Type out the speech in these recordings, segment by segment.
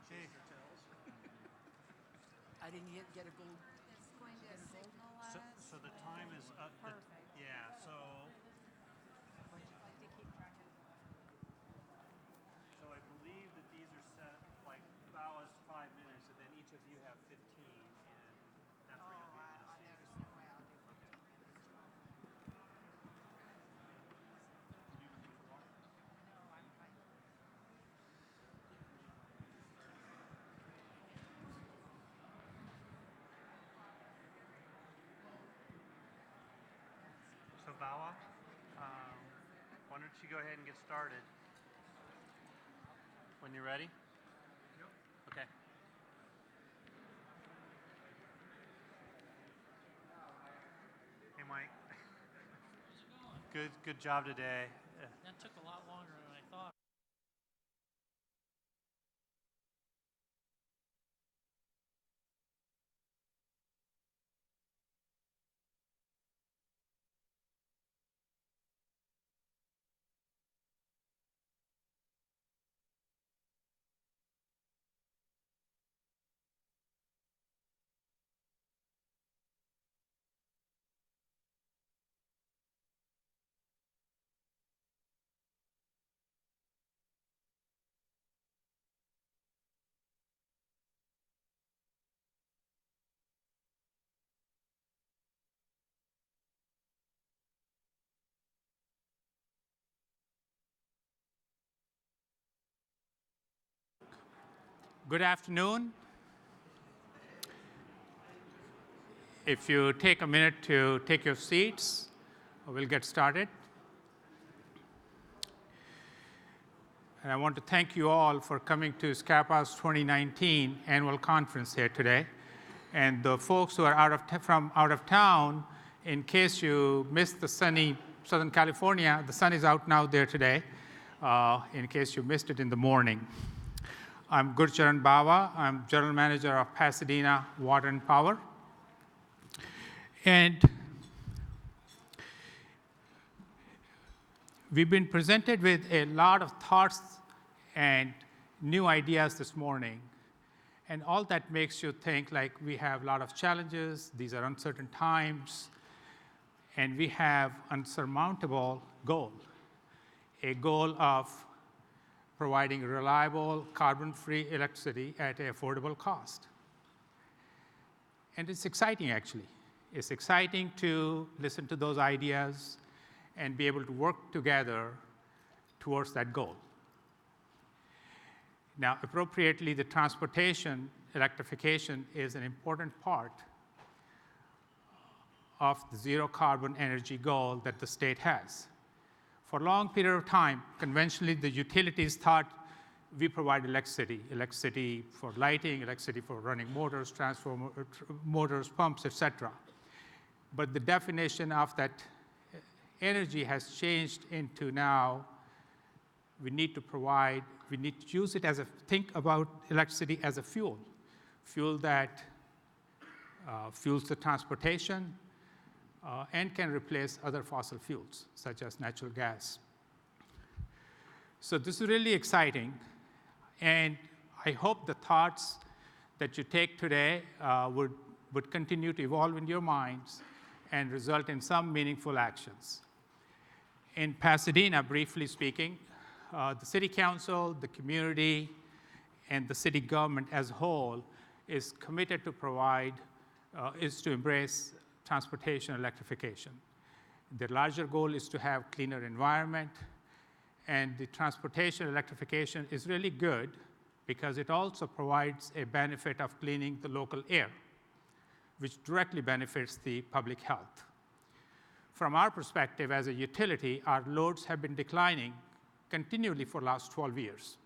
Hey. I didn't get a gold. It's going to signal us. So the time is up. Perfect. Yeah, so Like to keep track of. I believe that these are set like Bao's 5 minutes, and then each of you have 15, and that's where you'll be able to see. There's no way I'll do 15 minutes. No, I'm fine. So Bawa, why don't you go ahead and get started when you're ready? Yep. Okay. Hey, Mike. Good job today. That took a lot longer than I thought. Good afternoon. If you take a minute to take your seats, we'll get started. And I want to thank you all for coming to SCPPA's 2019 annual conference here today. And the folks who are from out of town, in case you missed the sunny Southern California, the sun is out now there today, in case you missed it in the morning. I'm Gurcharan Bawa. I'm General Manager of Pasadena Water and Power. And we've been presented with a lot of thoughts and new ideas this morning. And all that makes you think like we have a lot of challenges, these are uncertain times, and we have unsurmountable goal, a goal of providing reliable, carbon-free electricity at an affordable cost. And it's exciting, actually. It's exciting to listen to those ideas and be able to work together towards that goal. Now, appropriately, the transportation electrification is an important part of the zero carbon energy goal that the state has. For a long period of time, conventionally, the utilities thought we provide electricity for lighting, electricity for running motors, transformer, motors, pumps, etc. But the definition of that energy has changed into now we need to use it as think about electricity as a fuel that fuels the transportation, and can replace other fossil fuels, such as natural gas. So this is really exciting, and I hope the thoughts that you take today would continue to evolve in your minds and result in some meaningful actions. In Pasadena, briefly speaking, the city council, the community, and the city government as a whole is committed to embrace transportation electrification. The larger goal is to have cleaner environment, and the transportation electrification is really good because it also provides a benefit of cleaning the local air, which directly benefits the public health. From our perspective as a utility, our loads have been declining continually for the last 12 years.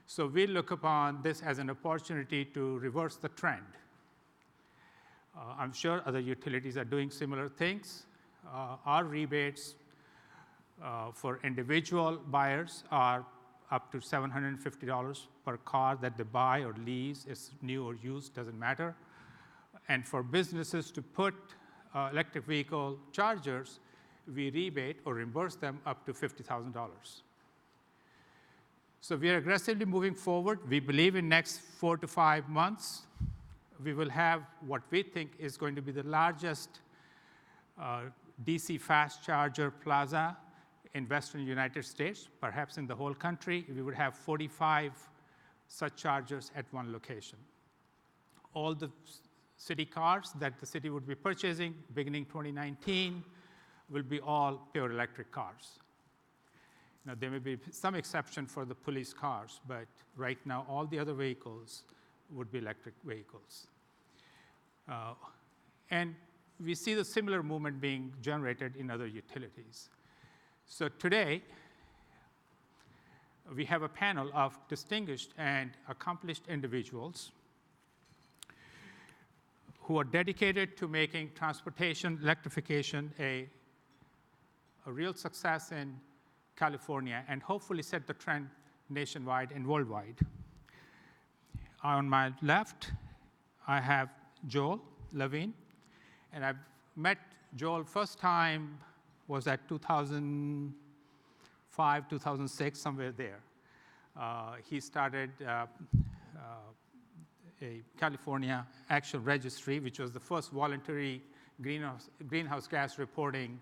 So we look upon this as an opportunity to reverse the trend. I'm sure other utilities are doing similar things. Our rebates for individual buyers are up to $750 per car that they buy or lease. It's new or used, doesn't matter. And for businesses to put electric vehicle chargers, we rebate or reimburse them up to $50,000. So we are aggressively moving forward. We believe in next 4 to 5 months, we will have what we think is going to be the largest DC fast charger plaza in Western United States, perhaps in the whole country. We would have 45 such chargers at one location. All the city cars that the city would be purchasing beginning 2019 will be all pure electric cars. Now, there may be some exception for the police cars, but right now, all the other vehicles would be electric vehicles. And we see the similar movement being generated in other utilities. So today, we have a panel of distinguished and accomplished individuals who are dedicated to making transportation electrification a real success in California and hopefully set the trend nationwide and worldwide. On my left, I have Joel Levine, and I've met Joel first time was at 2005, 2006, somewhere there. He started a California Action Registry, which was the first voluntary greenhouse gas reporting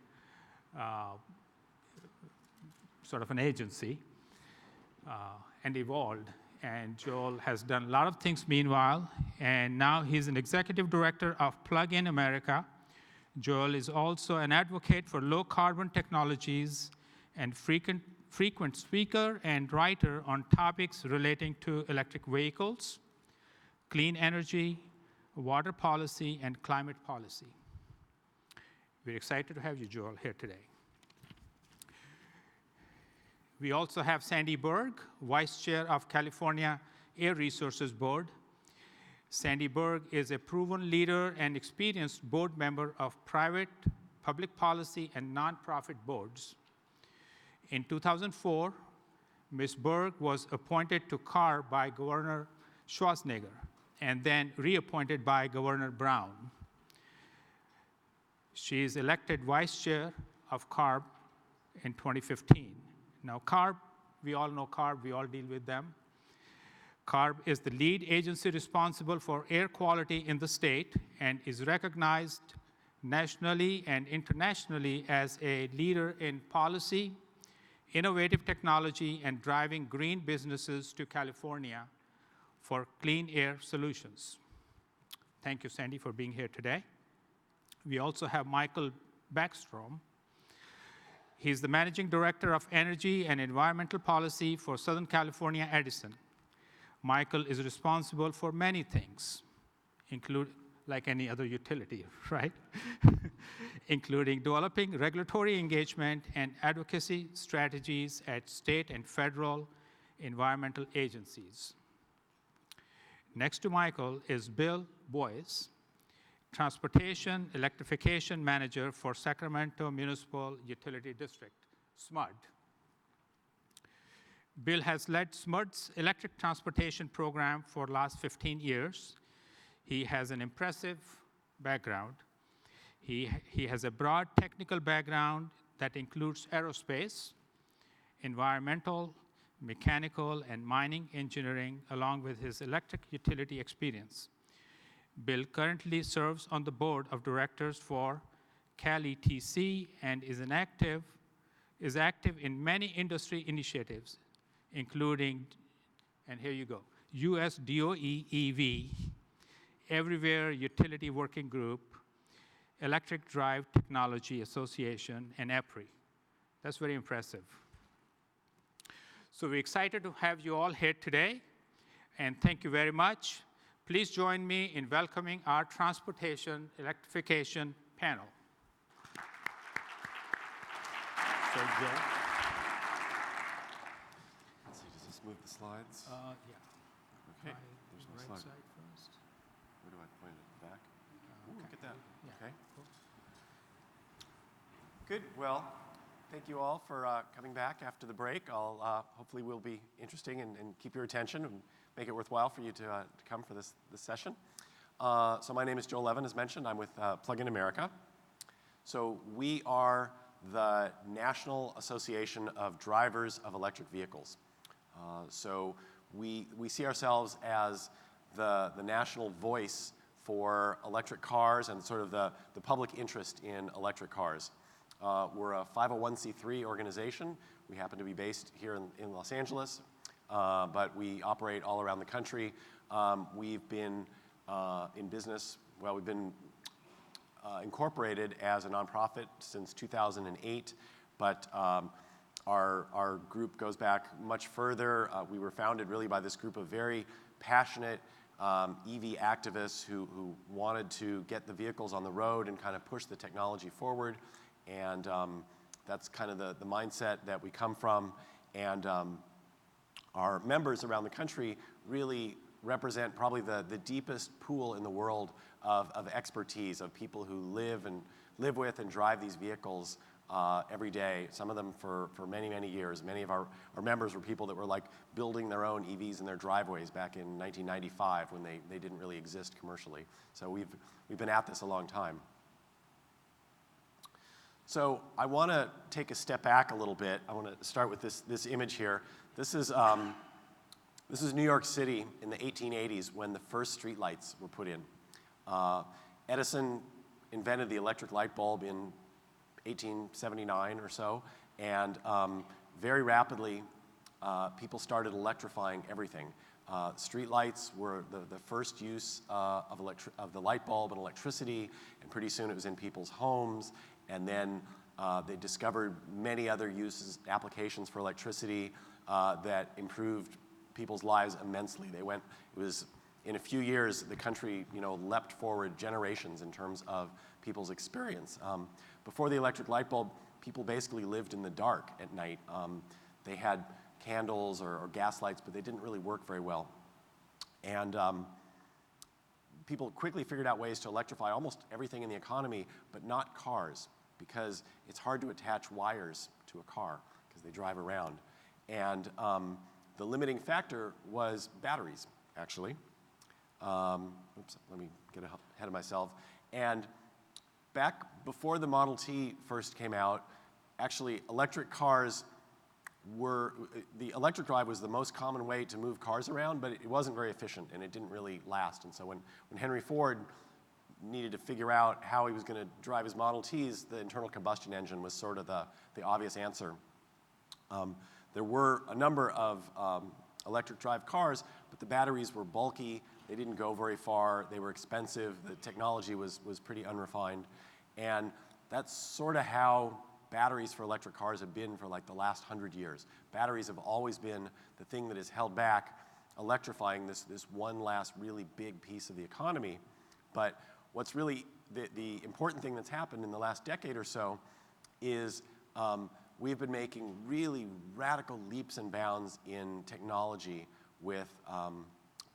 sort of an agency, and evolved. And Joel has done a lot of things meanwhile, and now he's an executive director of Plug-in America. Joel is also an advocate for low-carbon technologies and frequent speaker and writer on topics relating to electric vehicles, clean energy, water policy, and climate policy. We're excited to have you, Joel, here today. We also have Sandy Berg, Vice Chair of California Air Resources Board. Sandy Berg is a proven leader and experienced board member of private, public policy, and nonprofit boards. In 2004, Ms. Berg was appointed to CAR by Governor Schwarzenegger and then reappointed by Governor Brown. She is elected Vice Chair of CARB in 2015. Now, CARB, we all know CARB, we all deal with them. CARB is the lead agency responsible for air quality in the state and is recognized nationally and internationally as a leader in policy, innovative technology, and driving green businesses to California for clean air solutions. Thank you, Sandy, for being here today. We also have Michael Backstrom. He's the Managing Director of Energy and Environmental Policy for Southern California Edison. Michael is responsible for many things, like any other utility, right? Including developing regulatory engagement and advocacy strategies at state and federal environmental agencies. Next to Michael is Bill Boyce, Transportation Electrification Manager for Sacramento Municipal Utility District, SMUD. Bill has led SMUD's electric transportation program for the last 15 years. He has an impressive background. He has a broad technical background that includes aerospace, environmental, mechanical, and mining engineering, along with his electric utility experience. Bill currently serves on the board of directors for CalETC and is active in many industry initiatives, including, and here you go, US DOE EV, Everywhere Utility Working Group, Electric Drive Technology Association, and EPRI. That's very impressive. So we're excited to have you all here today, and thank you very much. Please join me in welcoming our transportation electrification panel. So, Joe. Let's see, does this move the slides? Yeah. Okay, Try there's no right slide. side first. Where do I point it? Back? Ooh, Okay. look at that. Yeah. Okay. Good. Well, thank you all for coming back after the break. Hopefully will be interesting and keep your attention and make it worthwhile for you to come for this session. So my name is Joel Levin, as mentioned. I'm with Plug-in America. So we are the National Association of Drivers of Electric Vehicles. So we see ourselves as the national voice for electric cars and sort of the public interest in electric cars. We're a 501c3 organization. We happen to be based here in Los Angeles, but we operate all around the country. We've been in business, well, we've been incorporated as a nonprofit since 2008, but our group goes back much further. We were founded really by this group of very passionate EV activists who wanted to get the vehicles on the road and kind of push the technology forward. And that's kind of the mindset that we come from. And our members around the country really represent probably the deepest pool in the world of expertise, of people who live with and drive these vehicles every day, some of them for many, many years. Many of our members were people that were like building their own EVs in their driveways back in 1995 when they didn't really exist commercially. So we've been at this a long time. So I want to take a step back a little bit. I want to start with this image here. This is New York City in the 1880s when the first streetlights were put in. Edison invented the electric light bulb in 1879 or so, and very rapidly people started electrifying everything. Streetlights were the first use of the light bulb and electricity, and pretty soon it was in people's homes, and then they discovered many other uses, applications for electricity that improved people's lives immensely. In a few years, the country, leapt forward generations in terms of people's experience. Before the electric light bulb, people basically lived in the dark at night. They had candles or gas lights, but they didn't really work very well. And people quickly figured out ways to electrify almost everything in the economy, but not cars, because it's hard to attach wires to a car because they drive around. And the limiting factor was batteries, actually. Oops, let me get ahead of myself. And back before the Model T first came out, actually electric cars the electric drive was the most common way to move cars around, but it wasn't very efficient and it didn't really last. And so when Henry Ford needed to figure out how he was going to drive his Model Ts, the internal combustion engine was sort of the obvious answer. There were a number of electric drive cars, but the batteries were bulky. They didn't go very far. They were expensive. The technology was pretty unrefined. And that's sort of how batteries for electric cars have been for like the last 100 years. Batteries have always been the thing that has held back electrifying this one last really big piece of the economy. But what's really the important thing that's happened in the last decade or so is we've been making really radical leaps and bounds in technology with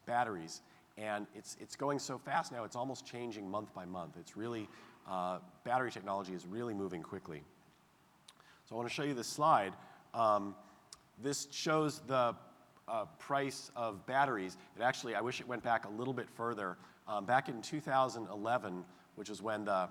batteries. And it's going so fast now, it's almost changing month by month. It's really, battery technology is really moving quickly. So I want to show you this slide. This shows the price of batteries. I wish it went back a little bit further. Back in 2011, which is when the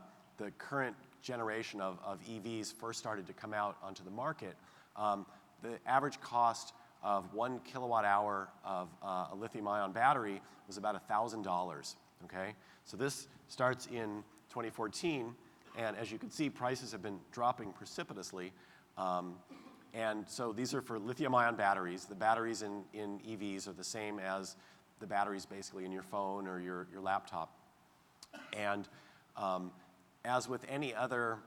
current generation of EVs first started to come out onto the market, the average cost of 1 kilowatt hour of a lithium-ion battery was about $1,000, okay? So this starts in 2014, and as you can see, prices have been dropping precipitously. And so these are for lithium-ion batteries. The batteries in EVs are the same as the batteries basically in your phone or your laptop. And as with any other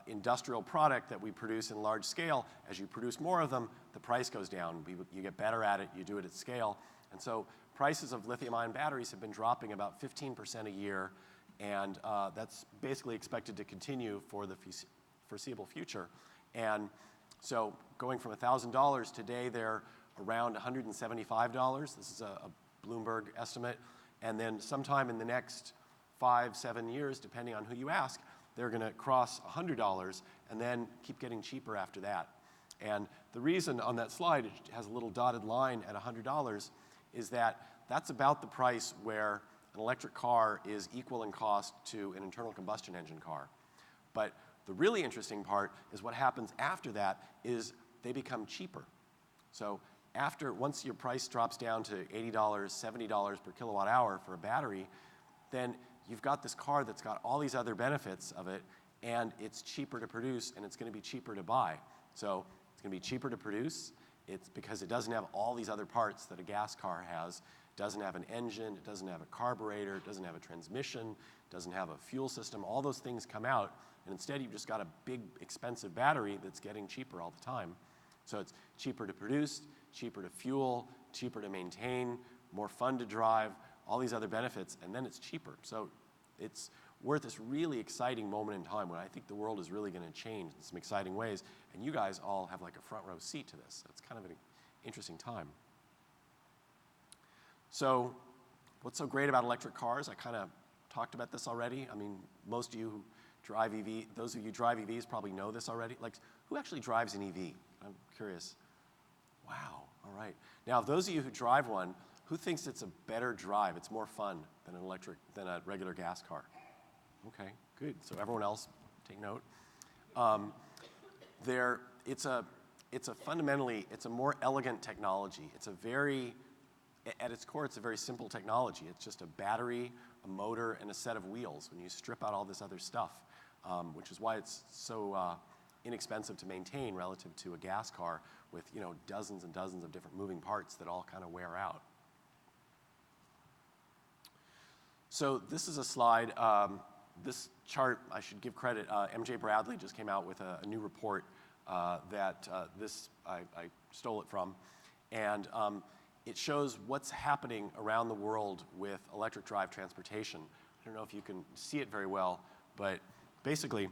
industrial product that we produce in large scale, as you produce more of them, the price goes down. You get better at it, you do it at scale. And so prices of lithium-ion batteries have been dropping about 15% a year, and that's basically expected to continue for the foreseeable future. And so going from $1,000 today, they're around $175. This is a Bloomberg estimate. And then sometime in the next 5-7 years, depending on who you ask, they're going to cross $100 and then keep getting cheaper after that. And the reason on that slide it has a little dotted line at $100 is that that's about the price where an electric car is equal in cost to an internal combustion engine car. But the really interesting part is what happens after that is they become cheaper. So once your price drops down to $80, $70 per kilowatt hour for a battery, then you've got this car that's got all these other benefits of it, and it's cheaper to produce, and it's going to be cheaper to buy. So it's going to be cheaper to produce. It's because it doesn't have all these other parts that a gas car has. It doesn't have an engine, it doesn't have a carburetor, it doesn't have a transmission, it doesn't have a fuel system. All those things come out, and instead you've just got a big, expensive battery that's getting cheaper all the time. So it's cheaper to produce, cheaper to fuel, cheaper to maintain, more fun to drive, all these other benefits, and then it's cheaper. So we're at this really exciting moment in time when I think the world is really going to change in some exciting ways, and you guys all have like a front row seat to this. It's kind of an interesting time. So what's so great about electric cars? I kind of talked about this already. I mean, most of you who drive EV, those of you who drive EVs probably know this already. Like, who actually drives an EV? I'm curious. Wow, all right. Now, those of you who drive one, who thinks it's a better drive, it's more fun than a regular gas car? Okay, good. So everyone else, take note. Fundamentally, it's a more elegant technology. At its core, it's a very simple technology. It's just a battery, a motor, and a set of wheels when you strip out all this other stuff, which is why it's so inexpensive to maintain relative to a gas car with dozens and dozens of different moving parts that all kind of wear out. So this is a slide. This chart, I should give credit, MJ Bradley just came out with a new report that I stole it from. And it shows what's happening around the world with electric drive transportation. I don't know if you can see it very well, but basically,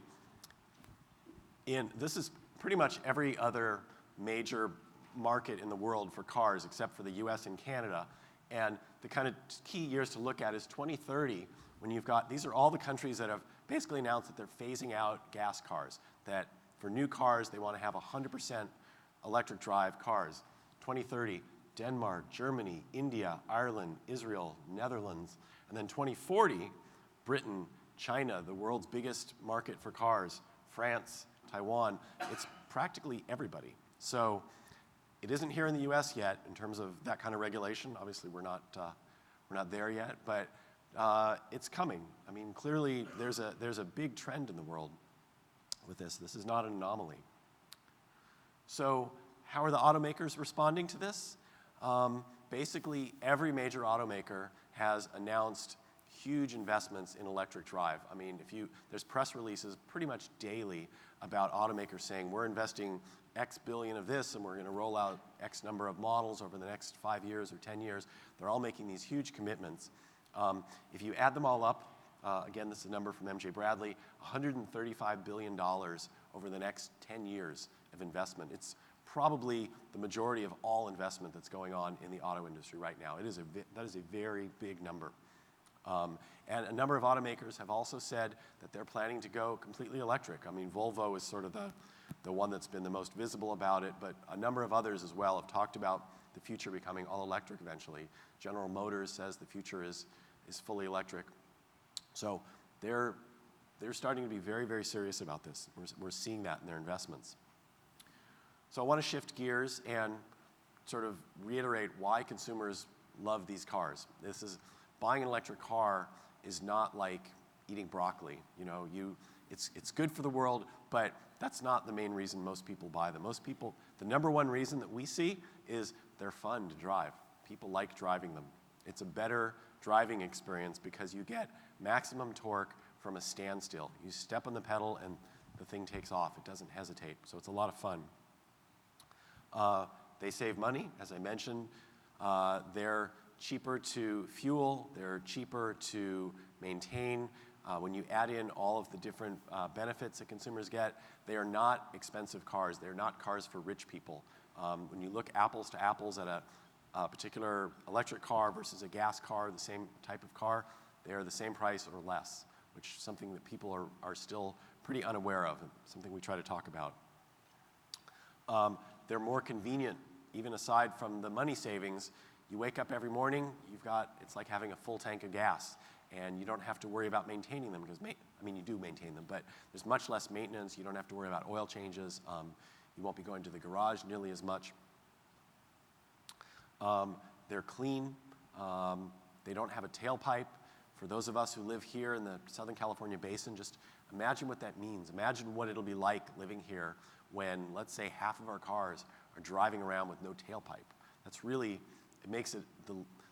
this is pretty much every other major market in the world for cars except for the US and Canada. And the kind of key years to look at is 2030, when these are all the countries that have basically announced that they're phasing out gas cars, that for new cars, they want to have 100% electric drive cars. 2030, Denmark, Germany, India, Ireland, Israel, Netherlands, and then 2040, Britain, China, the world's biggest market for cars, France, Taiwan. It's practically everybody. So it isn't here in the US yet in terms of that kind of regulation. Obviously, we're not there yet, but it's coming. I mean, clearly, there's a big trend in the world with this. This is not an anomaly. So how are the automakers responding to this? Basically, every major automaker has announced huge investments in electric drive. I mean, there's press releases pretty much daily about automakers saying, we're investing X billion of this, and we're going to roll out X number of models over the next 5 years or 10 years. They're all making these huge commitments. If you add them all up, again, this is a number from MJ Bradley, $135 billion over the next 10 years of investment. It's probably the majority of all investment that's going on in the auto industry right now. That is a very big number. And a number of automakers have also said that they're planning to go completely electric. I mean, Volvo is sort of the one that's been the most visible about it, but a number of others as well have talked about the future becoming all electric eventually. General Motors says the future is fully electric. So they're starting to be very, very serious about this. We're seeing that in their investments. So I want to shift gears and sort of reiterate why consumers love these cars. Buying an electric car is not like eating broccoli. It's good for the world, but that's not the main reason most people buy them. The number one reason that we see is they're fun to drive. People like driving them. It's a better driving experience because you get maximum torque from a standstill. You step on the pedal and the thing takes off. It doesn't hesitate, so it's a lot of fun. They save money, as I mentioned. They're cheaper to fuel. They're cheaper to maintain. When you add in all of the different benefits that consumers get, they are not expensive cars. They're not cars for rich people. When you look apples to apples at a particular electric car versus a gas car, the same type of car, they are the same price or less, which is something that people are still pretty unaware of, and something we try to talk about. They're more convenient, even aside from the money savings. You wake up every morning, it's like having a full tank of gas, and you don't have to worry about maintaining them, because, you do maintain them, but there's much less maintenance. You don't have to worry about oil changes. You won't be going to the garage nearly as much. They're clean. They don't have a tailpipe. For those of us who live here in the Southern California basin, just imagine what that means. Imagine what it'll be like living here when, let's say, half of our cars are driving around with no tailpipe. That's really, it makes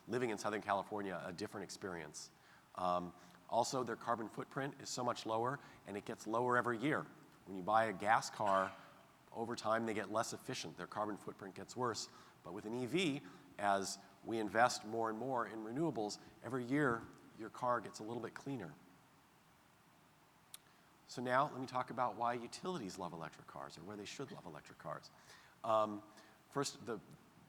living in Southern California a different experience. Also, their carbon footprint is so much lower, and it gets lower every year. When you buy a gas car, over time they get less efficient. Their carbon footprint gets worse. But with an EV, as we invest more and more in renewables, every year your car gets a little bit cleaner. So now let me talk about why utilities love electric cars, or where they should love electric cars. First, the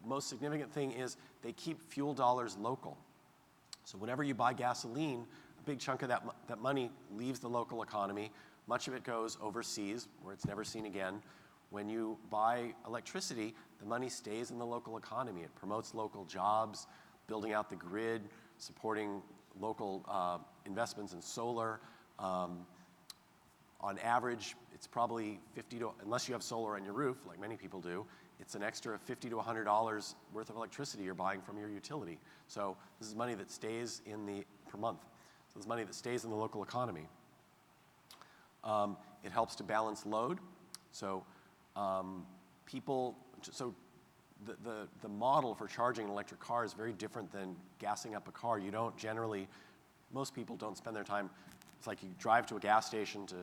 most significant thing is they keep fuel dollars local. So whenever you buy gasoline, a big chunk of that money leaves the local economy. Much of it goes overseas, where it's never seen again. When you buy electricity, the money stays in the local economy. It promotes local jobs, building out the grid, supporting local investments in solar. On average, it's probably unless you have solar on your roof, like many people do, it's an extra $50 to $100 worth of electricity you're buying from your utility. So this is money that stays per month. So this is money that stays in the local economy. It helps to balance load. So the model for charging an electric car is very different than gassing up a car. You don't generally, most people don't spend their time, it's like you drive to a gas station to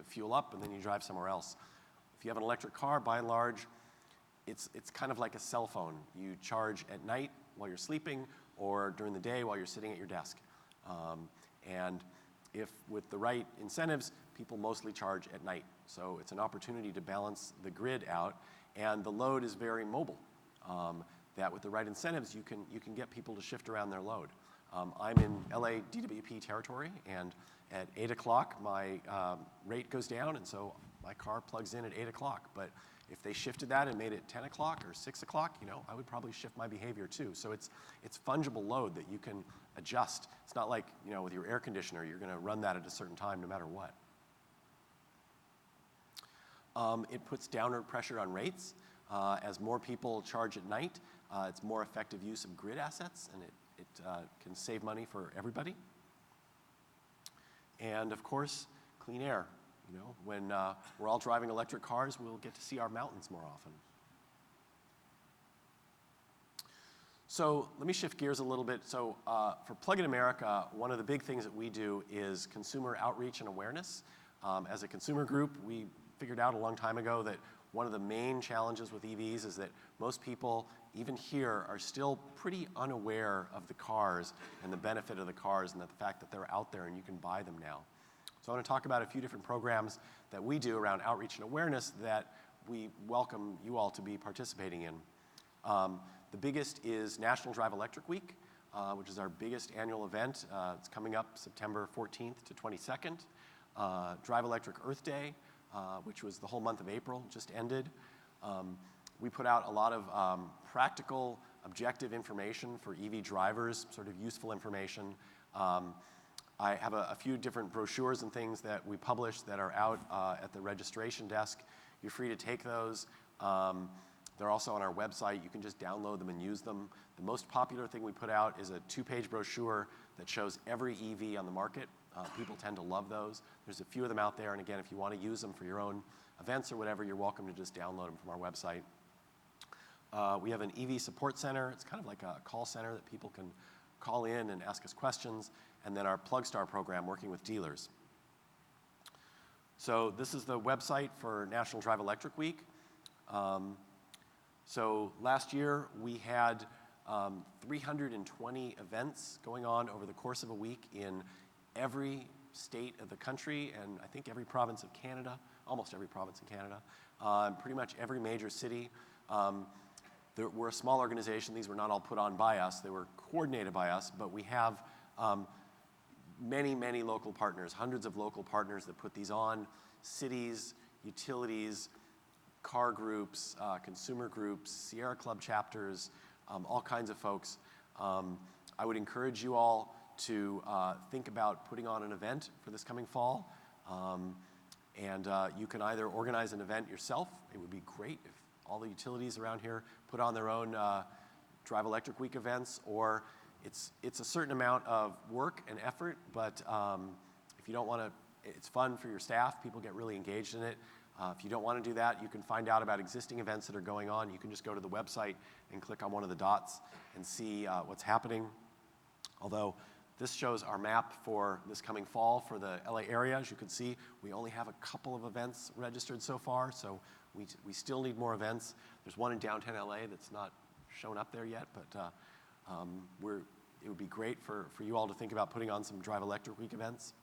fuel up and then you drive somewhere else. If you have an electric car, by and large, it's kind of like a cell phone. You charge at night while you're sleeping or during the day while you're sitting at your desk. And if with the right incentives, people mostly charge at night. So it's an opportunity to balance the grid out, and the load is very mobile. That with the right incentives, you can get people to shift around their load. I'm in LA DWP territory, and at 8 o'clock, my rate goes down, and so my car plugs in at 8 o'clock. But if they shifted that and made it 10 o'clock or 6 o'clock, I would probably shift my behavior too. So it's fungible load that you can adjust. It's not like, with your air conditioner, you're going to run that at a certain time no matter what. It puts downward pressure on rates. As more people charge at night, it's more effective use of grid assets, and it can save money for everybody. And of course, clean air. When we're all driving electric cars, we'll get to see our mountains more often. So let me shift gears a little bit. So for Plug-in America, one of the big things that we do is consumer outreach and awareness. As a consumer group, we figured out a long time ago that one of the main challenges with EVs is that most people, even here, are still pretty unaware of the cars and the benefit of the cars and the fact that they're out there and you can buy them now. So I want to talk about a few different programs that we do around outreach and awareness that we welcome you all to be participating in. The biggest is National Drive Electric Week, which is our biggest annual event. It's coming up September 14th to 22nd. Drive Electric Earth Day, which was the whole month of April, just ended. We put out a lot of practical, objective information for EV drivers, sort of useful information. I have a few different brochures and things that we publish that are out at the registration desk. You're free to take those. They're also on our website. You can just download them and use them. The most popular thing we put out is a 2-page brochure that shows every EV on the market. People tend to love those. There's a few of them out there, and again, if you want to use them for your own events or whatever, you're welcome to just download them from our website. We have an EV support center. It's kind of like a call center that people can call in and ask us questions, and then our PlugStar program working with dealers. So this is the website for National Drive Electric Week. So last year we had 320 events going on over the course of a week in every state of the country, and I think every province of Canada, almost every province in Canada, pretty much every major city. We're a small organization. These were not all put on by us. They were coordinated by us, but we have many, many local partners, hundreds of local partners that put these on, cities, utilities, car groups, consumer groups, Sierra Club chapters, all kinds of folks. I would encourage you all to think about putting on an event for this coming fall. And you can either organize an event yourself. It would be great if all the utilities around here put on their own Drive Electric Week events, or it's a certain amount of work and effort, but if you don't want to, it's fun for your staff. People get really engaged in it. If you don't want to do that, you can find out about existing events that are going on. You can just go to the website and click on one of the dots and see what's happening. Although this shows our map for this coming fall for the LA area. As you can see, we only have a couple of events registered so far, so we still need more events. There's one in downtown LA that's not shown up there yet, but it would be great for you all to think about putting on some Drive Electric Week events.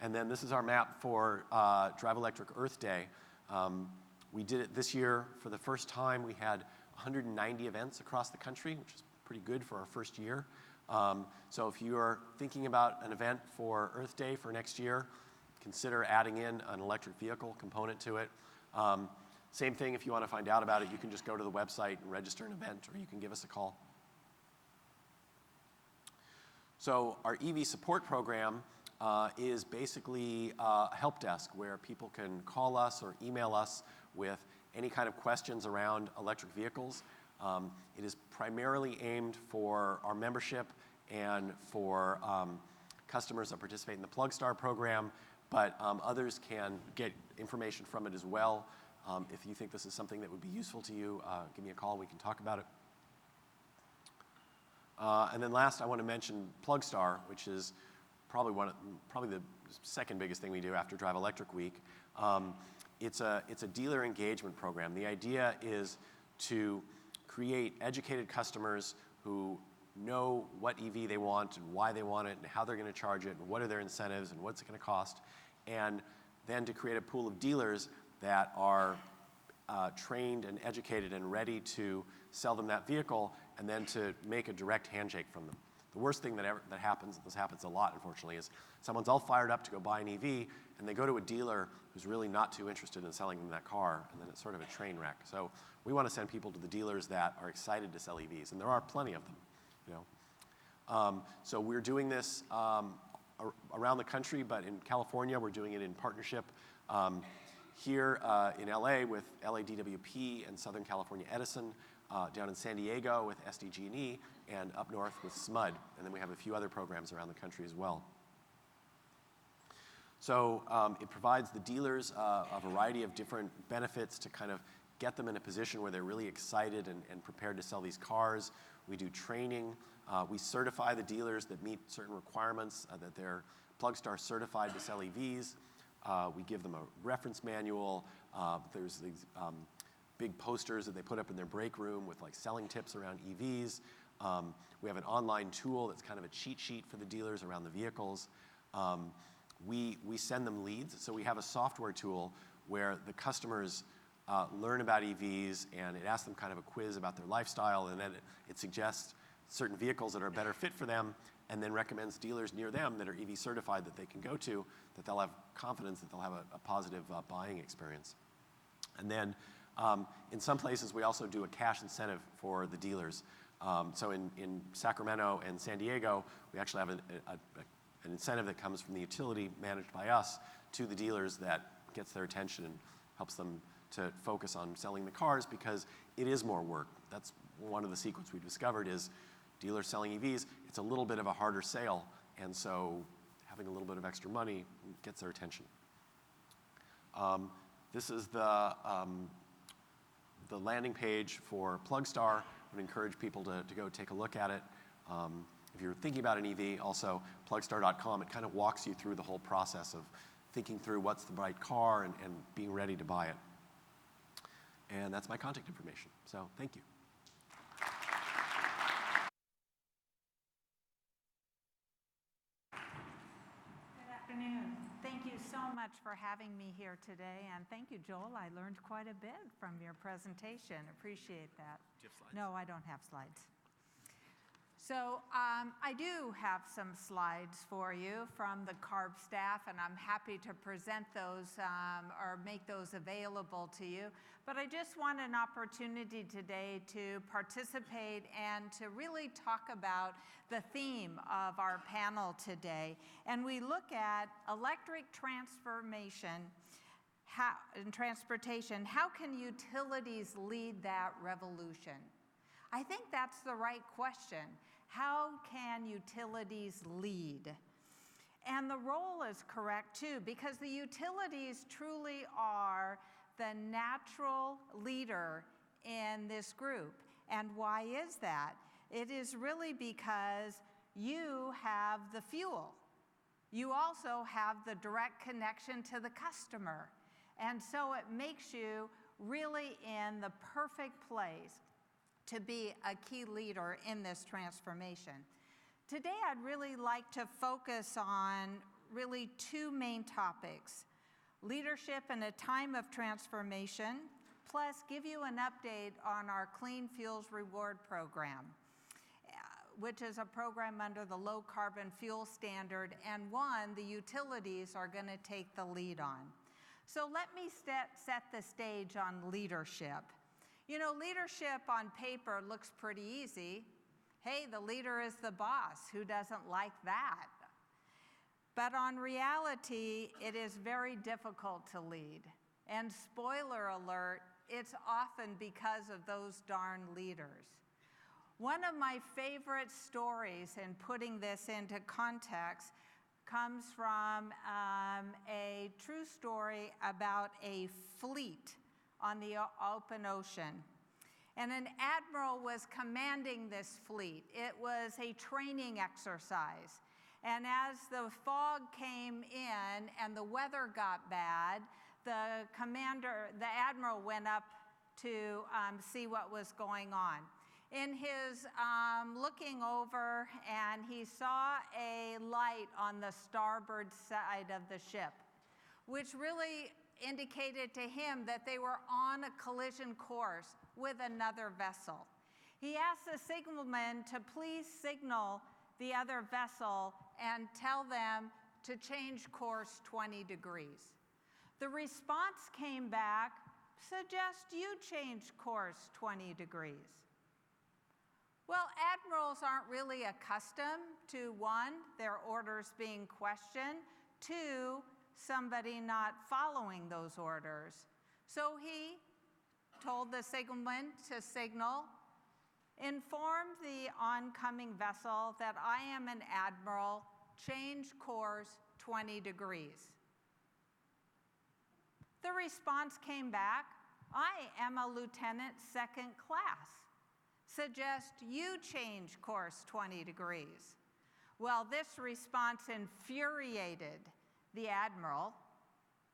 And then this is our map for Drive Electric Earth Day. We did it this year for the first time. We had 190 events across the country, which is pretty good for our first year. So if you are thinking about an event for Earth Day for next year, consider adding in an electric vehicle component to it. Same thing, if you want to find out about it, you can just go to the website and register an event, or you can give us a call. So our EV support program is basically a help desk where people can call us or email us with any kind of questions around electric vehicles. It is primarily aimed for our membership and for customers that participate in the PlugStar program, but others can get information from it as well. If you think this is something that would be useful to you, give me a call. We can talk about it. And then last, I want to mention PlugStar, which is probably the second biggest thing we do after Drive Electric Week. It's a dealer engagement program. The idea is to create educated customers who know what EV they want and why they want it and how they're going to charge it and what are their incentives and what's it going to cost, and then to create a pool of dealers that are trained and educated and ready to sell them that vehicle, and then to make a direct handshake from them. The worst thing that happens, and this happens a lot unfortunately, is someone's all fired up to go buy an EV, and they go to a dealer who's really not too interested in selling them that car, and then it's sort of a train wreck. So we want to send people to the dealers that are excited to sell EVs, and there are plenty of them. So we're doing this around the country, but in California we're doing it in partnership here in LA with LADWP and Southern California Edison, down in San Diego with SDG&E, and up north with SMUD. And then we have a few other programs around the country as well. So it provides the dealers a variety of different benefits to kind of get them in a position where they're really excited and prepared to sell these cars. We do training. We certify the dealers that meet certain requirements, that they're PlugStar certified to sell EVs. We give them a reference manual. There's these big posters that they put up in their break room with like selling tips around EVs. We have an online tool that's kind of a cheat sheet for the dealers around the vehicles. We send them leads. So we have a software tool where the customers learn about EVs, and it asks them kind of a quiz about their lifestyle, and then it suggests certain vehicles that are a better fit for them, and then recommends dealers near them that are EV certified that they can go to, that they'll have confidence that they'll have a positive buying experience. And then in some places we also do a cash incentive for the dealers. So in Sacramento and San Diego, we actually have an incentive that comes from the utility managed by us to the dealers that gets their attention and helps them to focus on selling the cars, because it is more work. That's one of the secrets we've discovered is dealers selling EVs, it's a little bit of a harder sale, and so having a little bit of extra money gets their attention. This is the landing page for PlugStar. I would encourage people to go take a look at it. If you're thinking about an EV, also plugstar.com, it kind of walks you through the whole process of thinking through what's the right car and being ready to buy it. And that's my contact information. So thank you. Good afternoon. Thank you so much for having me here today, and thank you, Joel. I learned quite a bit from your presentation. Appreciate that. Do you have slides? No, I don't have slides. So I do have some slides for you from the CARB staff, and I'm happy to present those or make those available to you. But I just want an opportunity today to participate and to really talk about the theme of our panel today. And we look at electric transformation and transportation. How can utilities lead that revolution? I think that's the right question. How can utilities lead? And the role is correct too, because the utilities truly are the natural leader in this group. And why is that? It is really because you have the fuel. You also have the direct connection to the customer. And so it makes you really in the perfect place to be a key leader in this transformation. Today, I'd really like to focus on really two main topics: leadership in a time of transformation, plus give you an update on our Clean Fuels Reward Program, which is a program under the Low Carbon Fuel Standard, and one the utilities are going to take the lead on. So let me set the stage on leadership. You know, leadership on paper looks pretty easy. Hey, the leader is the boss. Who doesn't like that? But on reality, it is very difficult to lead. And spoiler alert, it's often because of those darn leaders. One of my favorite stories in putting this into context comes from a true story about a fleet on the open ocean. And an admiral was commanding this fleet. It was a training exercise. And as the fog came in and the weather got bad, the admiral went up to see what was going on. In his looking over, and he saw a light on the starboard side of the ship, which really indicated to him that they were on a collision course with another vessel. He asked the signalman to please signal the other vessel and tell them to change course 20 degrees. The response came back, suggest you change course 20 degrees. Well, admirals aren't really accustomed to, one, their orders being questioned, two, somebody not following those orders. So he told the signalman to signal, inform the oncoming vessel that I am an admiral, change course 20 degrees. The response came back, I am a lieutenant second class. Suggest you change course 20 degrees. Well, this response infuriated the admiral,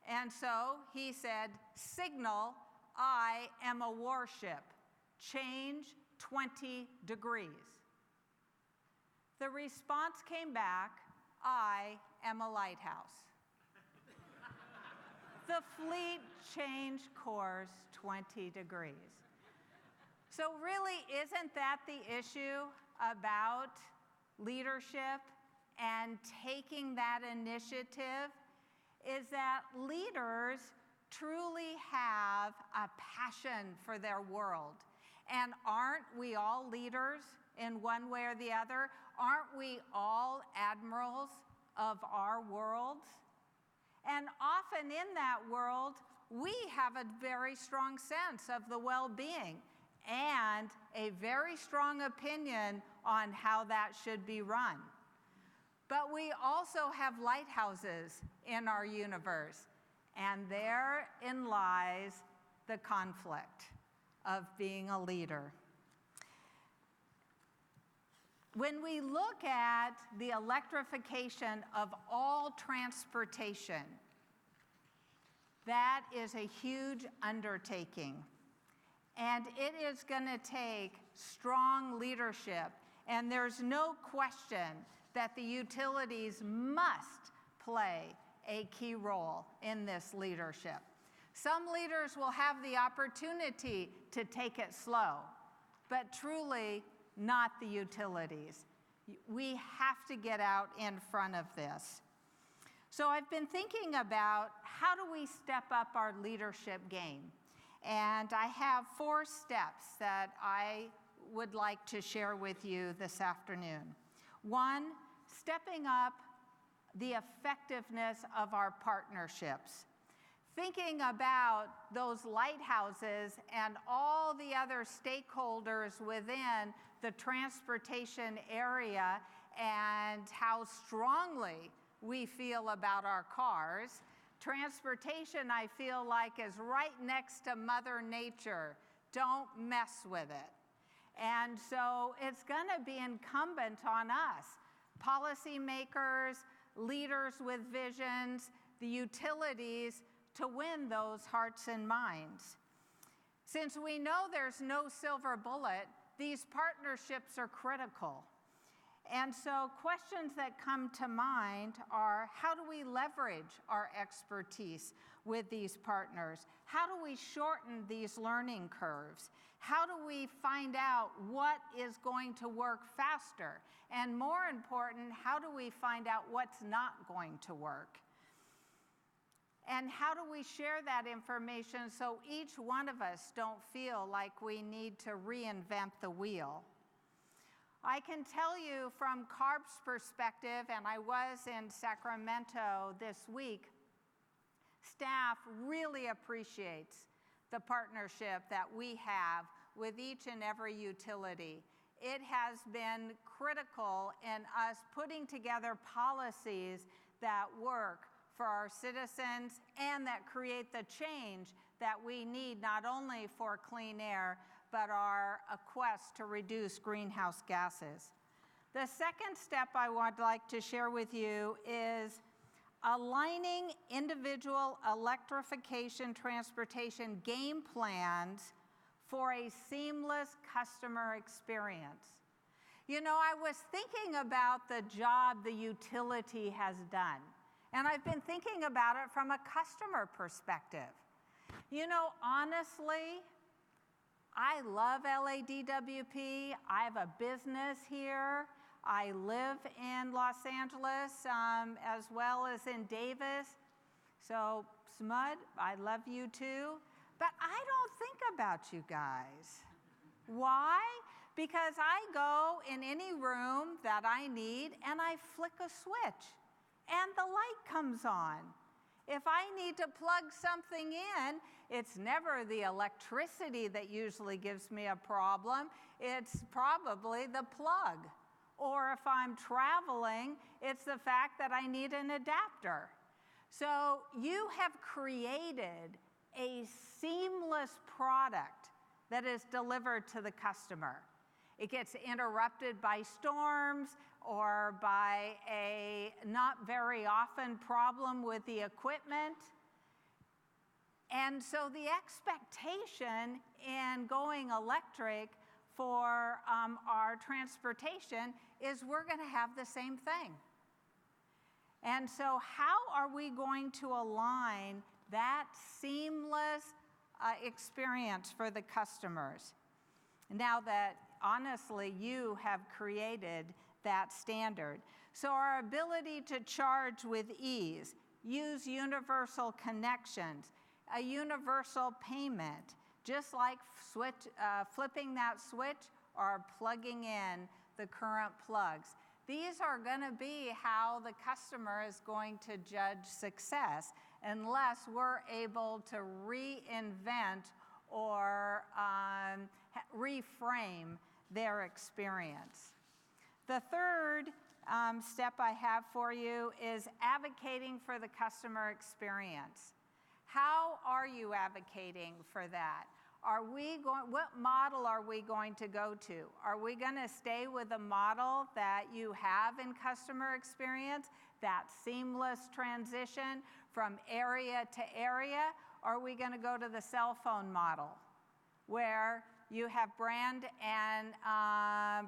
and so he said, signal, I am a warship. Change 20 degrees. The response came back, I am a lighthouse. The fleet changed course 20 degrees. So really, isn't that the issue about leadership and taking that initiative? Is that leaders truly have a passion for their world. And aren't we all leaders in one way or the other? Aren't we all admirals of our worlds? And often in that world, we have a very strong sense of the well-being and a very strong opinion on how that should be run. But we also have lighthouses in our universe, and therein lies the conflict of being a leader. When we look at the electrification of all transportation, that is a huge undertaking. And it is going to take strong leadership. And there's no question that the utilities must play a key role in this leadership. Some leaders will have the opportunity to take it slow, but truly not the utilities. We have to get out in front of this. So I've been thinking about how do we step up our leadership game? And I have 4 steps that I would like to share with you this afternoon. 1, stepping up the effectiveness of our partnerships. thinking about those lighthouses and all the other stakeholders within the transportation area and how strongly we feel about our cars. Transportation, I feel like, is right next to Mother Nature. Don't mess with it. And so it's going to be incumbent on us, policymakers, leaders with visions, the utilities, to win those hearts and minds. Since we know there's no silver bullet, these partnerships are critical. And so questions that come to mind are, how do we leverage our expertise with these partners? How do we shorten these learning curves? How do we find out what is going to work faster? And more important, how do we find out what's not going to work? And how do we share that information so each one of us don't feel like we need to reinvent the wheel? I can tell you from CARB's perspective, and I was in Sacramento this week, staff really appreciates the partnership that we have with each and every utility. It has been critical in us putting together policies that work for our citizens and that create the change that we need not only for clean air, but our quest to reduce greenhouse gases. The second step I would like to share with you is aligning individual electrification transportation game plans for a seamless customer experience. You know, I was thinking about the job the utility has done, and I've been thinking about it from a customer perspective. You know, honestly, I love LADWP. I have a business here. I live in Los Angeles as well as in Davis. So, Smud, I love you too. But I don't think about you guys. Why? Because I go in any room that I need and I flick a switch and the light comes on. If I need to plug something in, it's never the electricity that usually gives me a problem. It's probably the plug. Or if I'm traveling, it's the fact that I need an adapter. So you have created a seamless product that is delivered to the customer. It gets interrupted by storms or by a not very often problem with the equipment. And so the expectation in going electric for our transportation is we're going to have the same thing. And so how are we going to align that seamless experience for the customers now that honestly you have created that standard? So our ability to charge with ease, use universal connections, a universal payment, just like flipping that switch or plugging in the current plugs. These are going to be how the customer is going to judge success unless we're able to reinvent or reframe their experience. The third step I have for you is advocating for the customer experience. How are you advocating for that? What model are we going to go to? Are we going to stay with the model that you have in customer experience, that seamless transition from area to area? Or are we going to go to the cell phone model where you have brand and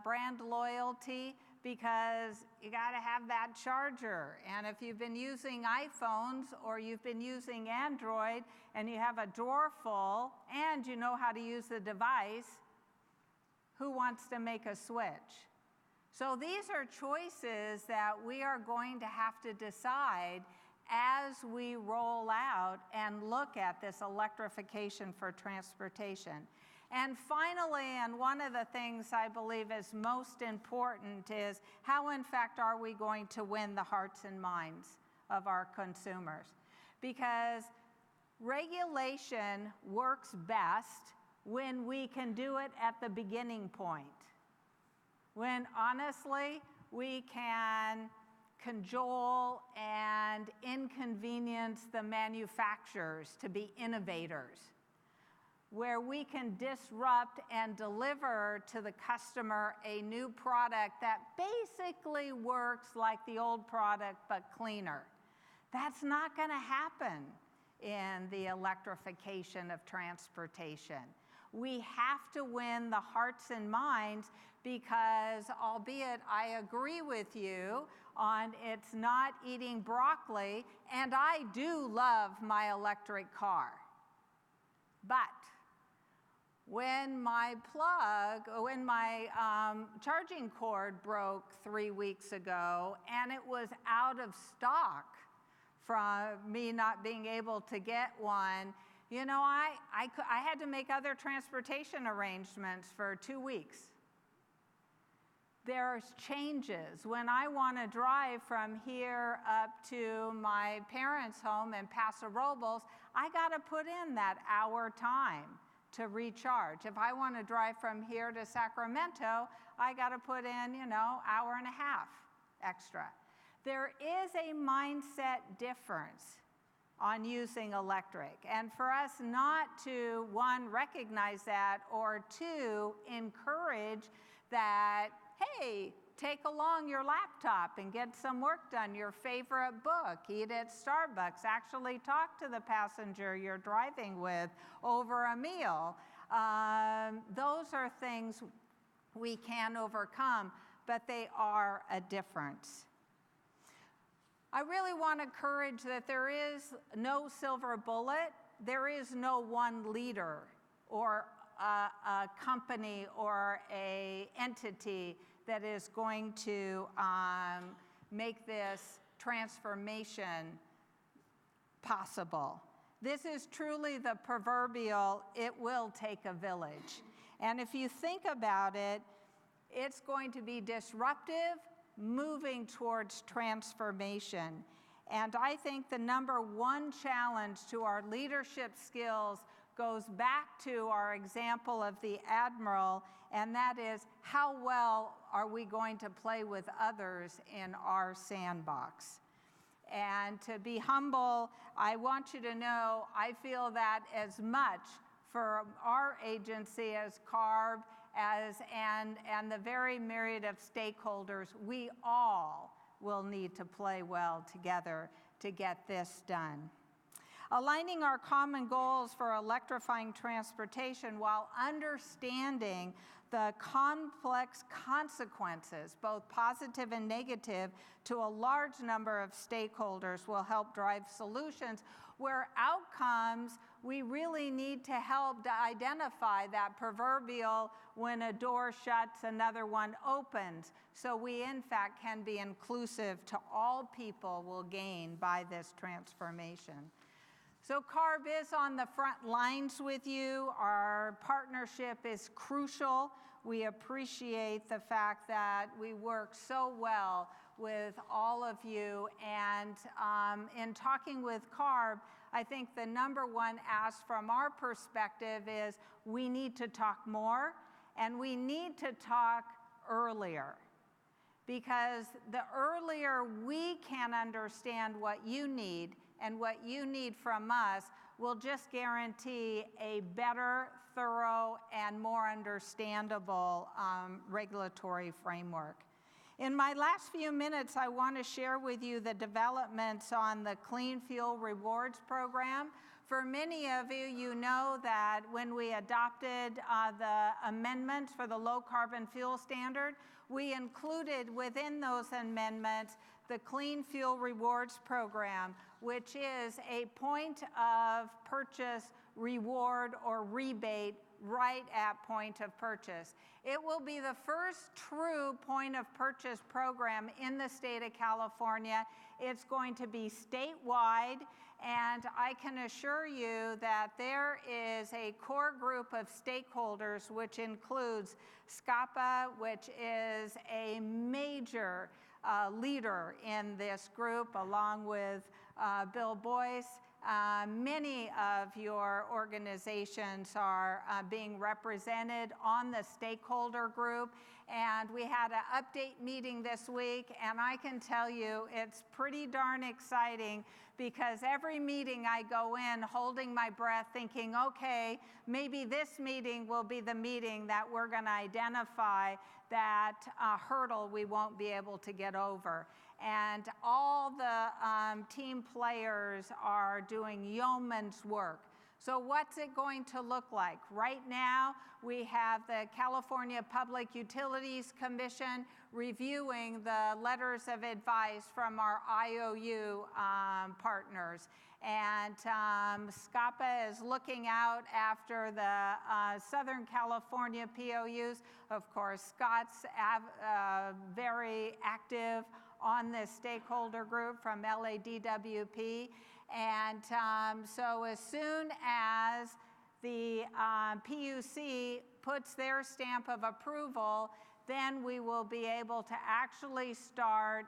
brand loyalty because you got to have that charger? And if you've been using iPhones or you've been using Android and you have a drawer full and you know how to use the device, who wants to make a switch? So these are choices that we are going to have to decide as we roll out and look at this electrification for transportation. And finally, and one of the things I believe is most important is how, in fact, are we going to win the hearts and minds of our consumers? Because Regulation works best when we can do it at the beginning point. When honestly, we can cajole and inconvenience the manufacturers to be innovators, where we can disrupt and deliver to the customer a new product that basically works like the old product but cleaner. That's not going to happen in the electrification of transportation. We have to win the hearts and minds because, albeit I agree with you on it's not eating broccoli, and I do love my electric car. But when my charging cord broke 3 weeks ago and it was out of stock from me not being able to get one, you know, I had to make other transportation arrangements for 2 weeks. There's changes. When I want to drive from here up to my parents' home in Paso Robles, I got to put in that hour time to recharge. If I want to drive from here to Sacramento, I got to put in, you know, hour and a half extra. There is a mindset difference on using electric. And for us not to, one, recognize that, or two, encourage that, hey, take along your laptop and get some work done, your favorite book, eat at Starbucks, actually talk to the passenger you're driving with over a meal. Those are things we can overcome, but they are a difference. I really want to encourage that there is no silver bullet. There is no one leader or a company or an entity that is going to make this transformation possible. This is truly the proverbial, it will take a village. And if you think about it, it's going to be disruptive, moving towards transformation. And I think the number one challenge to our leadership skills goes back to our example of the Admiral, and that is, how well are we going to play with others in our sandbox? And to be humble, I want you to know I feel that as much for our agency as CARB and the very myriad of stakeholders. We all will need to play well together to get this done. Aligning our common goals for electrifying transportation while understanding the complex consequences, both positive and negative, to a large number of stakeholders will help drive solutions where outcomes we really need to help to identify that proverbial when a door shuts, another one opens. So we, in fact, can be inclusive to all people will gain by this transformation. So CARB is on the front lines with you. Our partnership is crucial. We appreciate the fact that we work so well with all of you. And in talking with CARB, I think the number one ask from our perspective is we need to talk more and we need to talk earlier. Because the earlier we can understand what you need and what you need from us will just guarantee a better, thorough, and more understandable regulatory framework. In my last few minutes, I want to share with you the developments on the Clean Fuel Rewards Program. For many of you, you know that when we adopted the amendments for the low carbon fuel standard, we included within those amendments the Clean Fuel Rewards Program, which is a point of purchase reward or rebate right at point of purchase. It will be the first true point of purchase program in the state of California. It's going to be statewide, and I can assure you that there is a core group of stakeholders, which includes SCPPA, which is a major leader in this group, along with Bill Boyce, Many of your organizations are being represented on the stakeholder group, and we had an update meeting this week, and I can tell you it's pretty darn exciting, because every meeting I go in holding my breath thinking, okay, maybe this meeting will be the meeting that we're going to identify that hurdle we won't be able to get over. And all the team players are doing yeoman's work. So what's it going to look like? Right now, we have the California Public Utilities Commission reviewing the letters of advice from our IOU partners. And SCPPA is looking out after the Southern California POUs. Of course, Scott's very active on this stakeholder group from LADWP. And so as soon as the PUC puts their stamp of approval, then we will be able to actually start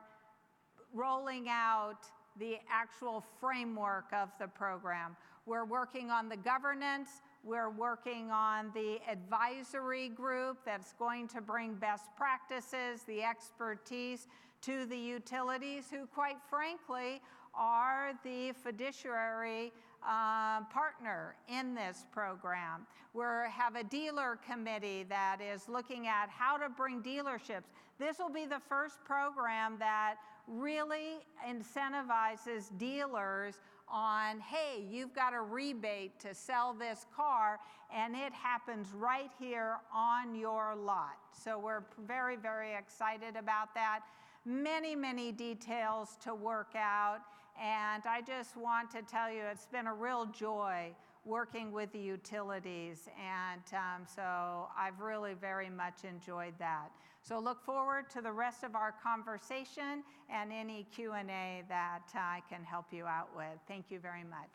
rolling out the actual framework of the program. We're working on the governance. We're working on the advisory group that's going to bring best practices, the expertise to the utilities, who quite frankly are the fiduciary partner in this program. We have a dealer committee that is looking at how to bring dealerships. This will be the first program that really incentivizes dealers on, hey, you've got a rebate to sell this car, and it happens right here on your lot. So we're very, very excited about that. Many, many details to work out, and I just want to tell you it's been a real joy working with the utilities, and so I've really very much enjoyed that. So look forward to the rest of our conversation and any Q&A that I can help you out with. Thank you very much.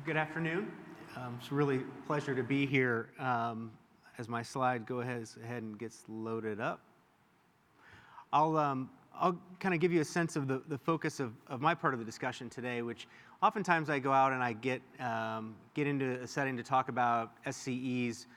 Good afternoon. It's really a pleasure to be here. As my slide go ahead and gets loaded up, I'll kind of give you a sense of the focus of my part of the discussion today, which oftentimes I go out and I get into a setting to talk about SCE's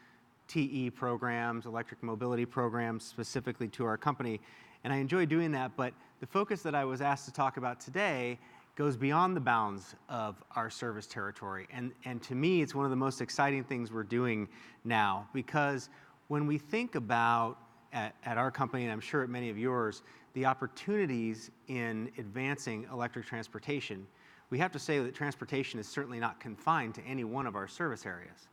TE programs, electric mobility programs, specifically to our company, and I enjoy doing that, but the focus that I was asked to talk about today goes beyond the bounds of our service territory. And to me, it's one of the most exciting things we're doing now, because when we think about, at our company, and I'm sure at many of yours, the opportunities in advancing electric transportation, we have to say that transportation is certainly not confined to any one of our service areas.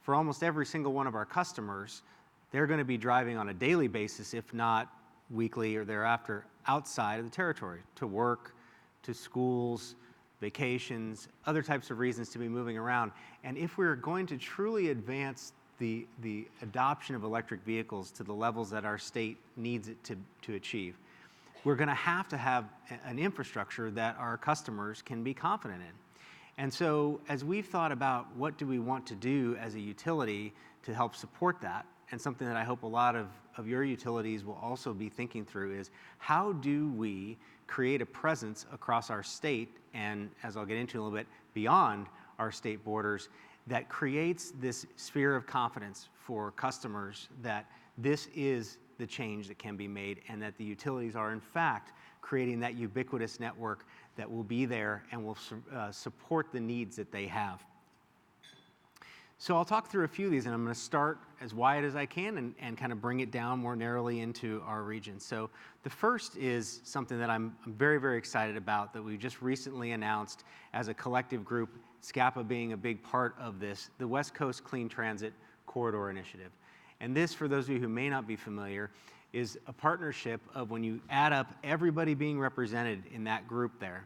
For almost every single one of our customers, they're going to be driving on a daily basis, if not weekly or thereafter, outside of the territory to work, to schools, vacations, other types of reasons to be moving around. And if we're going to truly advance the adoption of electric vehicles to the levels that our state needs it to achieve, we're going to have an infrastructure that our customers can be confident in. And so as we've thought about what do we want to do as a utility to help support that, and something that I hope a lot of your utilities will also be thinking through, is how do we create a presence across our state, and as I'll get into in a little bit, beyond our state borders, that creates this sphere of confidence for customers that this is the change that can be made, and that the utilities are in fact creating that ubiquitous network that will be there and will support the needs that they have. So I'll talk through a few of these, and I'm going to start as wide as I can and kind of bring it down more narrowly into our region. So the first is something that I'm very, very excited about, that we just recently announced as a collective group, SCPPA being a big part of this, the West Coast Clean Transit Corridor Initiative. And this, for those of you who may not be familiar, is a partnership of, when you add up everybody being represented in that group there,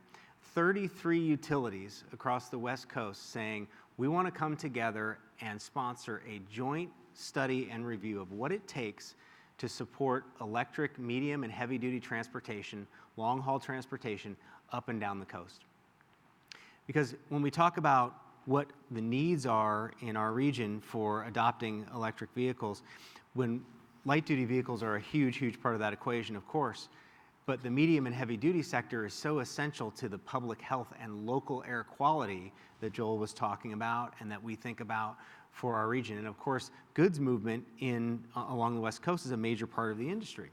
33 utilities across the West Coast saying, we want to come together and sponsor a joint study and review of what it takes to support electric, medium, and heavy-duty transportation, long-haul transportation, up and down the coast. Because when we talk about what the needs are in our region for adopting electric vehicles, when light-duty vehicles are a huge, huge part of that equation, of course. But the medium and heavy-duty sector is so essential to the public health and local air quality that Joel was talking about and that we think about for our region. And of course, goods movement along the West Coast is a major part of the industry.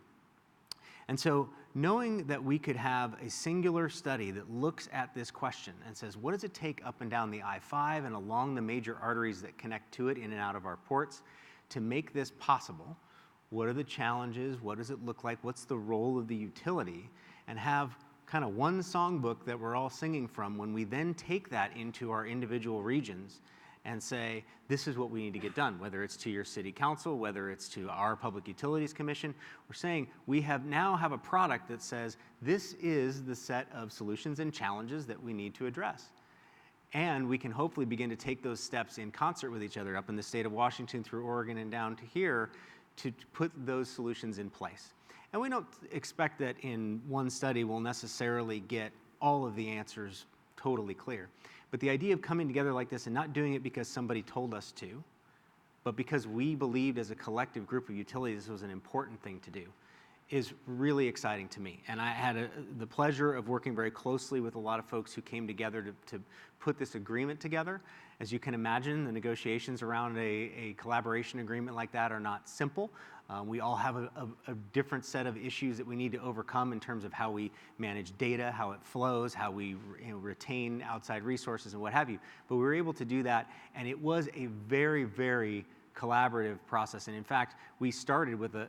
And so knowing that we could have a singular study that looks at this question and says, what does it take up and down the I-5 and along the major arteries that connect to it in and out of our ports to make this possible? What are the challenges? What does it look like? What's the role of the utility? And have kind of one songbook that we're all singing from when we then take that into our individual regions and say, this is what we need to get done, whether it's to your city council, whether it's to our Public Utilities Commission. We're saying we now have a product that says, this is the set of solutions and challenges that we need to address. And we can hopefully begin to take those steps in concert with each other up in the state of Washington through Oregon and down to here to put those solutions in place. And we don't expect that in one study we'll necessarily get all of the answers totally clear. But the idea of coming together like this and not doing it because somebody told us to, but because we believed as a collective group of utilities this was an important thing to do, is really exciting to me. And I had the pleasure of working very closely with a lot of folks who came together to put this agreement together. As you can imagine, the negotiations around a collaboration agreement like that are not simple. We all have a different set of issues that we need to overcome in terms of how we manage data, how it flows, how we retain outside resources and what have you. But we were able to do that, and it was a very, very collaborative process. And in fact, we started with a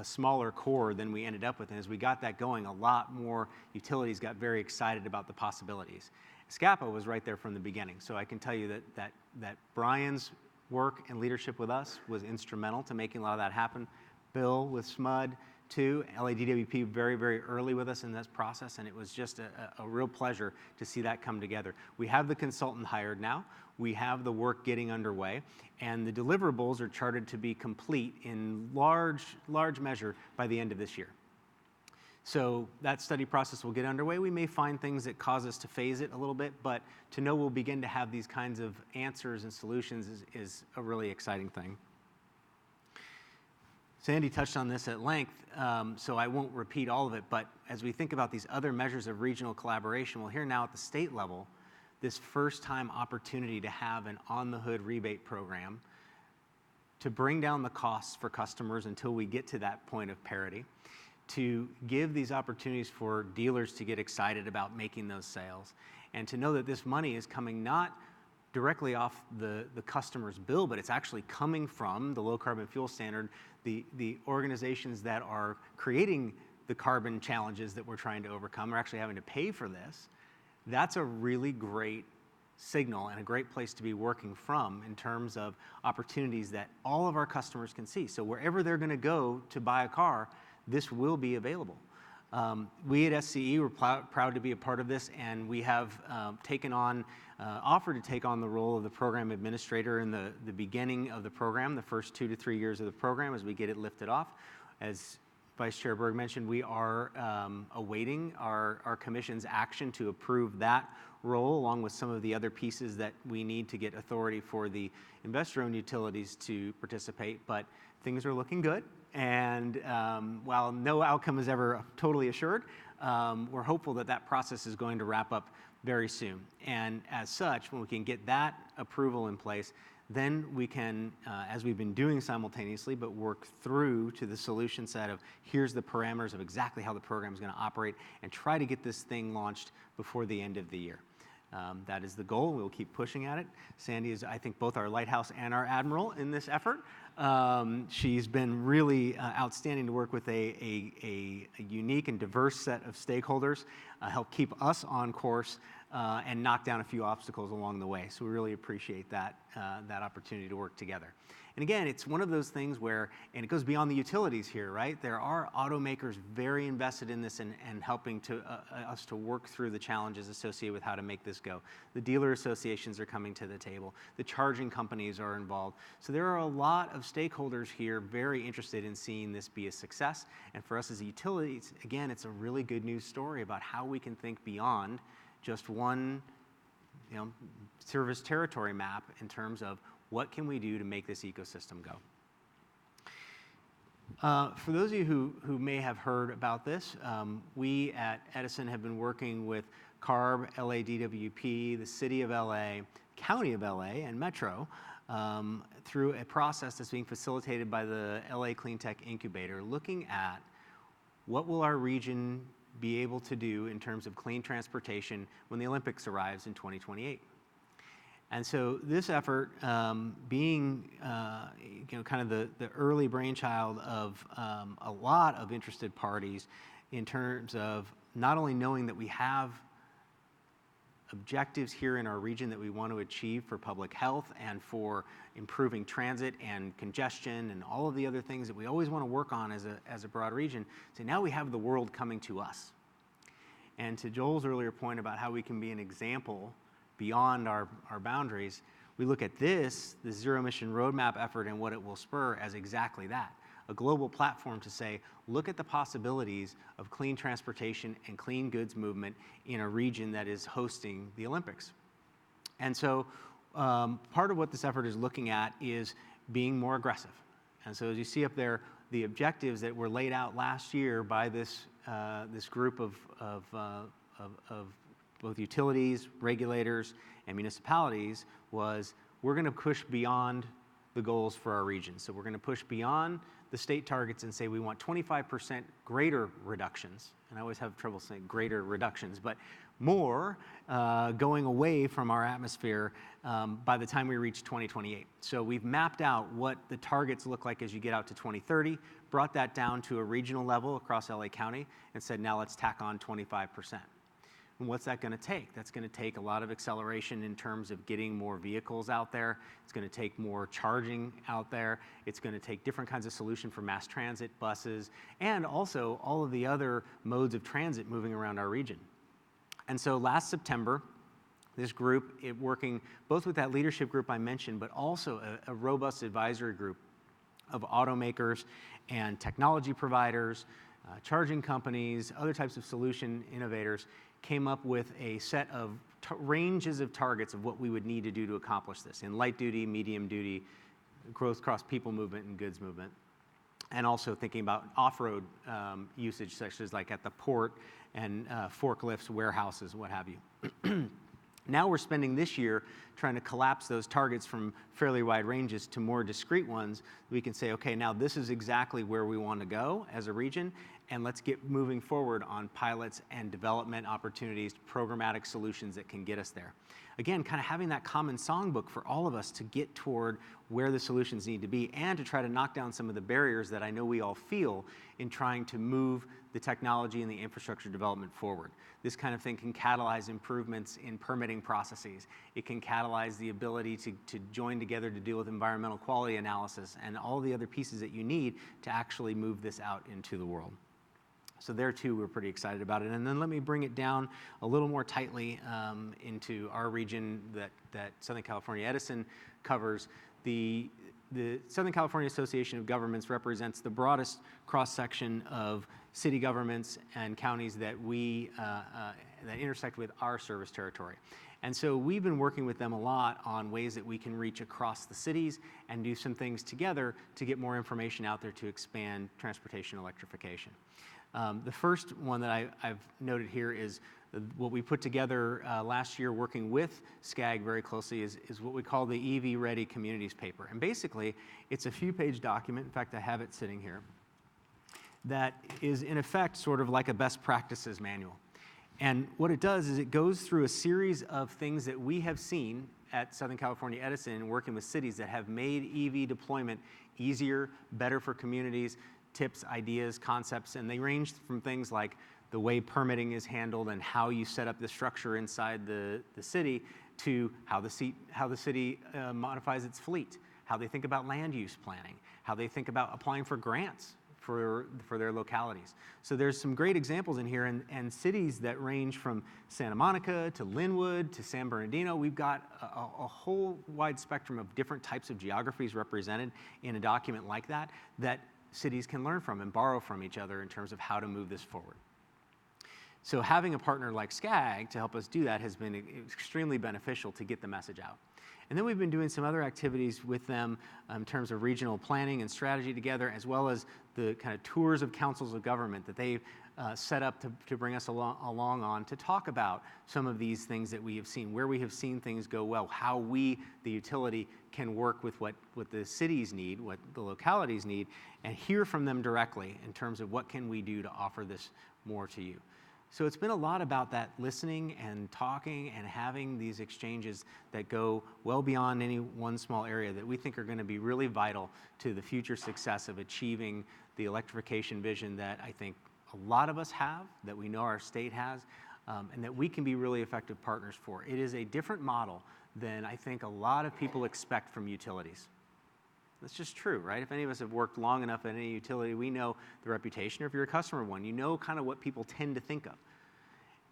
smaller core than we ended up with. And as we got that going, a lot more utilities got very excited about the possibilities. SCPPA was right there from the beginning. So I can tell you that Brian's work and leadership with us was instrumental to making a lot of that happen. Bill with SMUD too, LADWP very, very early with us in this process, and it was just a real pleasure to see that come together. We have the consultant hired now. We have the work getting underway, and the deliverables are charted to be complete in large measure by the end of this year. So that study process will get underway. We may find things that cause us to phase it a little bit, but to know we'll begin to have these kinds of answers and solutions is a really exciting thing. Sandy touched on this at length, so I won't repeat all of it, but as we think about these other measures of regional collaboration, we'll hear now at the state level this first-time opportunity to have an on-the-hood rebate program to bring down the costs for customers until we get to that point of parity, to give these opportunities for dealers to get excited about making those sales, and to know that this money is coming not directly off the customer's bill, but it's actually coming from the low carbon fuel standard, the organizations that are creating the carbon challenges that we're trying to overcome are actually having to pay for this. That's a really great signal and a great place to be working from in terms of opportunities that all of our customers can see. So wherever they're going to go to buy a car, this will be available. We at SCE were proud to be a part of this, and we have offered to take on the role of the program administrator in the beginning of the program, the first 2 to 3 years of the program as we get it lifted off. As Vice Chair Berg mentioned, we are awaiting our commission's action to approve that role, along with some of the other pieces that we need to get authority for the investor-owned utilities to participate, but things are looking good. And while no outcome is ever totally assured, we're hopeful that that process is going to wrap up very soon. And as such, when we can get that approval in place, then we can, as we've been doing simultaneously, but work through to the solution set of here's the parameters of exactly how the program is going to operate and try to get this thing launched before the end of the year. That is the goal. We'll keep pushing at it. Sandy is, I think, both our lighthouse and our admiral in this effort. She's been really outstanding to work with a unique and diverse set of stakeholders, help keep us on course, and knock down a few obstacles along the way. So we really appreciate that opportunity to work together. And again, it's one of those things where, and it goes beyond the utilities here, right? There are automakers very invested in this and helping us to work through the challenges associated with how to make this go. The dealer associations are coming to the table. The charging companies are involved. So there are a lot of stakeholders here very interested in seeing this be a success. And for us as utilities, again, it's a really good news story about how we can think beyond just one service territory map in terms of what can we do to make this ecosystem go. For those of you who may have heard about this, we at Edison have been working with CARB, LADWP, the City of LA, County of LA, and Metro through a process that's being facilitated by the LA Clean Tech Incubator, looking at what will our region be able to do in terms of clean transportation when the Olympics arrives in 2028. And so this effort, being kind of the early brainchild of a lot of interested parties in terms of not only knowing that we have objectives here in our region that we want to achieve for public health and for improving transit and congestion and all of the other things that we always want to work on as a broad region. So now we have the world coming to us. And to Joel's earlier point about how we can be an example beyond our boundaries, we look at the zero emission roadmap effort and what it will spur as exactly that. A global platform to say, look at the possibilities of clean transportation and clean goods movement in a region that is hosting the Olympics. And so part of what this effort is looking at is being more aggressive. And so as you see up there, the objectives that were laid out last year by this group of both utilities, regulators, and municipalities was we're going to push beyond the goals for our region. So we're going to push beyond the state targets and say we want 25% greater reductions. And I always have trouble saying greater reductions, but more going away from our atmosphere by the time we reach 2028. So we've mapped out what the targets look like as you get out to 2030, brought that down to a regional level across LA County, and said, now let's tack on 25%. And what's that going to take? That's going to take a lot of acceleration in terms of getting more vehicles out there. It's going to take more charging out there. It's going to take different kinds of solution for mass transit, buses, and also all of the other modes of transit moving around our region. And so last September, this group, working both with that leadership group I mentioned, but also a robust advisory group of automakers and technology providers, charging companies, other types of solution innovators, came up with a set of ranges of targets of what we would need to do to accomplish this in light duty, medium duty, growth across people movement and goods movement, and also thinking about off-road usage, such as like at the port and forklifts, warehouses, what have you. Now we're spending this year trying to collapse those targets from fairly wide ranges to more discrete ones. We can say, okay, now this is exactly where we want to go as a region, and let's get moving forward on pilots and development opportunities, programmatic solutions that can get us there. Again, kind of having that common songbook for all of us to get toward where the solutions need to be and to try to knock down some of the barriers that I know we all feel in trying to move the technology and the infrastructure development forward. This kind of thing can catalyze improvements in permitting processes. It can catalyze the ability to join together to deal with environmental quality analysis and all the other pieces that you need to actually move this out into the world. So there too, we're pretty excited about it. And then let me bring it down a little more tightly into our region that Southern California Edison covers. The Southern California Association of Governments represents the broadest cross-section of city governments and counties that that intersect with our service territory. And so we've been working with them a lot on ways that we can reach across the cities and do some things together to get more information out there to expand transportation electrification. The first one that I've noted here is what we put together last year working with SCAG very closely is what we call the EV Ready Communities paper. And basically, it's a few-page document. In fact, I have it sitting here. That is, in effect, sort of like a best practices manual. And what it does is it goes through a series of things that we have seen at Southern California Edison working with cities that have made EV deployment easier, better for communities, tips, ideas, concepts, and they range from things like the way permitting is handled and how you set up the structure inside the city to how the city modifies its fleet, how they think about land use planning, how they think about applying for grants for their localities. So there's some great examples in here, and cities that range from Santa Monica to Linwood to San Bernardino. We've got a whole wide spectrum of different types of geographies represented in a document like that cities can learn from and borrow from each other in terms of how to move this forward. So having a partner like SCAG to help us do that has been extremely beneficial to get the message out. And then we've been doing some other activities with them in terms of regional planning and strategy together, as well as the kind of tours of councils of government that they've set up to bring us along on to talk about some of these things that we have seen, where we have seen things go well, how we, the utility, can work with what the cities need, what the localities need, and hear from them directly in terms of what can we do to offer this more to you. So it's been a lot about that listening and talking and having these exchanges that go well beyond any one small area that we think are going to be really vital to the future success of achieving the electrification vision that I think a lot of us have, that we know our state has, and that we can be really effective partners for. It is a different model than I think a lot of people expect from utilities. That's just true, right? If any of us have worked long enough at any utility, we know the reputation, or if you're a customer of one, you know kind of what people tend to think of.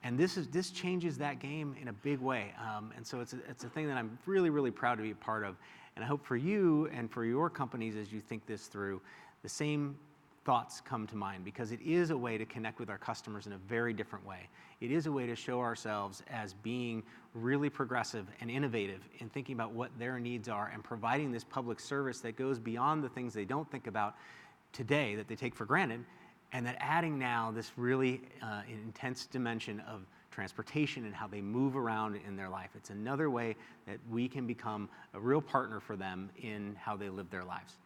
And this changes that game in a big way. And so it's a thing that I'm really, really proud to be a part of. And I hope for you and for your companies as you think this through, the same thoughts come to mind, because it is a way to connect with our customers in a very different way. It is a way to show ourselves as being really progressive and innovative in thinking about what their needs are and providing this public service that goes beyond the things they don't think about today that they take for granted, and that adding now this really intense dimension of transportation and how they move around in their life. It's another way that we can become a real partner for them in how they live their lives.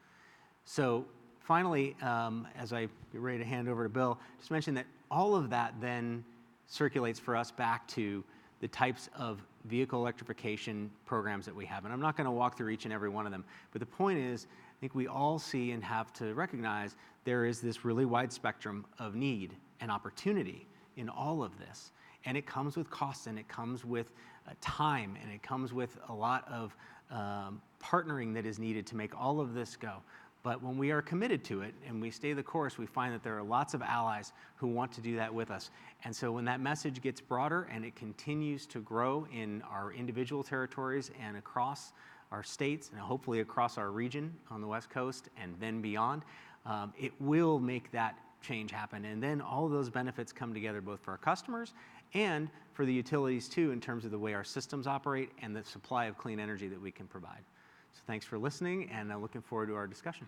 So finally, as I get ready to hand over to Bill, just mention that all of that then circulates for us back to the types of vehicle electrification programs that we have. And I'm not going to walk through each and every one of them, but the point is, I think we all see and have to recognize there is this really wide spectrum of need and opportunity in all of this. And it comes with costs, and it comes with time, and it comes with a lot of partnering that is needed to make all of this go. But when we are committed to it and we stay the course, we find that there are lots of allies who want to do that with us. And so when that message gets broader and it continues to grow in our individual territories and across our states and hopefully across our region on the West Coast and then beyond, it will make that change happen. And then all of those benefits come together both for our customers and for the utilities too, in terms of the way our systems operate and the supply of clean energy that we can provide. So thanks for listening, and I'm looking forward to our discussion.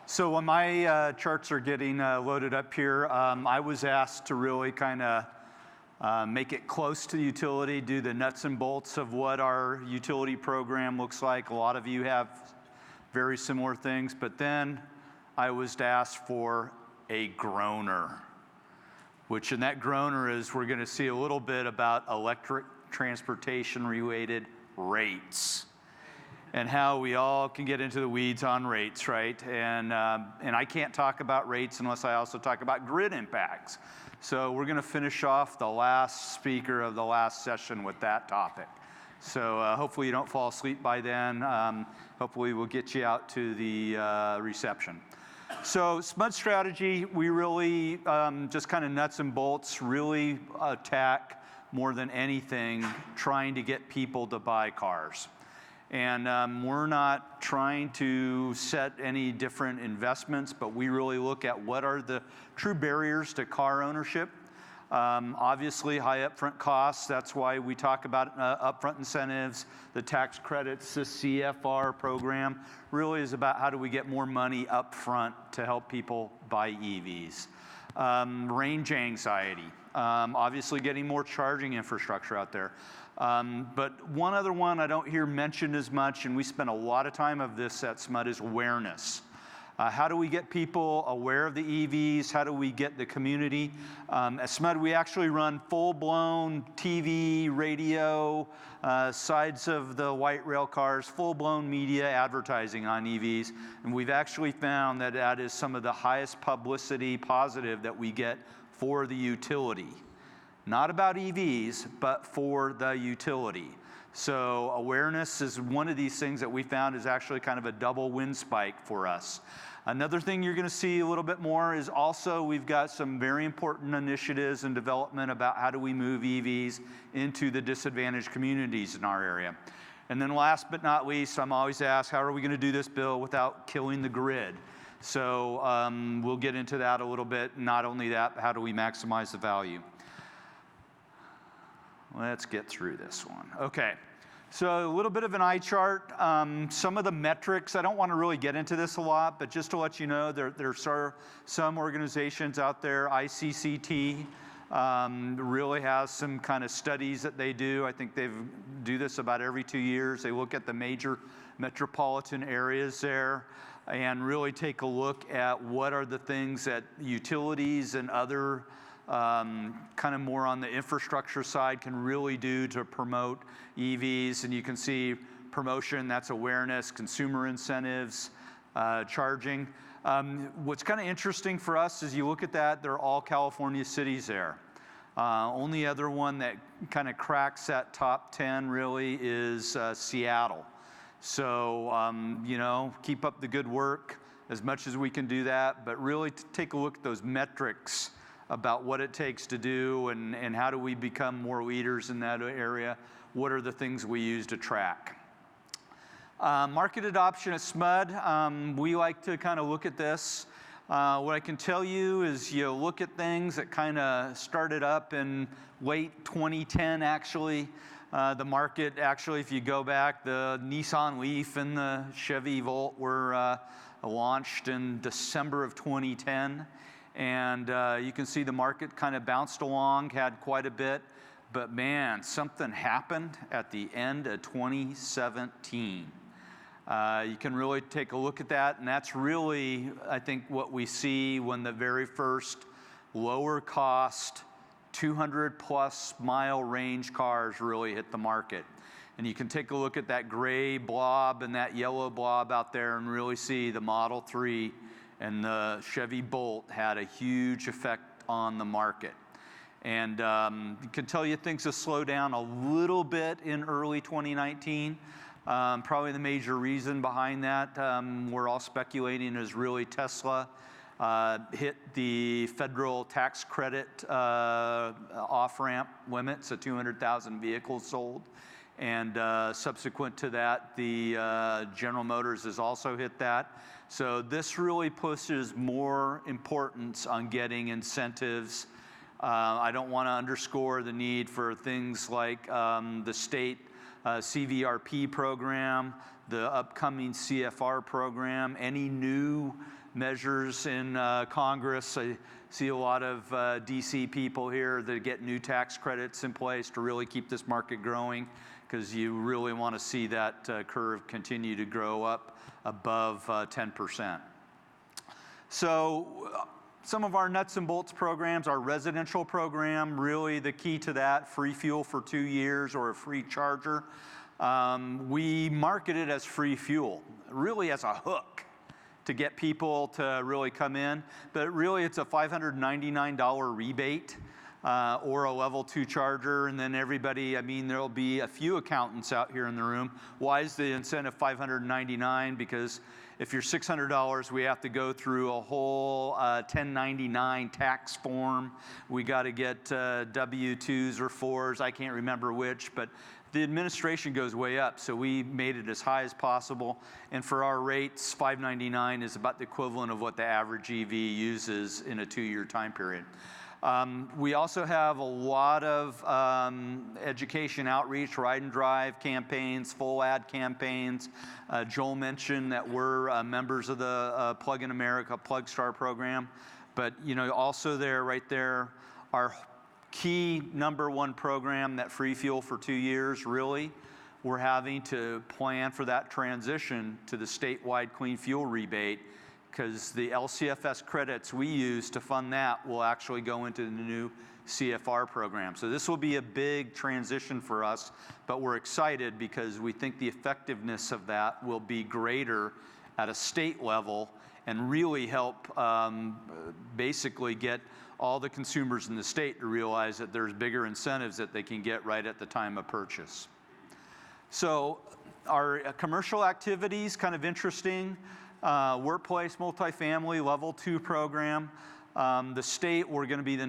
So when my charts are getting loaded up here, I was asked to really kind of make it close to the utility, do the nuts and bolts of what our utility program looks like. A lot of you have very similar things, but then I was asked for a groaner, which in that groaner is we're going to see a little bit about electric transportation related rates and how we all can get into the weeds on rates, right? And I can't talk about rates unless I also talk about grid impacts. So we're going to finish off the last speaker of the last session with that topic. So hopefully you don't fall asleep by then. Hopefully we'll get you out to the reception. So SMUD strategy, we really just kind of nuts and bolts, really attack more than anything trying to get people to buy cars. And we're not trying to set any different investments, but we really look at what are the true barriers to car ownership. Obviously, high upfront costs. That's why we talk about upfront incentives, the tax credits, the CFR program. Really is about how do we get more money up front to help people buy EVs. Range anxiety. Obviously, getting more charging infrastructure out there. But one other one I don't hear mentioned as much, and we spend a lot of time of this at SMUD, is awareness. How do we get people aware of the EVs? How do we get the community? At SMUD, we actually run full-blown TV, radio, sides of the white rail cars, full-blown media advertising on EVs. And we've actually found that that is some of the highest publicity positive that we get for the utility. Not about EVs, but for the utility. So awareness is one of these things that we found is actually kind of a double win spike for us. Another thing you're going to see a little bit more is also we've got some very important initiatives and development about how do we move EVs into the disadvantaged communities in our area. And then last but not least, I'm always asked, how are we going to do this bill without killing the grid? So we'll get into that a little bit. Not only that, but how do we maximize the value? Let's get through this one. Okay. So a little bit of an eye chart. Some of the metrics, I don't want to really get into this a lot, but just to let you know, there are some organizations out there, ICCT, really has some kind of studies that they do. I think they do this about every 2 years. They look at the major metropolitan areas there and really take a look at what are the things that utilities and other kind of more on the infrastructure side can really do to promote EVs. And you can see promotion, that's awareness, consumer incentives, charging. What's kind of interesting for us is you look at that, they're all California cities there. Only other one that kind of cracks that top 10 really is Seattle. So, you know, keep up the good work as much as we can do that, but really take a look at those metrics about what it takes to do and how do we become more leaders in that area. What are the things we use to track? Market adoption at SMUD, we like to kind of look at this. What I can tell you is you look at things that kind of started up in late 2010 actually. The market actually, if you go back, the Nissan Leaf and the Chevy Volt were launched in December of 2010. And you can see the market kind of bounced along, had quite a bit. But man, something happened at the end of 2017. You can really take a look at that, and that's really, I think, what we see when the very first lower cost, 200-plus mile range cars really hit the market. And you can take a look at that gray blob and that yellow blob out there and really see the Model 3 and the Chevy Bolt had a huge effect on the market. And you can tell you things have slowed down a little bit in early 2019. Probably the major reason behind that, we're all speculating, is really Tesla hit the federal tax credit off-ramp limits of 200,000 vehicles sold. And subsequent to that, the General Motors has also hit that. So this really pushes more importance on getting incentives. I don't want to underscore the need for things like the state CVRP program, the upcoming CFR program, any new measures in Congress. I see a lot of DC people here that get new tax credits in place to really keep this market growing, because you really want to see that curve continue to grow up above 10%. So some of our nuts and bolts programs, our residential program, really the key to that, free fuel for 2 years or a free charger. We market it as free fuel, really as a hook to get people to really come in. But really it's a $599 rebate or a level 2 charger, and then everybody, I mean, there'll be a few accountants out here in the room. Why is the incentive $599? Because if you're $600, we have to go through a whole 1099 tax form. We got to get W-2s or 4s, I can't remember which, but the administration goes way up, so we made it as high as possible. And for our rates, $599 is about the equivalent of what the average EV uses in a 2-year time period. We also have a lot of education outreach, ride and drive campaigns, full ad campaigns. Joel mentioned that we're members of the Plug in America Plug Star program. But you know, also there, right there, our key #1 program, that free fuel for 2 years, really, we're having to plan for that transition to the statewide clean fuel rebate, because the LCFS credits we use to fund that will actually go into the new CFR program. So this will be a big transition for us, but we're excited because we think the effectiveness of that will be greater at a state level and really help basically get all the consumers in the state to realize that there's bigger incentives that they can get right at the time of purchase. So our commercial activities, kind of interesting. Workplace, multifamily, level 2 program. The state, we're going to be the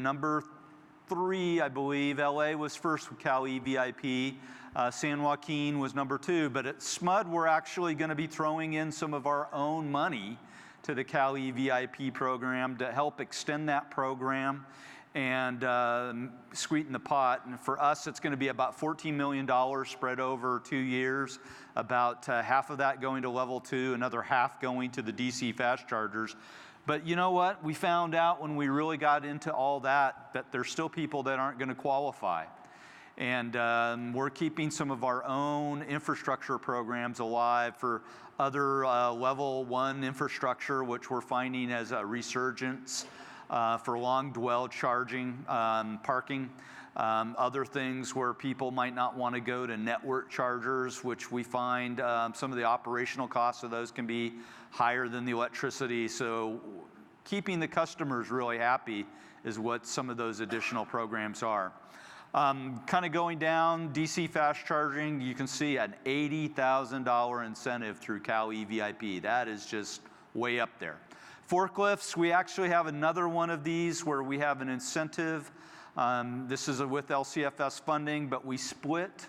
3, I believe. LA was first with Cal EVIP. San Joaquin was number 2. But at SMUD, we're actually going to be throwing in some of our own money to the Cal EVIP program to help extend that program and sweeten the pot. And for us, it's going to be about $14 million spread over 2 years, about half of that going to level 2, another half going to the DC fast chargers. But you know what? We found out when we really got into all that there's still people that aren't going to qualify. And we're keeping some of our own infrastructure programs alive for other level 1 infrastructure, which we're finding as a resurgence for long dwell charging, parking. Other things where people might not want to go to network chargers, which we find some of the operational costs of those can be higher than the electricity. So keeping the customers really happy is what some of those additional programs are. Kind of going down, DC fast charging, you can see an $80,000 incentive through Cal EVIP. That is just way up there. Forklifts, we actually have another one of these where we have an incentive. This is with LCFS funding, but we split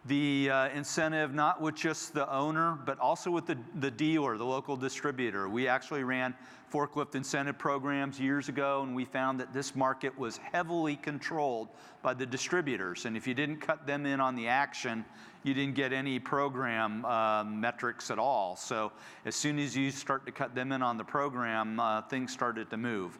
the incentive not with just the owner, but also with the dealer, the local distributor. We actually ran forklift incentive programs years ago, and we found that this market was heavily controlled by the distributors. And if you didn't cut them in on the action, you didn't get any program metrics at all. So as soon as you start to cut them in on the program, things started to move.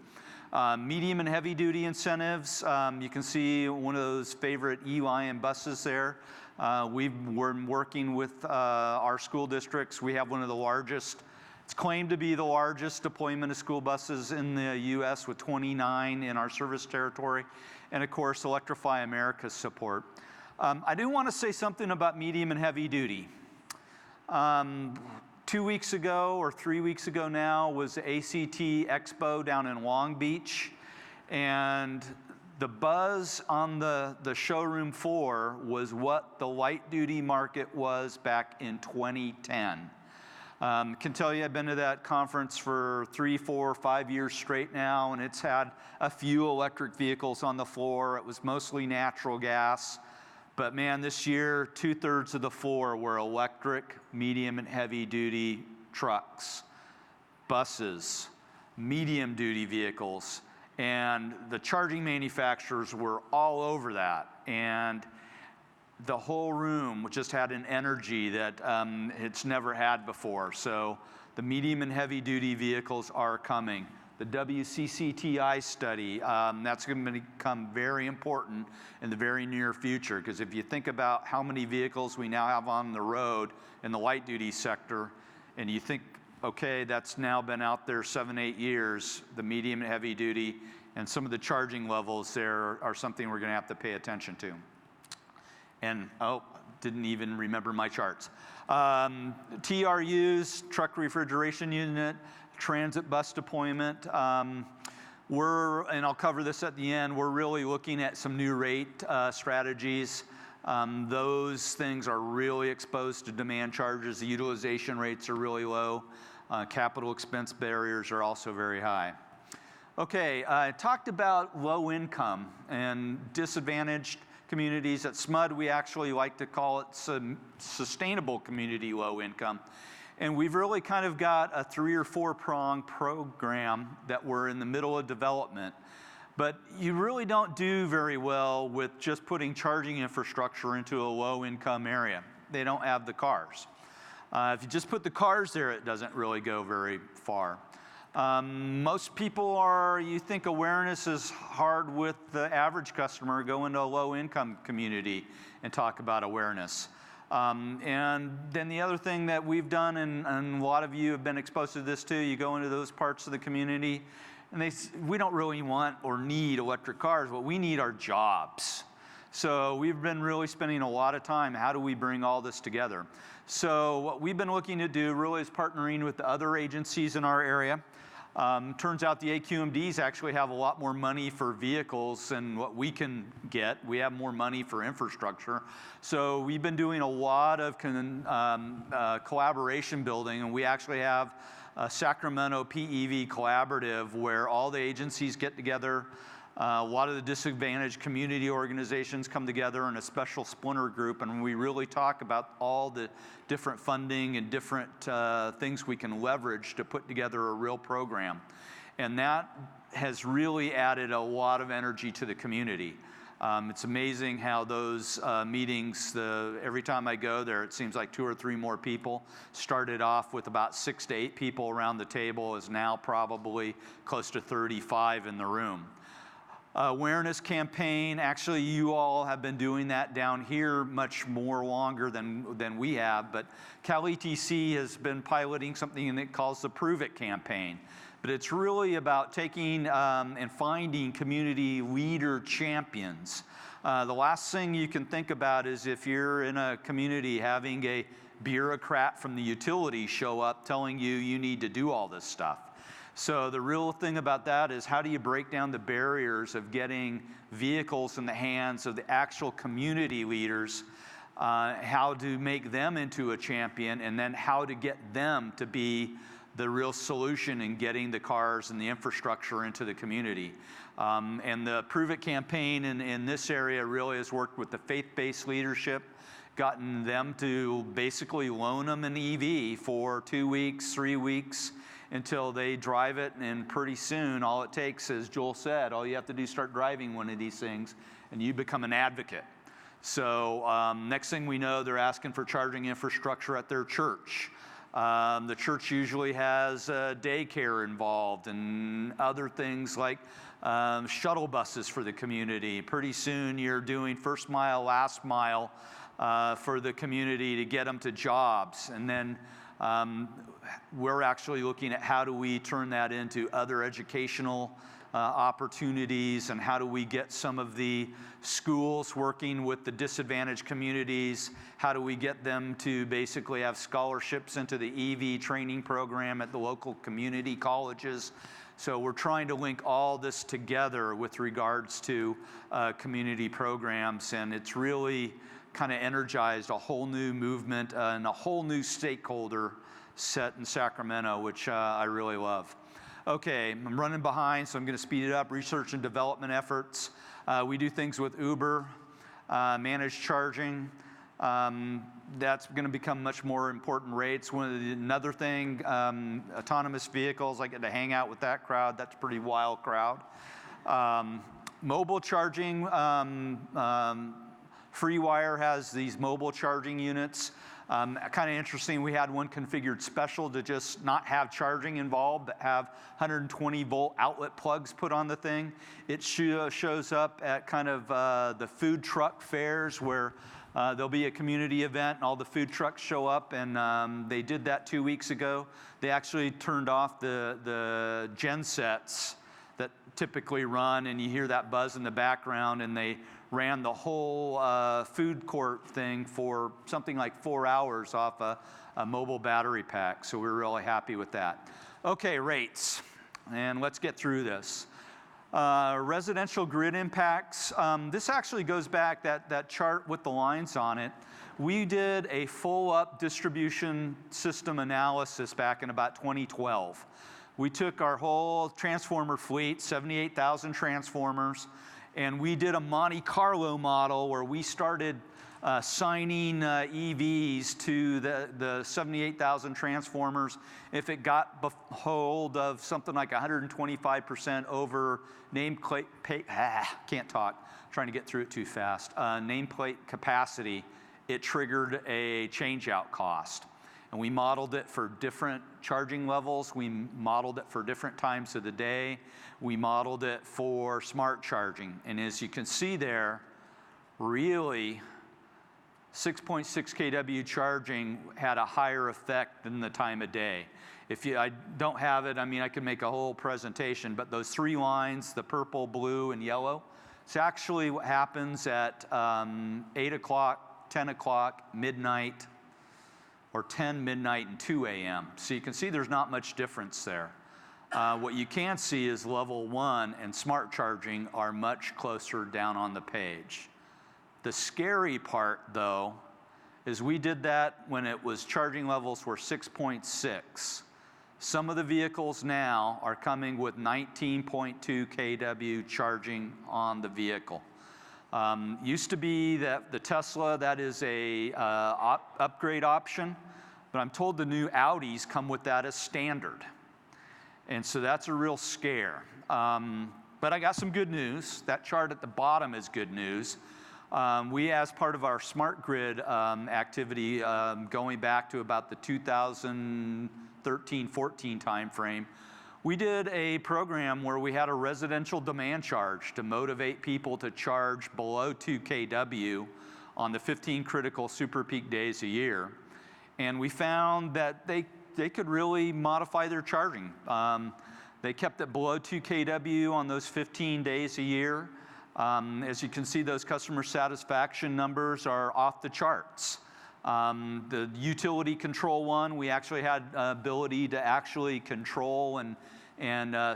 Medium and heavy duty incentives, you can see one of those favorite E-Lion buses there. We're working with our school districts. We have one of the largest, it's claimed to be the largest deployment of school buses in the US with 29 in our service territory. And of course, Electrify America's support. I do want to say something about medium and heavy duty. 2 weeks ago or 3 weeks ago now was the ACT Expo down in Long Beach. And the buzz on the showroom floor was what the light duty market was back in 2010. Can tell you I've been to that conference for 3, 4, 5 years straight now, and it's had a few electric vehicles on the floor. It was mostly natural gas. But man, this year, 2/3 of the floor were electric, medium, and heavy duty trucks, buses, medium duty vehicles. And the charging manufacturers were all over that. And the whole room just had an energy that it's never had before. So the medium and heavy duty vehicles are coming. The WCCTI study, that's going to become very important in the very near future, because if you think about how many vehicles we now have on the road in the light duty sector, and you think, okay, that's now been out there 7, 8 years, the medium and heavy duty, and some of the charging levels there are something we're going to have to pay attention to. And, oh, didn't even remember my charts. TRUs, truck refrigeration unit, transit bus deployment. And I'll cover this at the end, we're really looking at some new rate strategies. Those things are really exposed to demand charges. The utilization rates are really low. Capital expense barriers are also very high. Okay, I talked about low income and disadvantaged communities. At SMUD, we actually like to call it sustainable community low income. And we've really kind of got a 3 or 4 prong program that we're in the middle of development. But you really don't do very well with just putting charging infrastructure into a low income area. They don't have the cars. If you just put the cars there, it doesn't really go very far. Most people you think awareness is hard with the average customer. Go into a low income community and talk about awareness. And then the other thing that we've done, and a lot of you have been exposed to this too, you go into those parts of the community, and we don't really want or need electric cars. What we need are jobs. So we've been really spending a lot of time, how do we bring all this together? So what we've been looking to do really is partnering with the other agencies in our area. Turns out the AQMDs actually have a lot more money for vehicles than what we can get. We have more money for infrastructure. So we've been doing a lot of collaboration building, and we actually have Sacramento PEV collaborative where all the agencies get together. A lot of the disadvantaged community organizations come together in a special splinter group, and we really talk about all the different funding and different things we can leverage to put together a real program. And that has really added a lot of energy to the community. It's amazing how those meetings, every time I go there, it seems like 2 or 3 more people. Started off with about 6 to 8 people around the table, is now probably close to 35 in the room. Awareness campaign, actually you all have been doing that down here much more longer than we have, but Cal ETC has been piloting something it calls the Prove It campaign. But it's really about taking and finding community leader champions. The last thing you can think about is if you're in a community having a bureaucrat from the utility show up telling you you need to do all this stuff. So the real thing about that is how do you break down the barriers of getting vehicles in the hands of the actual community leaders, how to make them into a champion, and then how to get them to be the real solution in getting the cars and the infrastructure into the community. And the Prove It campaign in this area really has worked with the faith-based leadership, gotten them to basically loan them an EV for 2 weeks, 3 weeks, until they drive it, and pretty soon all it takes, as Joel said, all you have to do is start driving one of these things and you become an advocate. So next thing we know, they're asking for charging infrastructure at their church. The church usually has daycare involved and other things like shuttle buses for the community. Pretty soon you're doing first mile, last mile for the community to get them to jobs. And then we're actually looking at how do we turn that into other educational opportunities, and how do we get some of the schools working with the disadvantaged communities, how do we get them to basically have scholarships into the EV training program at the local community colleges. So we're trying to link all this together with regards to community programs, and it's really kind of energized a whole new movement and a whole new stakeholder set in Sacramento, which I really love. Okay, I'm running behind, so I'm going to speed it up. Research and development efforts. We do things with Uber, managed charging. That's going to become much more important rates. Another thing, autonomous vehicles. I get to hang out with that crowd. That's a pretty wild crowd. Mobile charging. FreeWire has these mobile charging units. Kind of interesting, we had one configured special to just not have charging involved, but have 120 volt outlet plugs put on the thing. It shows up at kind of the food truck fairs where there'll be a community event and all the food trucks show up, and they did that 2 weeks ago. They actually turned off the gen sets that typically run, and you hear that buzz in the background, and they ran the whole food court thing for something like 4 hours off a mobile battery pack. So we're really happy with that. Okay, rates, and let's get through this. Residential grid impacts. This actually goes back, that chart with the lines on it. We did a full up distribution system analysis back in about 2012. We took our whole transformer fleet, 78,000 transformers, and we did a Monte Carlo model where we started signing EVs to the 78,000 transformers. If it got hold of something like 125% over nameplate, can't talk, trying to get through it too fast, nameplate capacity, it triggered a change-out cost. And we modeled it for different charging levels. We modeled it for different times of the day. We modeled it for smart charging. And as you can see there, really 6.6 kW charging had a higher effect than the time of day. I don't have it, I mean, I could make a whole presentation, but those 3 lines, the purple, blue, and yellow, it's actually what happens at 8 o'clock, 10 o'clock, midnight, or 10, midnight, and 2 a.m. So you can see there's not much difference there. What you can see is level 1 and smart charging are much closer down on the page. The scary part, though, is we did that when it was charging levels were 6.6. Some of the vehicles now are coming with 19.2 kW charging on the vehicle. Used to be that the Tesla, that is a upgrade option, but I'm told the new Audis come with that as standard. And so that's a real scare. But I got some good news. That chart at the bottom is good news. We, as part of our smart grid activity, going back to about the 2013-14 timeframe, we did a program where we had a residential demand charge to motivate people to charge below 2 kW on the 15 critical super peak days a year. And we found that they could really modify their charging. They kept it below 2 kW on those 15 days a year. As you can see, those customer satisfaction numbers are off the charts. The utility control one, we actually had ability to actually control and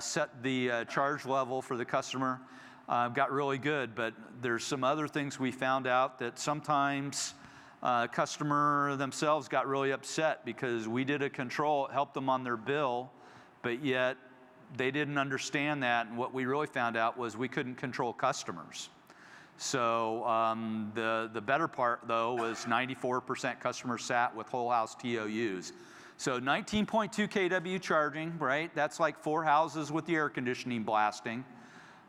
set the charge level for the customer. Got really good, but there's some other things we found out that sometimes customer themselves got really upset because we did a control, it helped them on their bill, but yet they didn't understand that, and what we really found out was we couldn't control customers. So the better part, though, was 94% customer sat with whole house TOUs. So 19.2 kW charging, right? That's like 4 houses with the air conditioning blasting.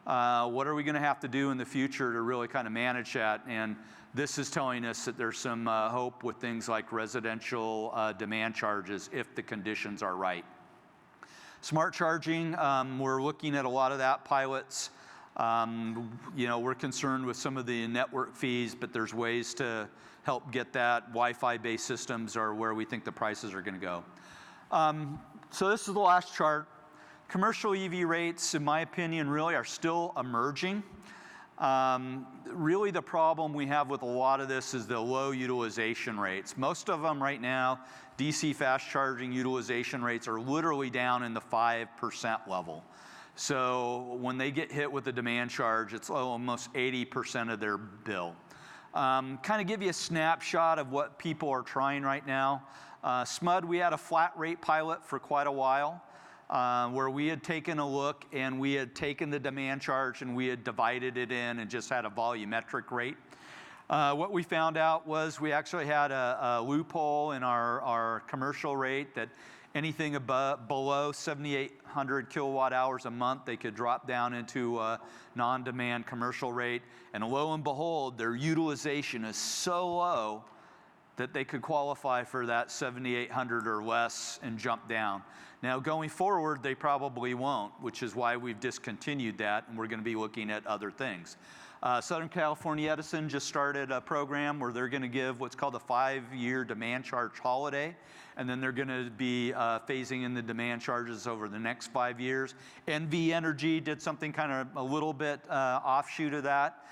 What are we going to have to do in the future to really kind of manage that? And this is telling us that there's some hope with things like residential demand charges if the conditions are right. Smart charging, we're looking at a lot of that pilots. You know, we're concerned with some of the network fees, but there's ways to help get that. Wi-Fi based systems are where we think the prices are going to go. So this is the last chart. Commercial EV rates, in my opinion, really are still emerging. Really the problem we have with a lot of this is the low utilization rates. Most of them right now, DC fast charging utilization rates are literally down in the 5% level. So when they get hit with a demand charge, it's almost 80% of their bill. Kind of give you a snapshot of what people are trying right now. SMUD, we had a flat rate pilot for quite a while. Where we had taken a look and we had taken the demand charge and we had divided it in and just had a volumetric rate. What we found out was we actually had a loophole in our commercial rate that anything below 7,800 kilowatt hours a month, they could drop down into a non-demand commercial rate. And lo and behold, their utilization is so low that they could qualify for that 7,800 or less and jump down. Now going forward, they probably won't, which is why we've discontinued that, and we're going to be looking at other things. Southern California Edison just started a program where they're going to give what's called a 5-year demand charge holiday, and then they're going to be phasing in the demand charges over the next 5 years. NV Energy did something kind of a little bit offshoot of that.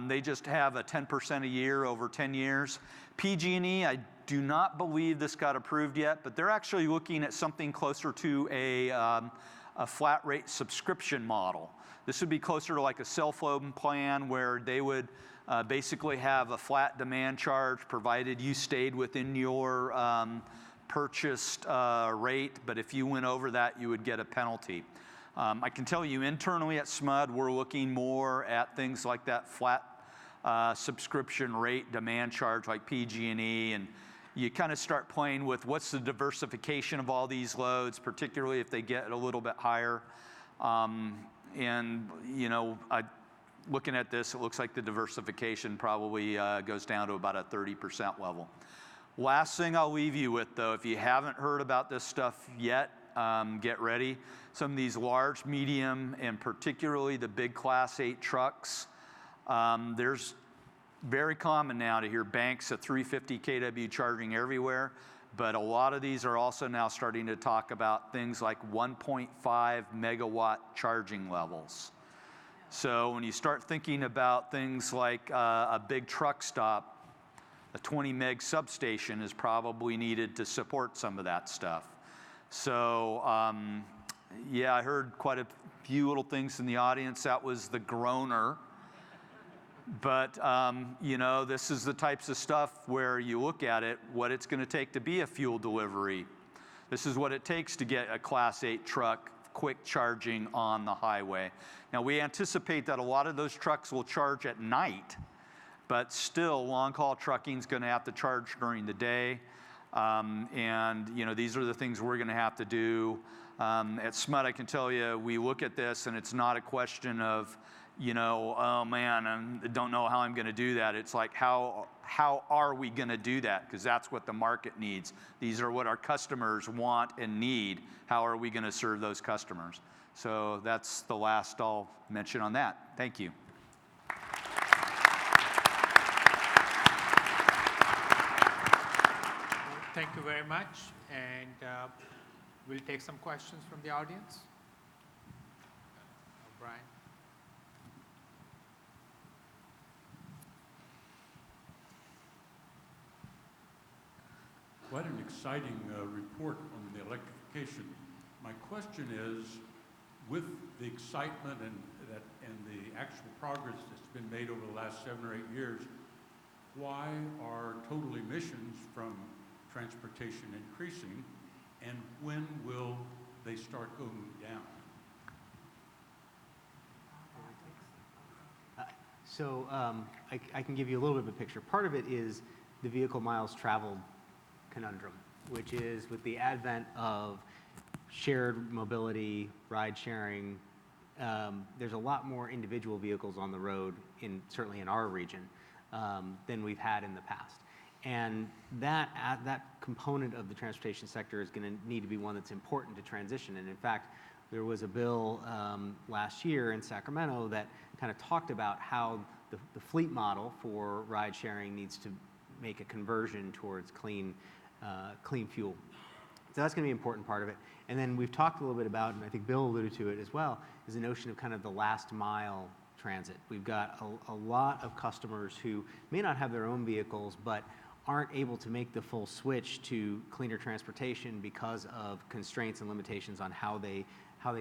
They just have a 10% a year over 10 years. PG&E, I do not believe this got approved yet, but they're actually looking at something closer to a flat rate subscription model. This would be closer to like a cell phone plan where they would basically have a flat demand charge provided you stayed within your purchased rate, but if you went over that, you would get a penalty. I can tell you internally at SMUD, we're looking more at things like that flat subscription rate demand charge like PG&E, and you kind of start playing with what's the diversification of all these loads, particularly if they get a little bit higher. And you know, looking at this, it looks like the diversification probably goes down to about a 30% level. Last thing I'll leave you with, though, if you haven't heard about this stuff yet, get ready. Some of these large, medium, and particularly the big Class 8 trucks, there's very common now to hear banks at 350 kW charging everywhere, but a lot of these are also now starting to talk about things like 1.5 megawatt charging levels. So when you start thinking about things like a big truck stop, a 20 meg substation is probably needed to support some of that stuff. So yeah, I heard quite a few little things in the audience. That was the groaner. But, you know, this is the types of stuff where you look at it, what it's going to take to be a fuel delivery This is what it takes to get a Class 8 truck quick charging on the highway. Now, we anticipate that a lot of those trucks will charge at night, but still, long-haul trucking is going to have to charge during the day. And, you know, these are the things we're going to have to do. At SMUD, I can tell you, we look at this, and it's not a question of, you know, oh man, I don't know how I'm going to do that. It's like, how are we going to do that? Because that's what the market needs. These are what our customers want and need. How are we going to serve those customers? So that's the last I'll mention on that. Thank you. Thank you very much. And we'll take some questions from the audience. Brian. Quite an exciting report on the electrification. My question is, with the excitement and the actual progress that's been made over the last 7 or 8 years, why are total emissions from transportation increasing, and when will they start going down? So I can give you a little bit of a picture. Part of it is the vehicle miles traveled conundrum, which is with the advent of shared mobility, ride sharing, there's a lot more individual vehicles on the road, certainly in our region, than we've had in the past. And that component of the transportation sector is going to need to be one that's important to transition. And in fact, there was a bill last year in Sacramento that kind of talked about how the fleet model for ride sharing needs to make a conversion towards clean fuel. So that's going to be an important part of it. And then we've talked a little bit about, and I think Bill alluded to it as well, is the notion of kind of the last mile transit. We've got a lot of customers who may not have their own vehicles, but aren't able to make the full switch to cleaner transportation because of constraints and limitations on how they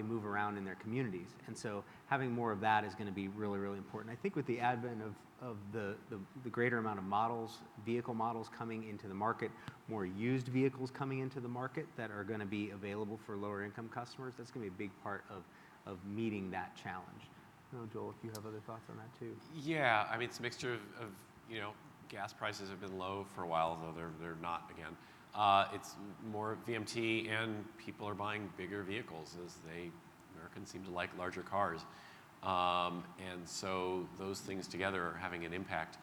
move around in their communities. And so having more of that is going to be really, really important. I think with the advent of the greater amount of models, vehicle models coming into the market, more used vehicles coming into the market that are going to be available for lower income customers, that's going to be a big part of meeting that challenge. I don't know, Joel, if you have other thoughts on that too. Yeah, I mean, it's a mixture of you know, gas prices have been low for a while, though they're not again. It's more VMT, and people are buying bigger vehicles as Americans seem to like larger cars. And so those things together are having an impact.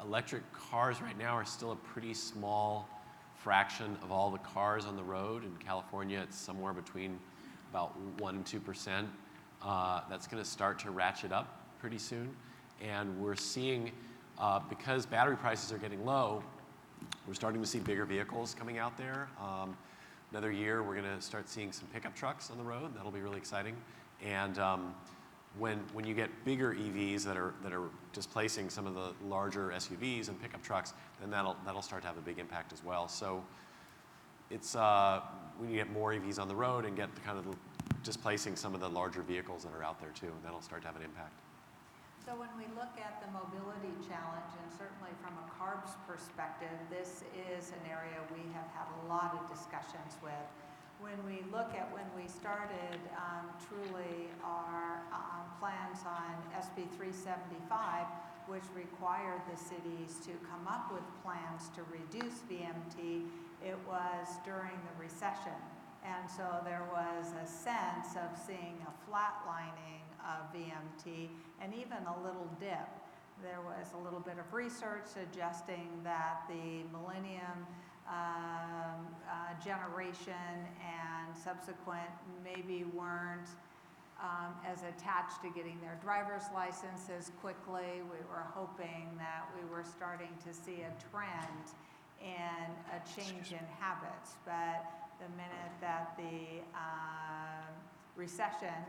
Electric cars right now are still a pretty small fraction of all the cars on the road. In California, it's somewhere between about 1% and 2%. That's going to start to ratchet up pretty soon. And we're seeing, because battery prices are getting low, we're starting to see bigger vehicles coming out there. Another year, we're going to start seeing some pickup trucks on the road. That'll be really exciting. And when you get bigger EVs that are displacing some of the larger SUVs and pickup trucks, then that'll start to have a big impact as well. So it's when you get more EVs on the road and get kind of displacing some of the larger vehicles that are out there too, that'll start to have an impact. So when we look at the mobility challenge, and certainly from a CARB's perspective, this is an area we have had a lot of discussions with. When we look at when we started truly our plans on SB 375, which required the cities to come up with plans to reduce VMT, it was during the recession. And so there was a sense of seeing a flatlining of VMT and even a little dip. There was a little bit of research suggesting that the millennium generation and subsequent maybe weren't as attached to getting their driver's licenses quickly. We were hoping that we were starting to see a trend in a change in habits, but the minute that the recession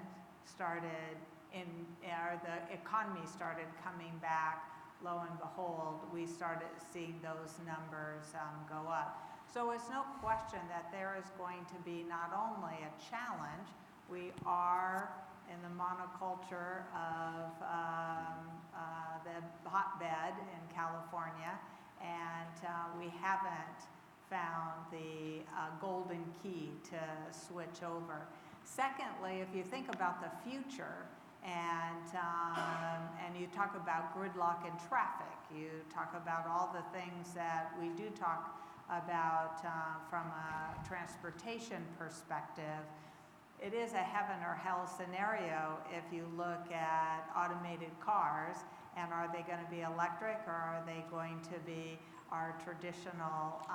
started or the economy started coming back, lo and behold, we started seeing those numbers go up. So it's no question that there is going to be not only a challenge, we are in the monoculture of the hotbed in California, and we haven't found the golden key to switch over. Secondly, if you think about the future, and you talk about gridlock in traffic, you talk about all the things that we do talk about from a transportation perspective, it is a heaven or hell scenario if you look at automated cars, and are they going to be electric or are they going to be our traditional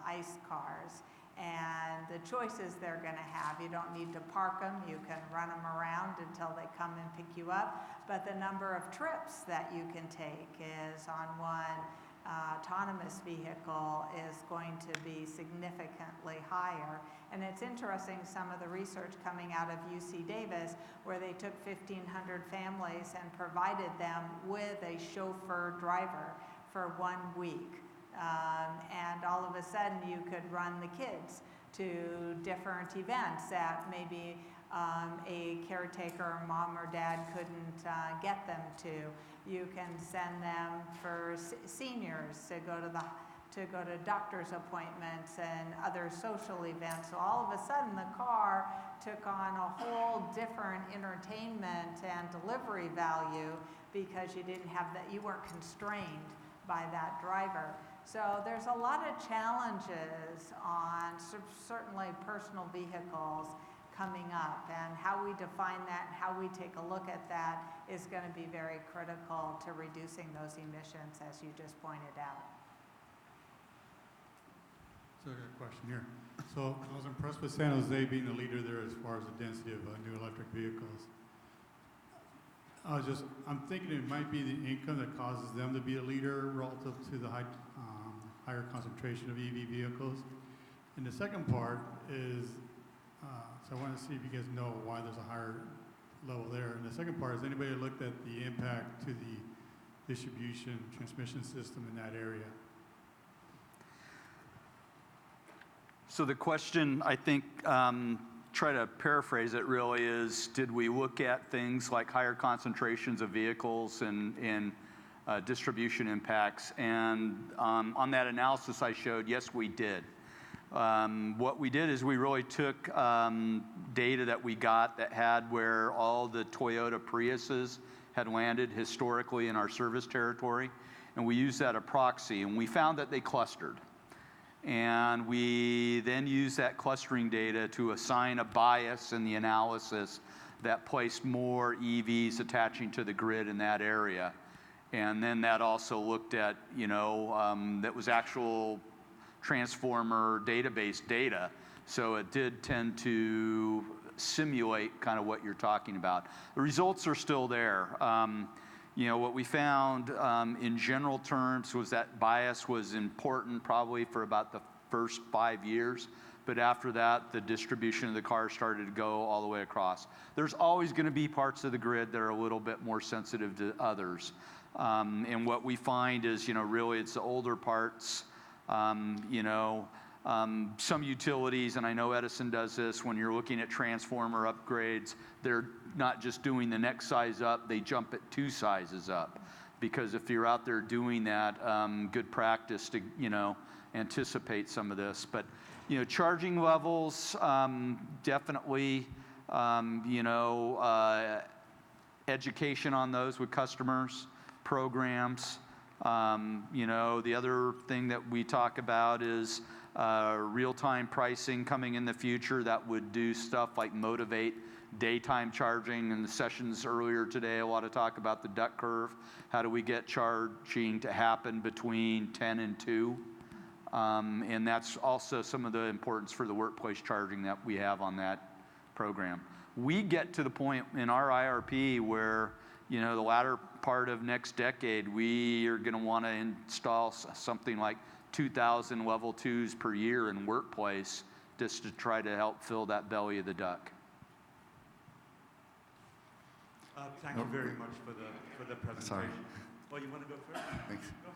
ICE cars? And the choices they're going to have, you don't need to park them, you can run them around until they come and pick you up, but the number of trips that you can take is on one autonomous vehicle is going to be significantly higher. And it's interesting, some of the research coming out of UC Davis, where they took 1,500 families and provided them with a chauffeur driver for 1 week. And all of a sudden you could run the kids to different events that maybe a caretaker, mom or dad, couldn't get them to. You can send them for seniors to go to doctor's appointments and other social events. So all of a sudden the car took on a whole different entertainment and delivery value because you didn't have that, you weren't constrained by that driver. So there's a lot of challenges on certainly personal vehicles coming up, and how we define that and how we take a look at that is going to be very critical to reducing those emissions, as you just pointed out. So I got a question here. So I was impressed with San Jose being the leader there as far as the density of new electric vehicles. I'm thinking it might be the income that causes them to be a leader relative to the higher concentration of EV vehicles. And the second part is, so I want to see if you guys know why there's a higher level there. And the second part is, anybody looked at the impact to the distribution transmission system in that area? So the question, I think, try to paraphrase it really, is did we look at things like higher concentrations of vehicles and distribution impacts? And on that analysis I showed, yes, we did. What we did is we really took data that we got that had where all the Toyota Priuses had landed historically in our service territory, and we used that as a proxy, and we found that they clustered. And we then used that clustering data to assign a bias in the analysis that placed more EVs attaching to the grid in that area. And then that also looked at, that was actual transformer database data. So it did tend to simulate kind of what you're talking about. The results are still there. What we found in general terms was that bias was important probably for about the first 5 years. But after that, the distribution of the cars started to go all the way across. There's always going to be parts of the grid that are a little bit more sensitive to others. And what we find is, really it's the older parts. Some utilities, and I know Edison does this, when you're looking at transformer upgrades, they're not just doing the next size up, they jump it 2 sizes up. Because if you're out there doing that, good practice to, anticipate some of this. But, charging levels, definitely, education on those with customers, programs. The other thing that we talk about is real-time pricing coming in the future that would do stuff like motivate daytime charging. In the sessions earlier today, a lot of talk about the duck curve. How do we get charging to happen between 10 and 2? And that's also some of the importance for the workplace charging that we have on that program. We get to the point in our IRP where, the latter part of next decade, we are going to want to install something like 2,000 level 2s per year in workplace just to try to help fill that belly of the duck. Thank you very much for the presentation. Sorry. Well, you want to go first? Thanks. Go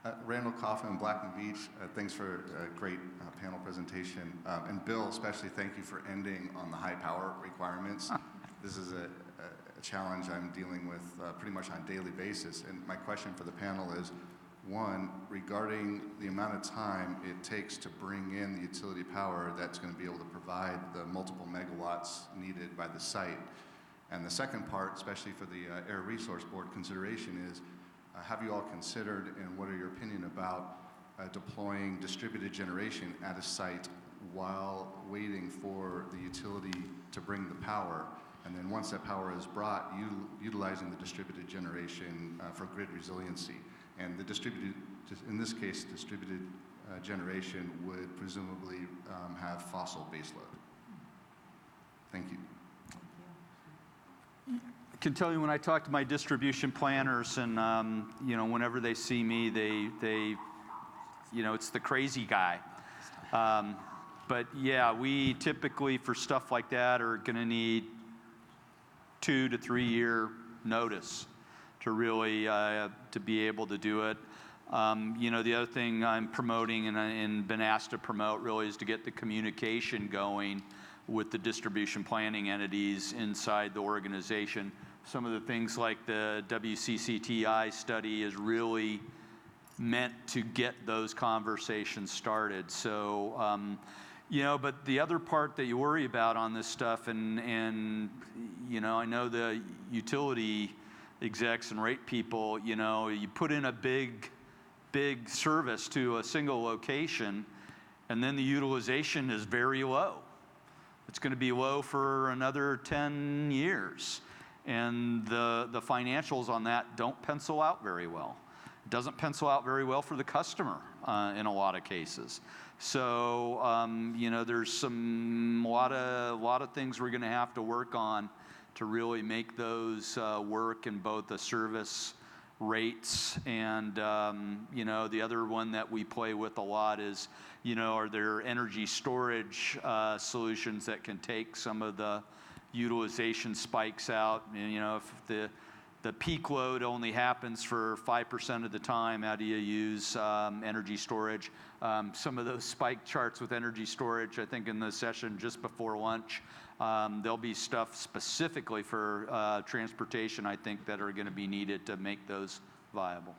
ahead. Randall Coffin, Blackman Beach. Thanks for a great panel presentation. And Bill, especially thank you for ending on the high power requirements. This is a challenge I'm dealing with pretty much on a daily basis. And my question for the panel is, One, regarding the amount of time it takes to bring in the utility power that's going to be able to provide the multiple megawatts needed by the site. And the second part, especially for the Air Resource Board consideration, is have you all considered and what are your opinion about deploying distributed generation at a site while waiting for the utility to bring the power, and then once that power is brought, utilizing the distributed generation for grid resiliency. And the distributed, in this case, distributed generation would presumably have fossil baseload. Thank you. I can tell you when I talk to my distribution planners, and whenever they see me, they it's the crazy guy. But yeah, we typically for stuff like that are going to need 2 to 3 year notice to really to be able to do it. The other thing I'm promoting and been asked to promote really is to get the communication going with the distribution planning entities inside the organization. Some of the things like the WCCTI study is really meant to get those conversations started. So, but the other part that you worry about on this stuff, and I know the utility execs and rate people, you put in a big service to a single location, and then the utilization is very low. It's going to be low for another 10 years. And the financials on that don't pencil out very well. It doesn't pencil out very well for the customer in a lot of cases. So, there's a lot of things we're going to have to work on to really make those work in both the service rates and, the other one that we play with a lot is, are there energy storage solutions that can take some of the utilization spikes out? And, if the peak load only happens for 5% of the time, how do you use energy storage? Some of those spike charts with energy storage, I think in the session just before lunch, there'll be stuff specifically for transportation, I think, that are going to be needed to make those viable.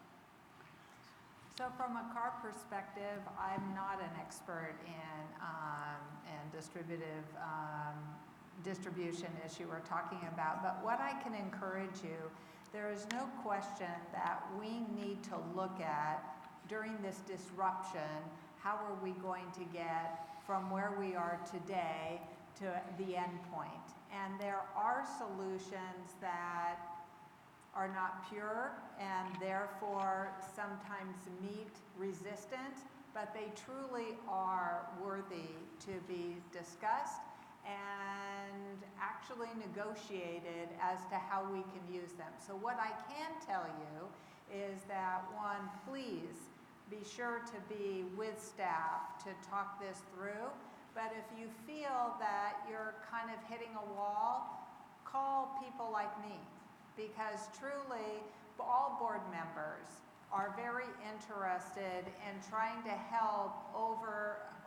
So from a car perspective, I'm not an expert in distribution issue we're talking about, but what I can encourage you, there is no question that we need to look at during this disruption, how are we going to get from where we are today to the end point? And there are solutions that are not pure and therefore sometimes meat resistant, but they truly are worthy to be discussed and actually negotiated as to how we can use them. So what I can tell you is that, one, please be sure to be with staff to talk this through. But if you feel that you're kind of hitting a wall, call people like me, because truly all board members are very interested in trying to help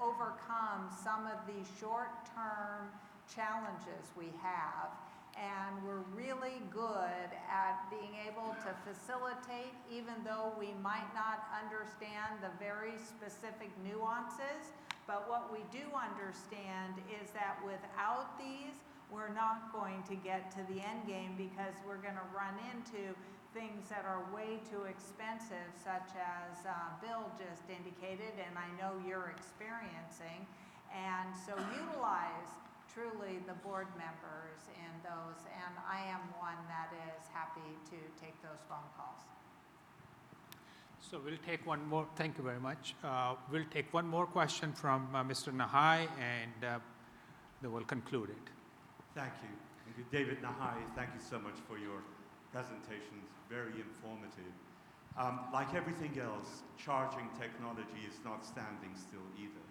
overcome some of these short-term challenges we have. And we're really good at being able to facilitate, even though we might not understand the very specific nuances. But what we do understand is that without these, we're not going to get to the end game, because we're going to run into things that are way too expensive, such as Bill just indicated, and I know you're experiencing. And so utilize truly the board members in those, and I am one that is happy to take those phone calls. So we'll take one more, thank you very much. We'll take one more question from Mr. Nahai, and then we'll conclude it. Thank you. David Nahai, thank you so much for your presentations, very informative. Like everything else, charging technology is not standing still either.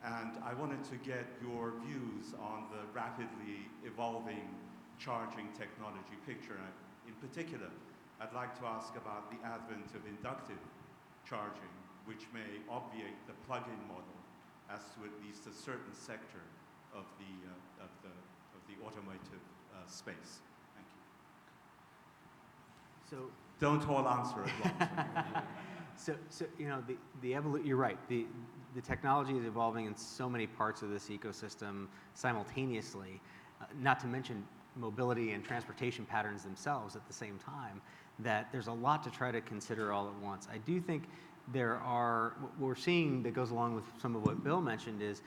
And I wanted to get your views on the rapidly evolving charging technology picture. In particular, I'd like to ask about the advent of inductive charging, which may obviate the plug-in model as to at least a certain sector of the automotive space. Thank you. So don't all answer at once. So you know, you're right. The technology is evolving in so many parts of this ecosystem simultaneously, not to mention mobility and transportation patterns themselves at the same time, that there's a lot to try to consider all at once. I do think what we're seeing that goes along with some of what Bill mentioned is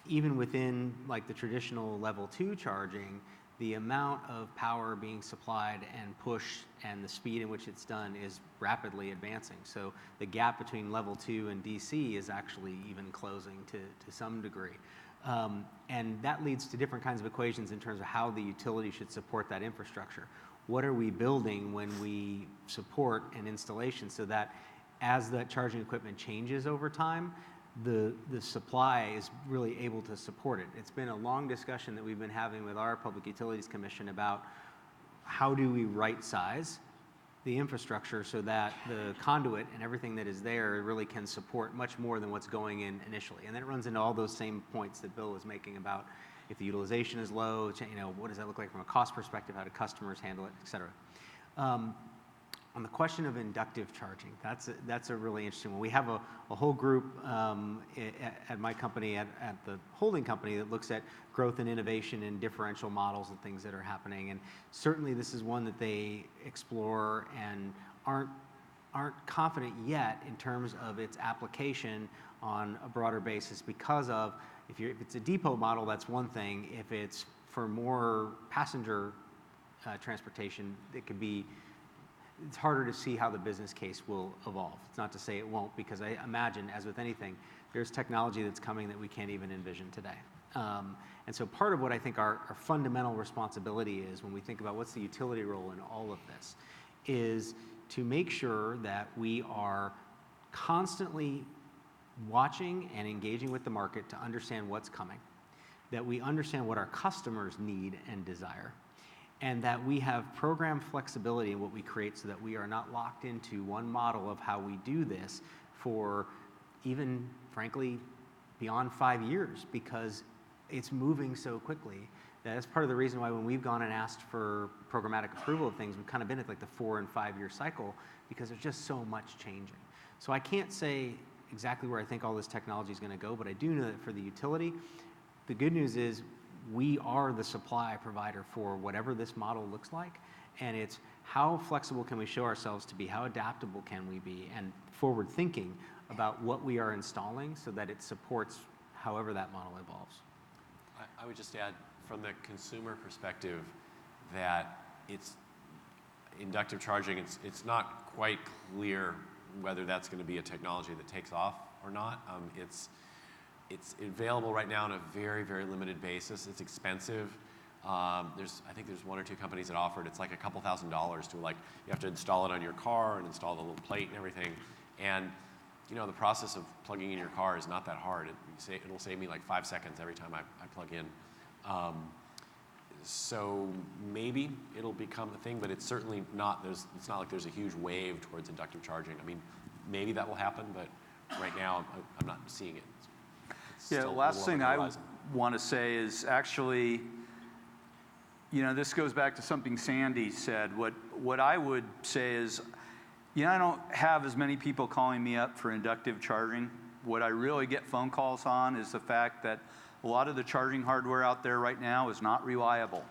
even within like the traditional level 2 charging, the amount of power being supplied and pushed and the speed in which it's done is rapidly advancing. So the gap between level 2 and DC is actually even closing to some degree. And that leads to different kinds of equations in terms of how the utility should support that infrastructure. What are we building when we support an installation so that as that charging equipment changes over time, the supply is really able to support it. It's been a long discussion that we've been having with our Public Utilities Commission about how do we right size the infrastructure so that the conduit and everything that is there really can support much more than what's going in initially. And then it runs into all those same points that Bill was making about if the utilization is low, you know, what does that look like from a cost perspective, how do customers handle it, et cetera. On the question of inductive charging, that's a really interesting one. We have a whole group at my company, at the holding company, that looks at growth and innovation and differential models and things that are happening. And certainly this is one that they explore and aren't confident yet in terms of its application on a broader basis because of, if it's a depot model, that's one thing. If it's for more passenger transportation, it's harder to see how the business case will evolve. It's not to say it won't, because I imagine, as with anything, there's technology that's coming that we can't even envision today. And so part of what I think our fundamental responsibility is when we think about what's the utility role in all of this is to make sure that we are constantly watching and engaging with the market to understand what's coming, that we understand what our customers need and desire, and that we have program flexibility in what we create so that we are not locked into one model of how we do this for even, frankly, beyond 5 years, because it's moving so quickly. That's part of the reason why when we've gone and asked for programmatic approval of things, we've kind of been at like the 4 and 5 year cycle because there's just so much changing. So I can't say exactly where I think all this technology is going to go, but I do know that for the utility, the good news is we are the supply provider for whatever this model looks like, and it's how flexible can we show ourselves to be, how adaptable can we be, and forward thinking about what we are installing so that it supports however that model evolves. I would just add from the consumer perspective that it's inductive charging, it's not quite clear whether that's going to be a technology that takes off or not. It's available right now on a very, very limited basis. It's expensive. I think there's 1 or 2 companies that offer it. It's like a couple $1,000s to, like, you have to install it on your car and install the little plate and everything. And you know, the process of plugging in your car is not that hard. It'll save me like 5 seconds every time I plug in. So maybe it'll become a thing, but it's certainly not. It's not like there's a huge wave towards inductive charging. I mean, maybe that will happen, but right now I'm not seeing it. Yeah, the last thing I want to say is actually, you know, this goes back to something Sandy said. What I would say is, you know, I don't have as many people calling me up for inductive charging. What I really get phone calls on is the fact that a lot of the charging hardware out there right now is not reliable.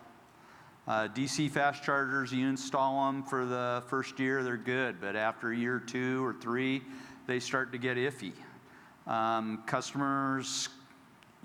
DC fast chargers, you install them for the first year, they're good, but after year 2 or 3, they start to get iffy. Customers,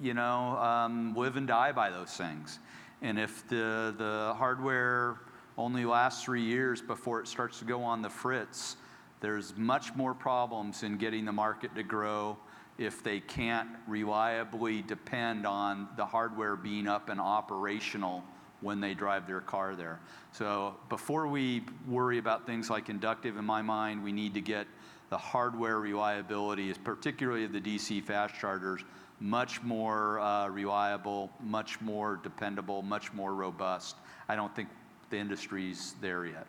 you know, live and die by those things. And if the hardware only lasts 3 years before it starts to go on the fritz, there's much more problems in getting the market to grow if they can't reliably depend on the hardware being up and operational when they drive their car there. So before we worry about things like inductive, in my mind, we need to get the hardware reliability, particularly of the DC fast chargers, much more reliable, much more dependable, much more robust. I don't think the industry's there yet.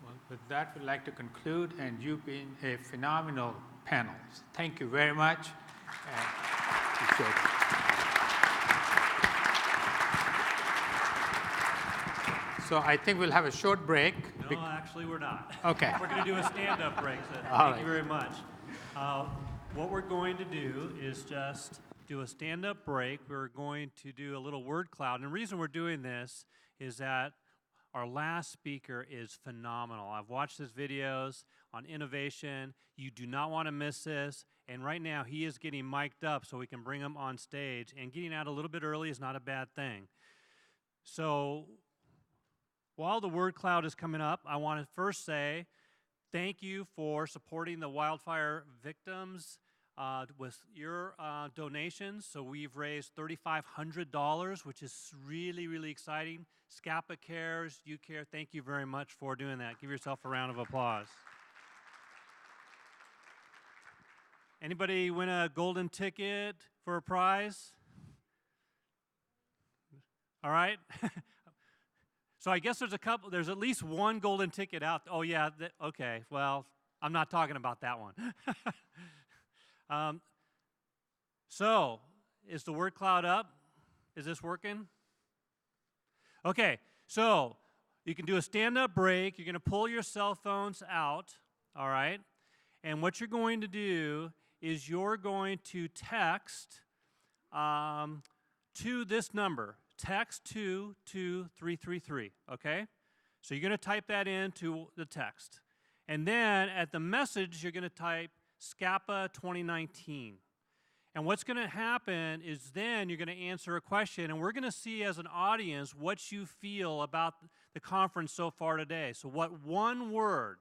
Well, with that, we'd like to conclude, and you've been a phenomenal panel. Thank you very much. So I think we'll have a short break. No, actually, we're not. Okay. We're going to do a stand-up break, so All thank you right. very much. What we're going to do is just do a stand-up break. We're going to do a little word cloud. And the reason we're doing this is that our last speaker is phenomenal. I've watched his videos on innovation. You do not want to miss this. And right now, he is getting mic'd up so we can bring him on stage. And getting out a little bit early is not a bad thing. So while the word cloud is coming up, I want to first say thank you for supporting the wildfire victims with your donations. So we've raised $3,500, which is really, really exciting. SCPPA cares, you care. Thank you very much for doing that. Give yourself a round of applause. Anybody win a golden ticket for a prize? All right. So I guess there's at least one golden ticket out. Oh yeah, okay, well, I'm not talking about that one. So, is the word cloud up? Is this working? Okay, so you can do a stand-up break. You're going to pull your cell phones out, all right? And what you're going to do is you're going to text to this number. Text 22333, okay? So you're going to type that into the text. And then at the message, you're going to type SCPPA 2019. And what's going to happen is then you're going to answer a question, and we're going to see as an audience what you feel about the conference so far today. So what one word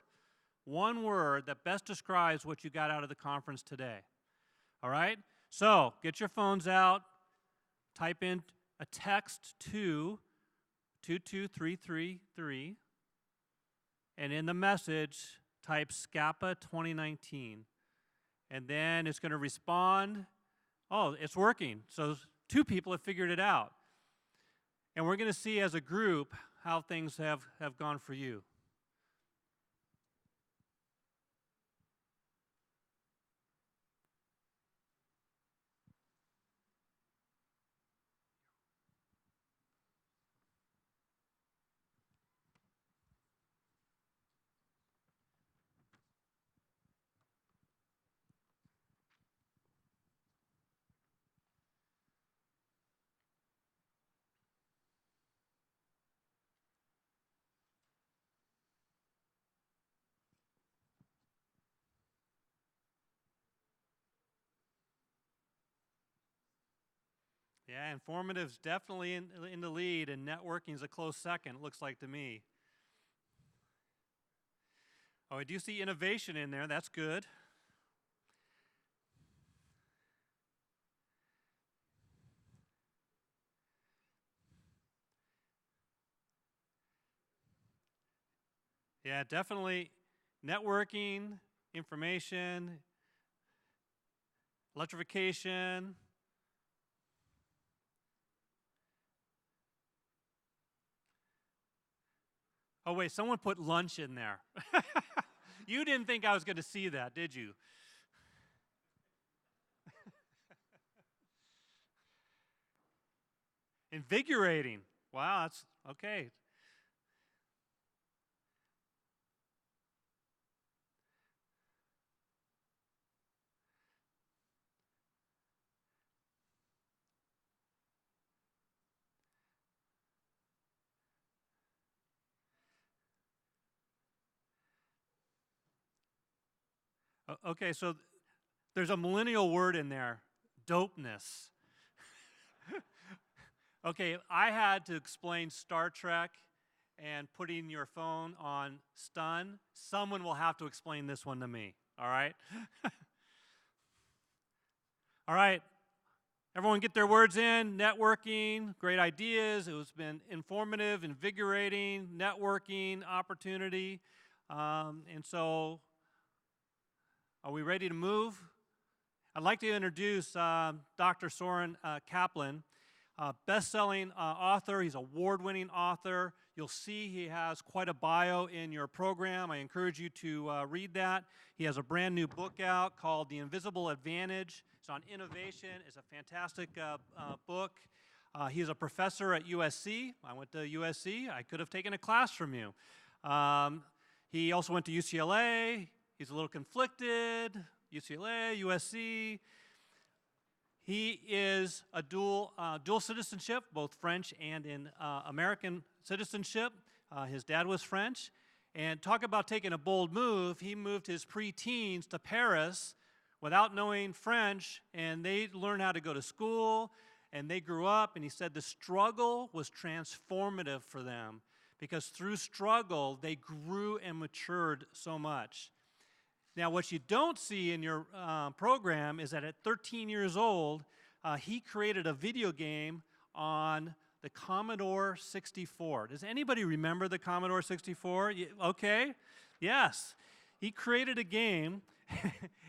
that best describes what you got out of the conference today. All right? So get your phones out, type in a text to 22333, and in the message, type SCPPA 2019. And then it's going to respond. Oh, it's working. So 2 people have figured it out. And we're going to see as a group how things have gone for you. Yeah, informative's definitely in the lead, and networking's a close second, it looks like to me. Oh, I do see innovation in there. That's good. Yeah, definitely networking, information, electrification. Oh, wait, someone put lunch in there. You didn't think I was going to see that, did you? Invigorating. Wow, that's okay. Okay, so there's a millennial word in there, dopeness. Okay, I had to explain Star Trek and putting your phone on stun. Someone will have to explain this one to me, all right? All right, everyone get their words in. Networking, great ideas. It was been informative, invigorating, networking, opportunity. And so, are we ready to move? I'd like to introduce Dr. Soren Kaplan, best-selling author. He's an award-winning author. You'll see he has quite a bio in your program. I encourage you to read that. He has a brand new book out called The Invisible Advantage. It's on innovation. It's a fantastic book. He's a professor at USC. I went to USC. I could have taken a class from you. He also went to UCLA. He's a little conflicted. UCLA, USC. He is a dual citizenship, both French and in American citizenship. His dad was French. And talk about taking a bold move. He moved his preteens to Paris without knowing French, and they learned how to go to school, and they grew up, and he said the struggle was transformative for them because through struggle, they grew and matured so much. Now, what you don't see in your program is that at 13 years old, he created a video game on the Commodore 64. Does anybody remember the Commodore 64? Okay, yes. He created a game,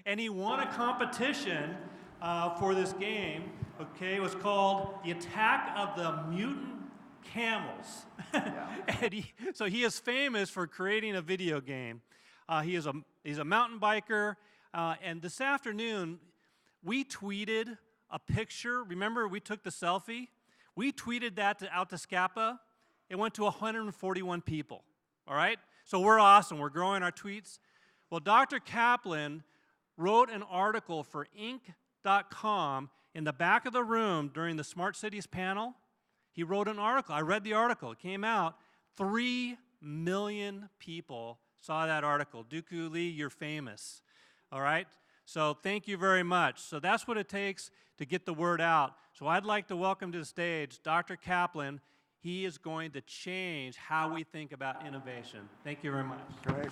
and he won a competition for this game. Okay, it was called The Attack of the Mutant Camels. And so he is famous for creating a video game. He's a mountain biker, and this afternoon we tweeted a picture. Remember, we took the selfie. We tweeted that out to SCPPA. It went to 141 people. All right, so we're awesome. We're growing our tweets. Well, Dr. Kaplan wrote an article for Inc.com in the back of the room during the Smart Cities panel. He wrote an article. I read the article. It came out. 3 million people saw that article. Dooku Lee, you're famous. All right? So thank you very much. So that's what it takes to get the word out. So I'd like to welcome to the stage Dr. Kaplan. He is going to change how we think about innovation. Thank you very much. Great.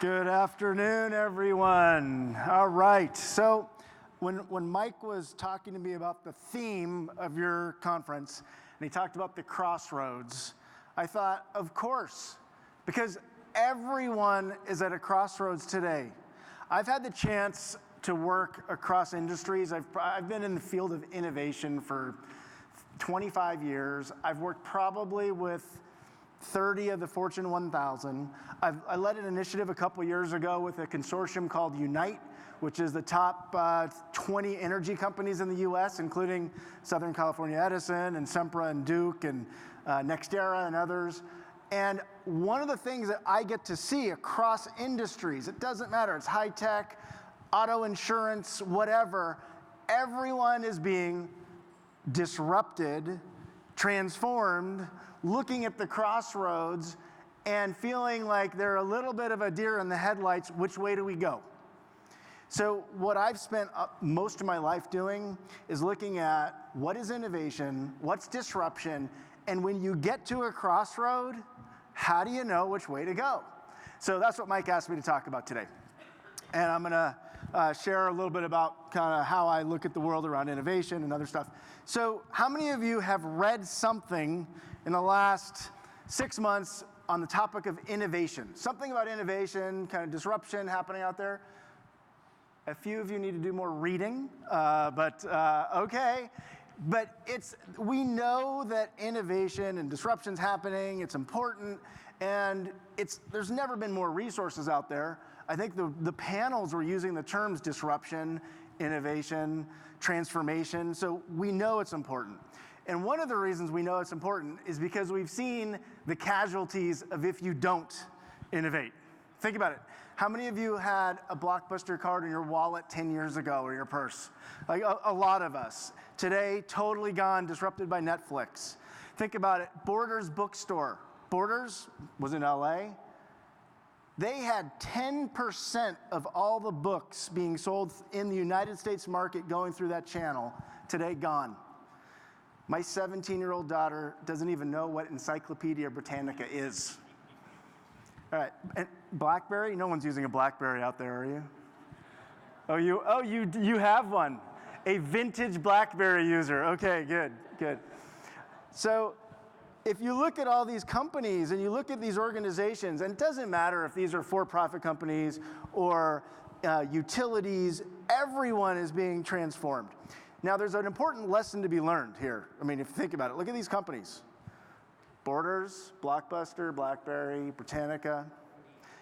Good afternoon, everyone. All right. So when Mike was talking to me about the theme of your conference, and he talked about the crossroads, I thought, of course, because everyone is at a crossroads today. I've had the chance to work across industries. I've been in the field of innovation for 25 years. I've worked probably with 30 of the Fortune 1000. I led an initiative a couple years ago with a consortium called Unite, which is the top 20 energy companies in the US, including Southern California Edison and Sempra and Duke and NextEra and others. And one of the things that I get to see across industries, it doesn't matter, it's high tech, auto insurance, whatever, everyone is being disrupted, transformed, looking at the crossroads and feeling like they're a little bit of a deer in the headlights. Which way do we go? So what I've spent most of my life doing is looking at what is innovation, what's disruption, and when you get to a crossroad, how do you know which way to go? So that's what Mike asked me to talk about today. And I'm going to share a little bit about kind of how I look at the world around innovation and other stuff. So how many of you have read something in the last 6 months on the topic of innovation? Something about innovation, kind of disruption happening out there? A few of you need to do more reading, but okay. But we know that innovation and disruption's happening, it's important, and there's never been more resources out there. I think the panels were using the terms disruption, innovation, transformation, so we know it's important. And one of the reasons we know it's important is because we've seen the casualties of if you don't innovate. Think about it. How many of you had a Blockbuster card in your wallet 10 years ago or your purse? Like a lot of us. Today, totally gone, disrupted by Netflix. Think about it. Borders bookstore. Borders was in LA. They had 10% of all the books being sold in the United States market going through that channel. Today, gone. My 17-year-old daughter doesn't even know what Encyclopedia Britannica is. All right, and BlackBerry? No one's using a BlackBerry out there, are you? Oh, you have one. A vintage BlackBerry user. Okay, good. So if you look at all these companies and you look at these organizations, and it doesn't matter if these are for-profit companies or utilities, everyone is being transformed. Now, there's an important lesson to be learned here. I mean, if you think about it, look at these companies. Borders, Blockbuster, BlackBerry, Britannica.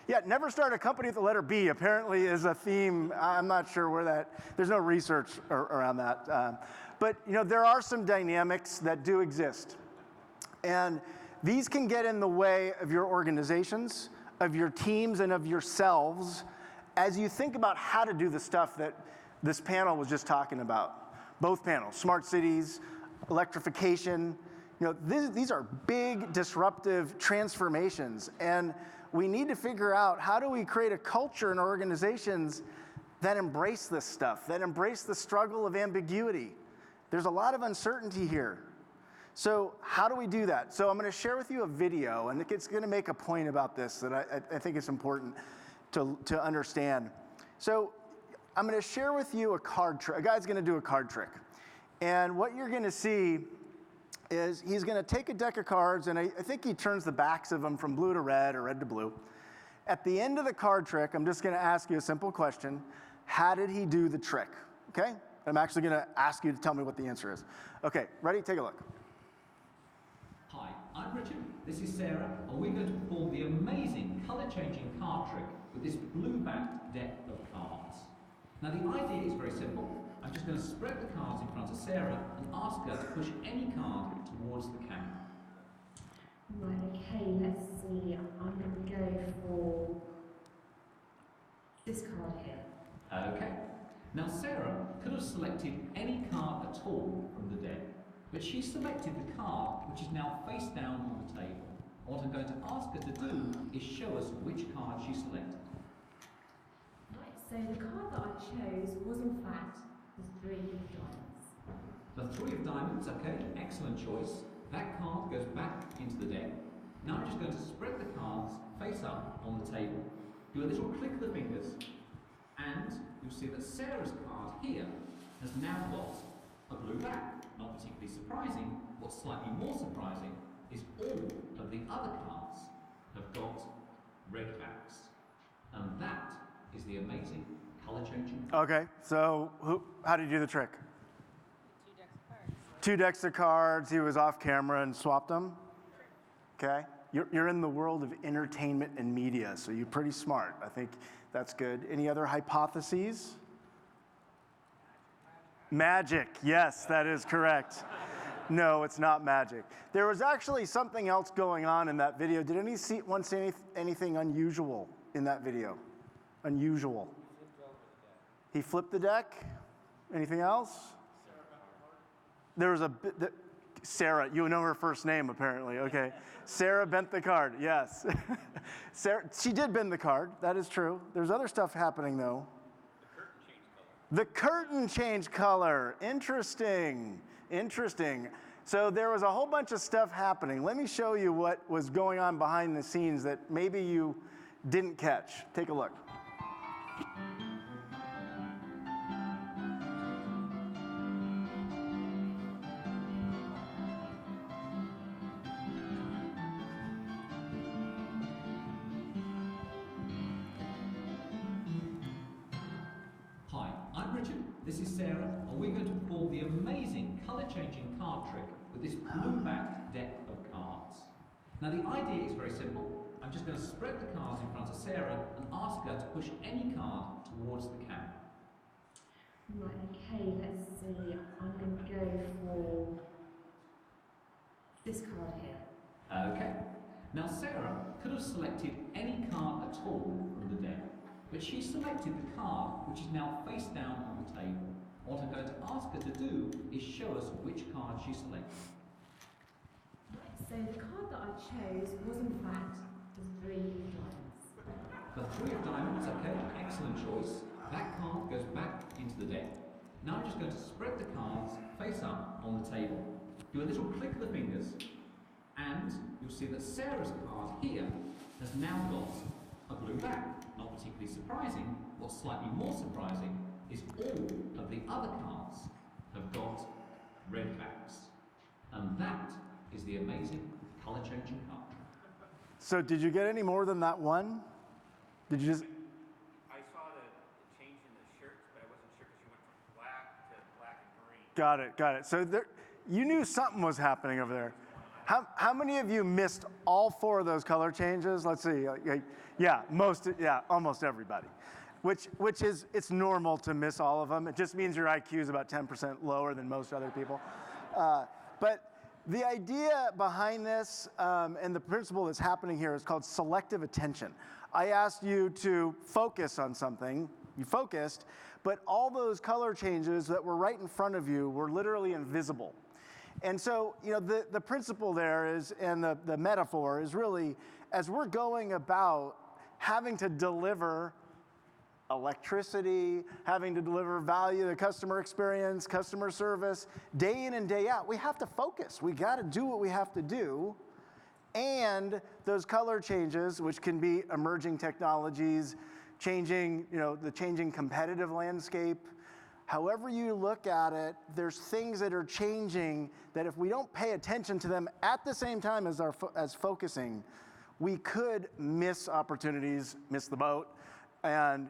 Yeah, never start a company with the letter B apparently is a theme. I'm not sure where there's no research around that. But there are some dynamics that do exist. And these can get in the way of your organizations, of your teams, and of yourselves as you think about how to do the stuff that this panel was just talking about. Both panels, smart cities, electrification. These are big disruptive transformations, and we need to figure out how do we create a culture in our organizations that embrace this stuff, that embrace the struggle of ambiguity. There's a lot of uncertainty here. So how do we do that? So I'm going to share with you a video, and it's going to make a point about this that I think it's important to understand. So I'm going to share with you a card trick. A guy's going to do a card trick. And what you're going to see is he's going to take a deck of cards, and I think he turns the backs of them from blue to red or red to blue. At the end of the card trick, I'm just going to ask you a simple question. How did he do the trick? Okay? I'm actually going to ask you to tell me what the answer is. Okay, ready? Take a look. Hi, I'm Richard, this is Sarah, and we're going to perform the amazing colour-changing card trick with this blue-backed deck of cards. Now the idea is very simple. I'm just going to spread the cards in front of Sarah and ask her to push any card towards the camera. Right, okay, let's see. I'm going to go for this card here. Okay. Now Sarah could have selected any card at all from the deck, but she selected the card which is now face down on the table. What I'm going to ask her to do is show us which card she selected. Right, so the card that I chose was in fact the 3 of diamonds. The 3 of diamonds, okay, excellent choice. That card goes back into the deck. Now I'm just going to spread the cards face up on the table. Do a little click of the fingers, and you'll see that Sarah's card here has now got a blue back. Not particularly surprising. What's slightly more surprising is all of the other cards have got red backs. And that is the amazing colour-changing. Okay, so how did you do the trick? 2 decks of cards. 2 decks of cards. He was off camera and swapped them. Okay, you're in the world of entertainment and media, so you're pretty smart. I think that's good. Any other hypotheses? Magic, yes, that is correct. No, it's not magic. There was actually something else going on in that video. Did anyone see anything unusual in that video? Unusual. He flipped the deck. Anything else? There was a bit. Sarah, you know her first name apparently. Okay, Sarah bent the card. Yes, Sarah. She did bend the card. That is true. There's other stuff happening though. The curtain changed color. Interesting. Interesting. So there was a whole bunch of stuff happening. Let me show you what was going on behind the scenes that maybe you didn't catch. Take a look. Hi, I'm Richard, this is Sarah, and we're going to perform the amazing colour-changing card trick with this blue-backed deck of cards. Now the idea is very simple. I'm just going to spread the cards in front of Sarah and ask her to push any card towards the camera. Right, okay, let's see. I'm going to go for this card here. Okay. Now Sarah could have selected any card at all from the deck, but she selected the card which is now face down on the table. What I'm going to ask her to do is show us which card she selected. Right, so the card that I chose was in fact the 3 of diamonds. The 3 of diamonds, okay, excellent choice. That card goes back into the deck. Now I'm just going to spread the cards face up on the table. Do a little click of the fingers, and you'll see that Sarah's card here has now got a blue back. Not particularly surprising. What's slightly more surprising is all of the other cards have got red backs. And that is the amazing colour-changing card. So did you get any more than that one? Did you just? I saw the change in the shirts, but I wasn't sure because you went from black to black and green. Got it, got it. So there, you knew something was happening over there. How many of you missed all 4 of those color changes? Let's see. Yeah, almost everybody. Which is, it's normal to miss all of them. It just means your IQ is about 10% lower than most other people. But The idea behind this and the principle that's happening here is called selective attention. I asked you to focus on something, you focused, but all those color changes that were right in front of you were literally invisible. And so, the principle there is, and the metaphor is really, as we're going about having to deliver electricity, having to deliver value, the customer experience, customer service, day in and day out, we have to focus. We got to do what we have to do. And those color changes, which can be emerging technologies, changing, the changing competitive landscape, however you look at it, there's things that are changing that if we don't pay attention to them at the same time as focusing, we could miss opportunities, miss the boat, and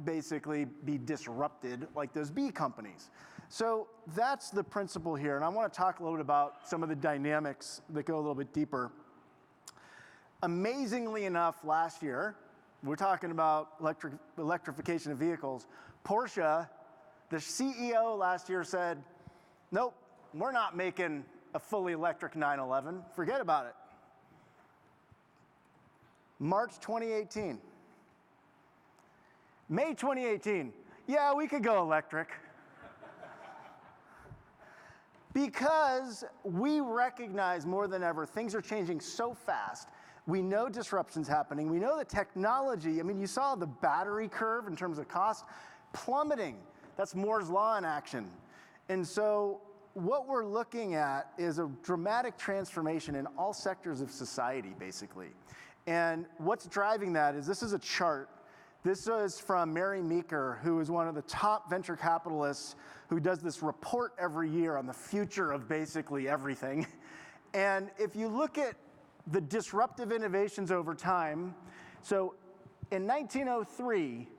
basically be disrupted like those B companies. So that's the principle here, and I want to talk a little bit about some of the dynamics that go a little bit deeper. Amazingly enough, last year, we're talking about electrification of vehicles. Porsche, the CEO last year said, nope, we're not making a fully electric 911. Forget about it. March 2018. May 2018, yeah, we could go electric. Because we recognize more than ever, things are changing so fast. We know disruption's happening. We know the technology. You saw the battery curve in terms of cost plummeting. That's Moore's Law in action. And so what we're looking at is a dramatic transformation in all sectors of society, basically. And what's driving that is, this is a chart. This is from Mary Meeker, who is one of the top venture capitalists who does this report every year on the future of basically everything. And if you look at the disruptive innovations over time, so in 1903,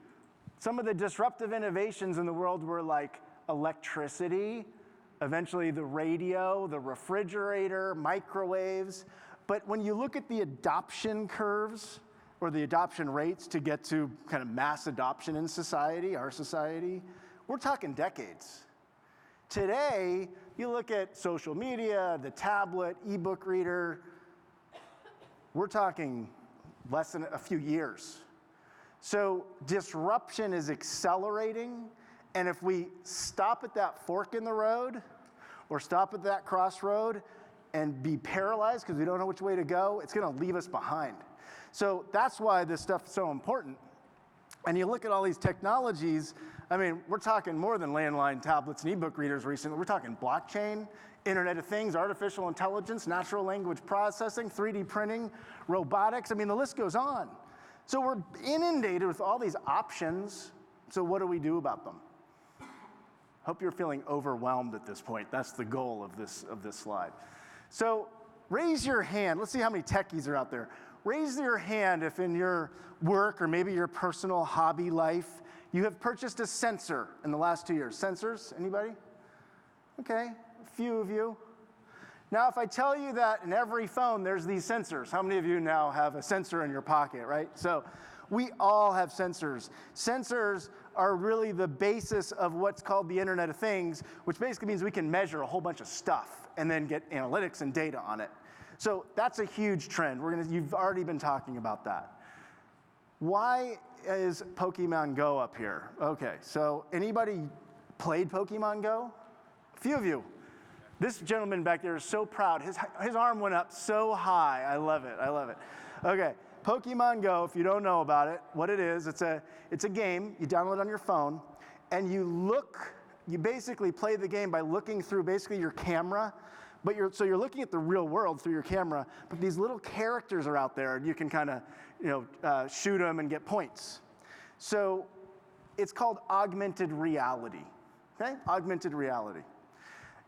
some of the disruptive innovations in the world were like electricity, eventually the radio, the refrigerator, microwaves. But when you look at the adoption curves, or the adoption rates to get to kind of mass adoption in society, our society, we're talking decades. Today, you look at social media, the tablet, ebook reader, we're talking less than a few years. So disruption is accelerating, and if we stop at that fork in the road, or stop at that crossroad, and be paralyzed because we don't know which way to go, it's gonna leave us behind. So that's why this stuff is so important. And you look at all these technologies, we're talking more than landline tablets and ebook readers recently. We're talking blockchain, Internet of Things, artificial intelligence, natural language processing, 3D printing, robotics. The list goes on. So we're inundated with all these options. So what do we do about them? Hope you're feeling overwhelmed at this point. That's the goal of this slide. So raise your hand. Let's see how many techies are out there. Raise your hand if in your work or maybe your personal hobby life, you have purchased a sensor in the last 2 years. Sensors, anybody? Okay, a few of you. Now, if I tell you that in every phone there's these sensors, how many of you now have a sensor in your pocket, right? So we all have sensors. Sensors are really the basis of what's called the Internet of Things, which basically means we can measure a whole bunch of stuff and then get analytics and data on it. So that's a huge trend. You've already been talking about that. Why is Pokemon Go up here? Okay, so anybody played Pokemon Go? A few of you. This gentleman back there is so proud. His arm went up so high. I love it. I love it. Okay, Pokemon Go, if you don't know about it, what it is, it's a game. You download it on your phone, and you basically play the game by looking through basically your camera. So you're looking at the real world through your camera, but these little characters are out there, and you can kind of shoot them and get points. So it's called augmented reality. Okay, augmented reality.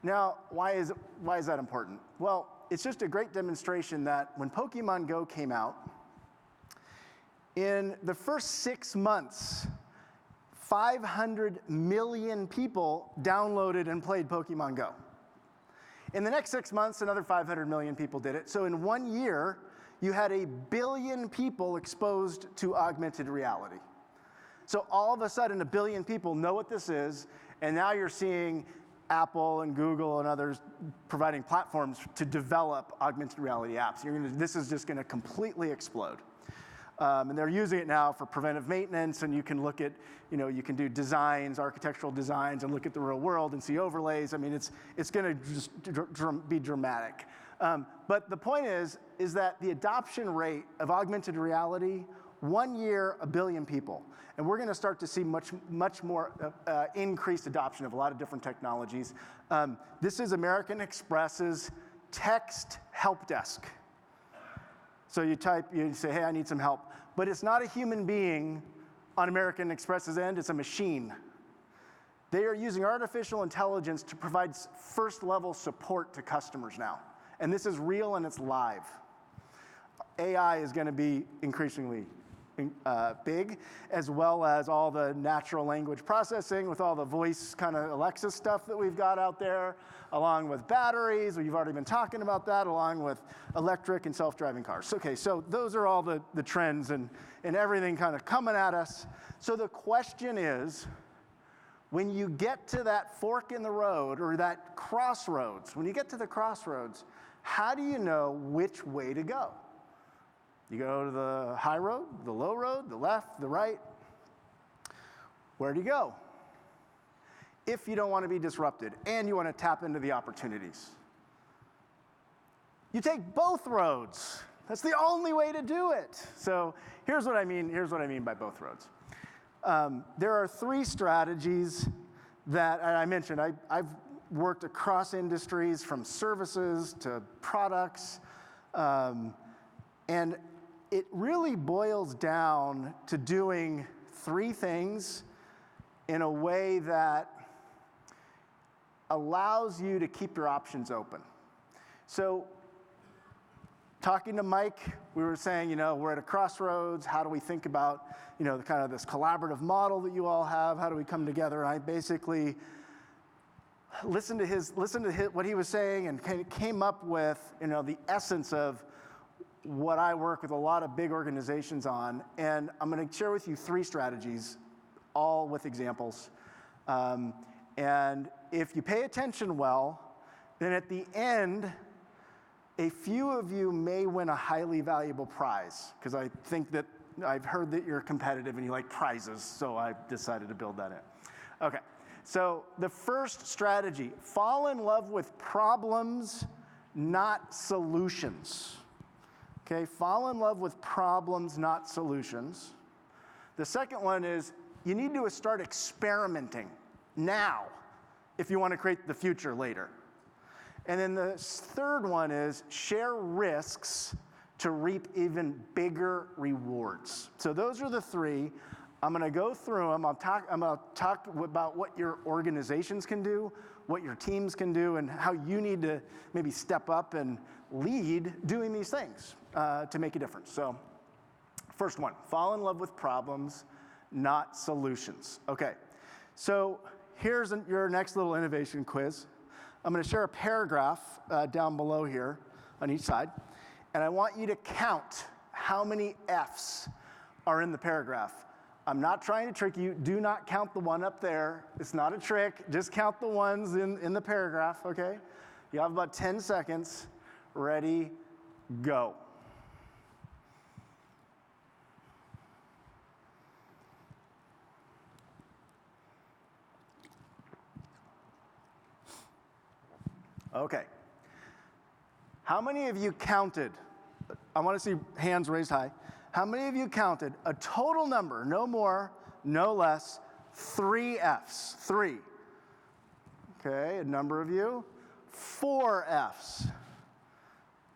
Now, why is that important? Well, it's just a great demonstration that when Pokemon Go came out, in the first 6 months, 500 million people downloaded and played Pokemon Go. In the next 6 months, another 500 million people did it. So in 1 year, you had 1 billion people exposed to augmented reality. So all of a sudden, 1 billion people know what this is, and now you're seeing Apple and Google and others providing platforms to develop augmented reality apps. This is just going to completely explode. And they're using it now for preventive maintenance, and you can look at, you can do designs, architectural designs, and look at the real world and see overlays. I mean, it's going to just be dramatic. But the point is that the adoption rate of augmented reality, 1 year, 1 billion people. And we're going to start to see much more increased adoption of a lot of different technologies. This is American Express's text help desk. So you say, hey, I need some help. But it's not a human being on American Express's end, it's a machine. They are using artificial intelligence to provide first-level support to customers now. And this is real and it's live. AI is going to be increasingly big, as well as all the natural language processing with all the voice kind of Alexa stuff that we've got out there, along with batteries, we've already been talking about that, along with electric and self-driving cars. Okay, so those are all the trends and everything kind of coming at us. So the question is, when you get to that fork in the road or that crossroads, when you get to the crossroads, how do you know which way to go? You go to the high road, the low road, the left, the right. Where do you go? If you don't want to be disrupted and you want to tap into the opportunities. You take both roads. That's the only way to do it. So here's what I mean by both roads. There are 3 strategies that, and I mentioned, I've worked across industries from services to products, and it really boils down to doing 3 things in a way that allows you to keep your options open. So talking to Mike, we were saying, we're at a crossroads. How do we think about, the kind of this collaborative model that you all have? How do we come together? And I basically listened to what he was saying and kind of came up with, the essence of what I work with a lot of big organizations on. And I'm going to share with you 3 strategies, all with examples. And if you pay attention well, then at the end, a few of you may win a highly valuable prize, because I think that I've heard that you're competitive and you like prizes, so I decided to build that in. Okay, so the first strategy, fall in love with problems, not solutions. Okay, fall in love with problems, not solutions. The second one is you need to start experimenting now if you want to create the future later. And then the third one is share risks to reap even bigger rewards. So those are the 3. I'm going to go through them. I'm going to talk about what your organizations can do, what your teams can do, and how you need to maybe step up and lead doing these things to make a difference. So first one, fall in love with problems, not solutions. Okay, so here's your next little innovation quiz. I'm going to share a paragraph down below here on each side, and I want you to count how many F's are in the paragraph. I'm not trying to trick you. Do not count the one up there. It's not a trick. Just count the ones in the paragraph, okay? You have about 10 seconds. Ready, go. Okay. How many of you counted? I want to see hands raised high. How many of you counted a total number, no more, no less, 3 F's? 3. Okay, a number of you. 4 F's.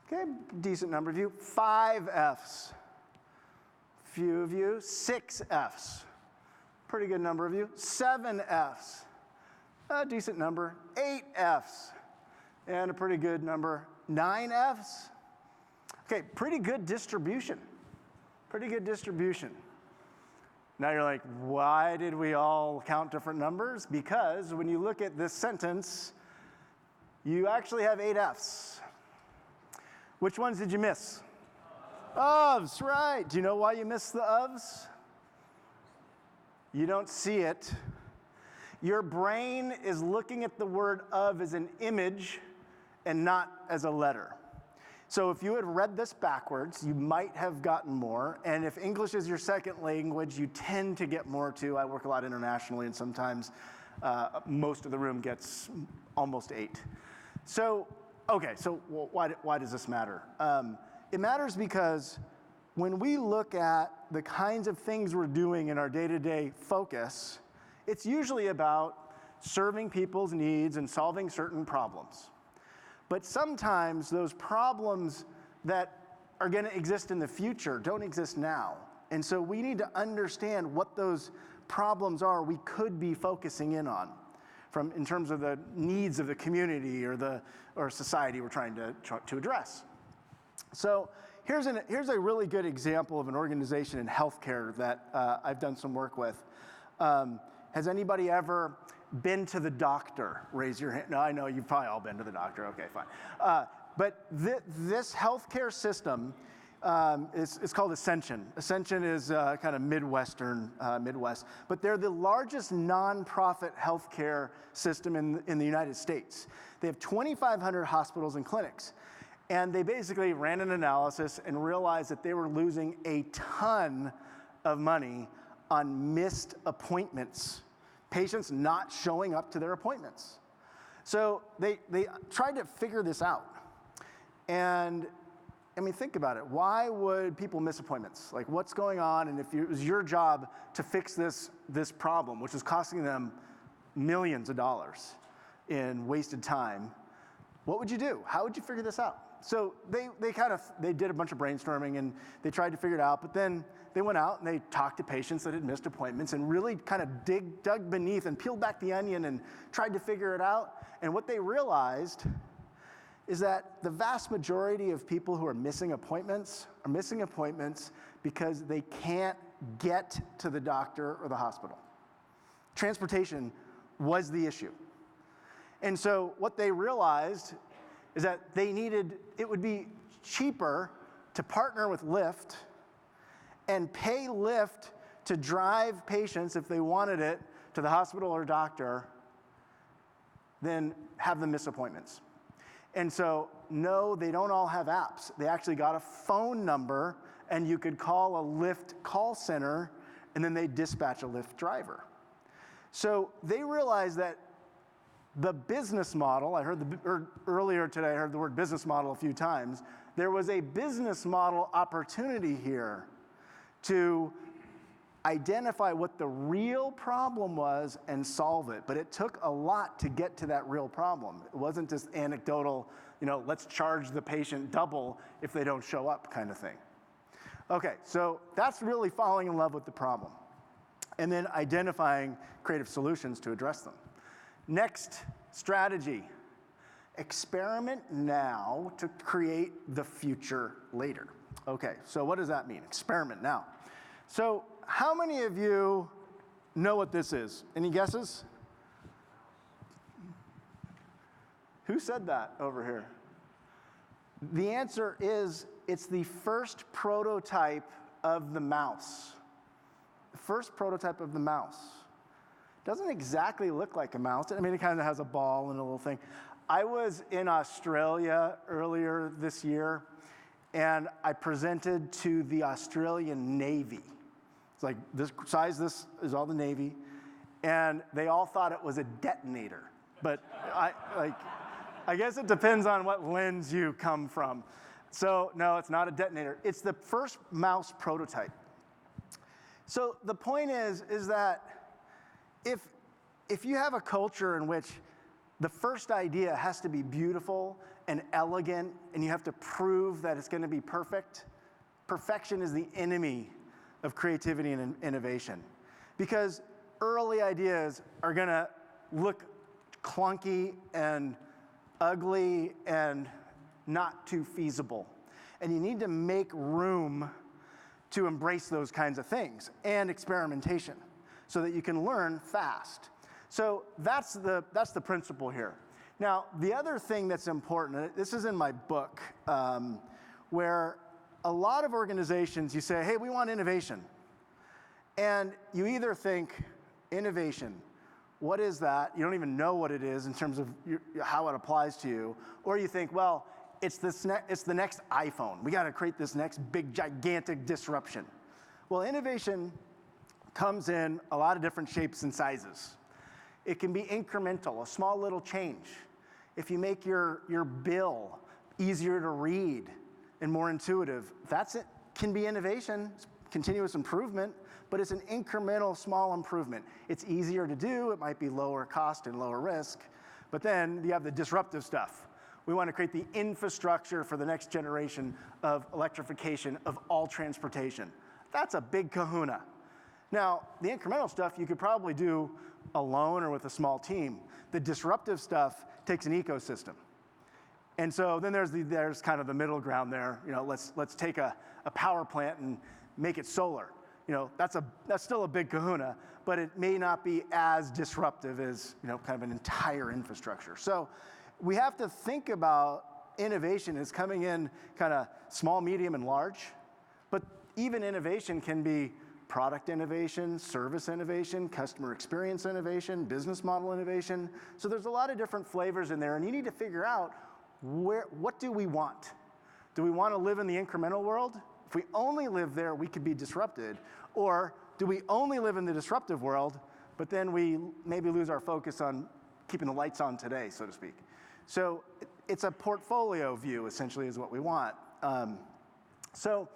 Okay, decent number of you. 5 F's. Few of you. 6 F's. Pretty good number of you. 7 F's. A decent number. 8 F's. And a pretty good number. 9 F's. Okay, pretty good distribution. Pretty good distribution. Now you're like, why did we all count different numbers? Because when you look at this sentence, you actually have 8 F's. Which ones did you miss? Ofs, right. Do you know why you missed the ofs? You don't see it. Your brain is looking at the word of as an image and not as a letter. So if you had read this backwards, you might have gotten more. And if English is your second language, you tend to get more too. I work a lot internationally, and sometimes most of the room gets almost 8. So, okay, so why does this matter? It matters because when we look at the kinds of things we're doing in our day-to-day focus, it's usually about serving people's needs and solving certain problems. But sometimes those problems that are going to exist in the future don't exist now. And so we need to understand what those problems are we could be focusing in on in terms of the needs of the community or society we're trying to address. So here's a really good example of an organization in healthcare that I've done some work with. Has anybody ever been to the doctor? Raise your hand. No, I know you've probably all been to the doctor. Okay, fine. But this healthcare system it's called Ascension. Ascension is kind of Midwest. But they're the largest nonprofit healthcare system in the United States. They have 2,500 hospitals and clinics. And they basically ran an analysis and realized that they were losing a ton of money on missed appointments. Patients not showing up to their appointments. So they tried to figure this out. And I mean, think about it. Why would people miss appointments? Like, what's going on? And if it was your job to fix this problem, which is costing them millions of dollars in wasted time, what would you do? How would you figure this out? So they did a bunch of brainstorming and they tried to figure it out, but then they went out and they talked to patients that had missed appointments and really kind of dug beneath and peeled back the onion and tried to figure it out. And what they realized is that the vast majority of people who are missing appointments because they can't get to the doctor or the hospital. Transportation was the issue. And so what they realized is that it would be cheaper to partner with Lyft and pay Lyft to drive patients, if they wanted it, to the hospital or doctor than have them miss appointments. And so, no, they don't all have apps. They actually got a phone number, and you could call a Lyft call center, and then they dispatch a Lyft driver. So they realized that the business model, earlier today, I heard the word business model a few times. There was a business model opportunity here to identify what the real problem was and solve it. But it took a lot to get to that real problem. It wasn't just anecdotal, let's charge the patient double if they don't show up kind of thing. Okay, so that's really falling in love with the problem. And then identifying creative solutions to address them. Next strategy, experiment now to create the future later. Okay, so what does that mean? Experiment now. So how many of you know what this is? Any guesses? Who said that over here? The answer is it's the first prototype of the mouse. The first prototype of the mouse. Doesn't exactly look like a mouse. I mean, it kind of has a ball and a little thing. I was in Australia earlier this year, and I presented to the Australian Navy. It's like this size, this is all the Navy, and they all thought it was a detonator. But I guess it depends on what lens you come from. So no, it's not a detonator. It's the first mouse prototype. So the point is that if you have a culture in which the first idea has to be beautiful and elegant, and you have to prove that it's going to be perfect, perfection is the enemy of creativity and innovation. Because early ideas are going to look clunky and ugly and not too feasible. And you need to make room to embrace those kinds of things and experimentation, so that you can learn fast. So that's the principle here. Now, the other thing that's important, this is in my book, where a lot of organizations, you say, hey, we want innovation. And you either think innovation, what is that? You don't even know what it is in terms of how it applies to you. Or you think, well, it's the next iPhone. We got to create this next big, gigantic disruption. Well, innovation comes in a lot of different shapes and sizes. It can be incremental, a small little change. If you make your bill easier to read and more intuitive, can be innovation, continuous improvement, but it's an incremental small improvement. It's easier to do, it might be lower cost and lower risk, but then you have the disruptive stuff. We want to create the infrastructure for the next generation of electrification of all transportation. That's a big kahuna. Now, the incremental stuff you could probably do alone or with a small team. The disruptive stuff takes an ecosystem. And so then there's kind of the middle ground there. Let's take a power plant and make it solar. That's still a big kahuna, but it may not be as disruptive as kind of an entire infrastructure. So we have to think about innovation as coming in kind of small, medium, and large. But even innovation can be product innovation, service innovation, customer experience innovation, business model innovation. So there's a lot of different flavors in there, and you need to figure out what do we want? Do we want to live in the incremental world? If we only live there, we could be disrupted. Or do we only live in the disruptive world, but then we maybe lose our focus on keeping the lights on today, so to speak? So it's a portfolio view, essentially, is what we want. So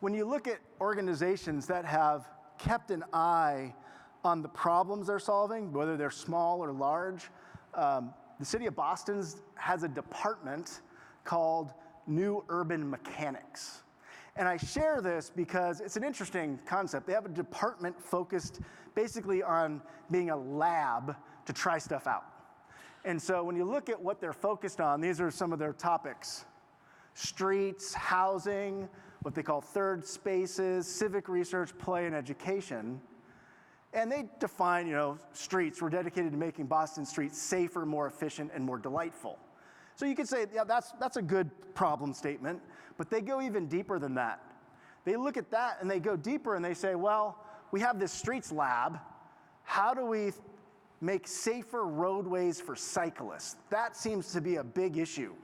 when you look at organizations that have kept an eye on the problems they're solving, whether they're small or large, the city of Boston has a department called New Urban Mechanics. And I share this because it's an interesting concept. They have a department focused basically on being a lab to try stuff out. And so when you look at what they're focused on, these are some of their topics: streets, housing, what they call third spaces, civic research, play, and education. And they define, streets. We're dedicated to making Boston streets safer, more efficient, and more delightful. So you could say, yeah, that's a good problem statement, but they go even deeper than that. They look at that and they go deeper and they say, well, we have this streets lab. How do we make safer roadways for cyclists? That seems to be a big issue.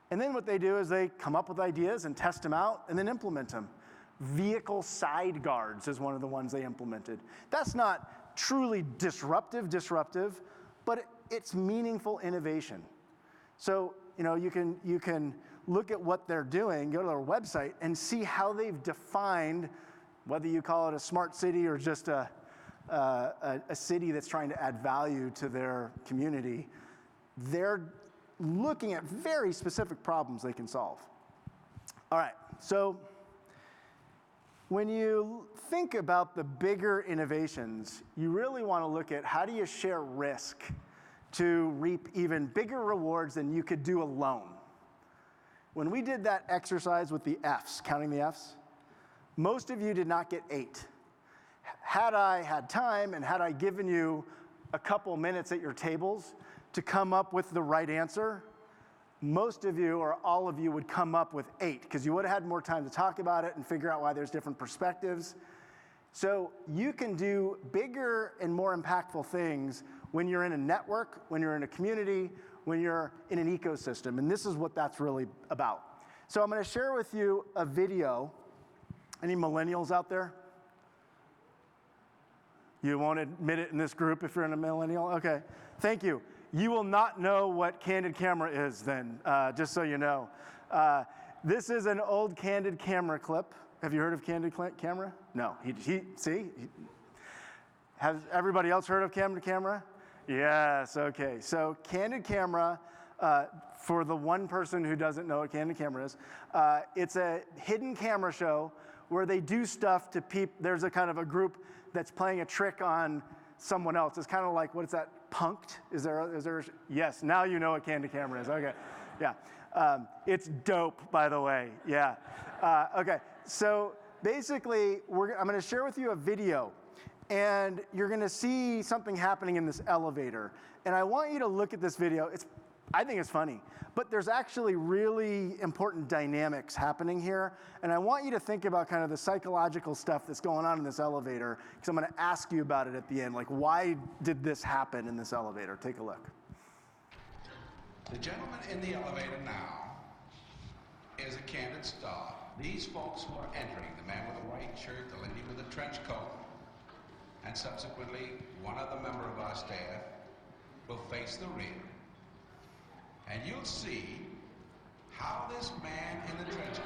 And then what they do is they come up with ideas and test them out and then implement them. Vehicle side guards is one of the ones they implemented. That's not truly disruptive, but it's meaningful innovation. So, you can look at what they're doing, go to their website, and see how they've defined, whether you call it a smart city or just a city that's trying to add value to their community. They're looking at very specific problems they can solve. All right, so when you think about the bigger innovations, you really want to look at how do you share risk to reap even bigger rewards than you could do alone. When we did that exercise with the Fs, counting the Fs, most of you did not get 8. Had I had time and had I given you a couple minutes at your tables to come up with the right answer, most of you or all of you would come up with 8 because you would have had more time to talk about it and figure out why there's different perspectives. So you can do bigger and more impactful things when you're in a network, when you're in a community, when you're in an ecosystem. And this is what that's really about. So I'm going to share with you a video. Any millennials out there? You won't admit it in this group if you're in a millennial? Okay, thank you. You will not know what Candid Camera is then, just so you know. This is an old Candid Camera clip. Have you heard of Candid Camera? No. Has everybody else heard of Candid Camera? Yes, okay. So Candid Camera, for the one person who doesn't know what Candid Camera is, it's a hidden camera show where they do stuff to there's a kind of a group that's playing a trick on someone else. It's kind of like, what is that, Punked? Is there, yes, now you know what Candid Camera is, okay. Yeah, it's dope, by the way, yeah. Okay, so basically, I'm gonna share with you a video, and you're gonna see something happening in this elevator. And I want you to look at this video. It's I think it's funny. But there's actually really important dynamics happening here. And I want you to think about kind of the psychological stuff that's going on in this elevator, because I'm going to ask you about it at the end. Like, why did this happen in this elevator? Take a look. The gentleman in the elevator now is a candid star. These folks who are entering, the man with the white shirt, the lady with the trench coat, and subsequently one other member of our staff will face the rear. And you'll see how this man in the trench coat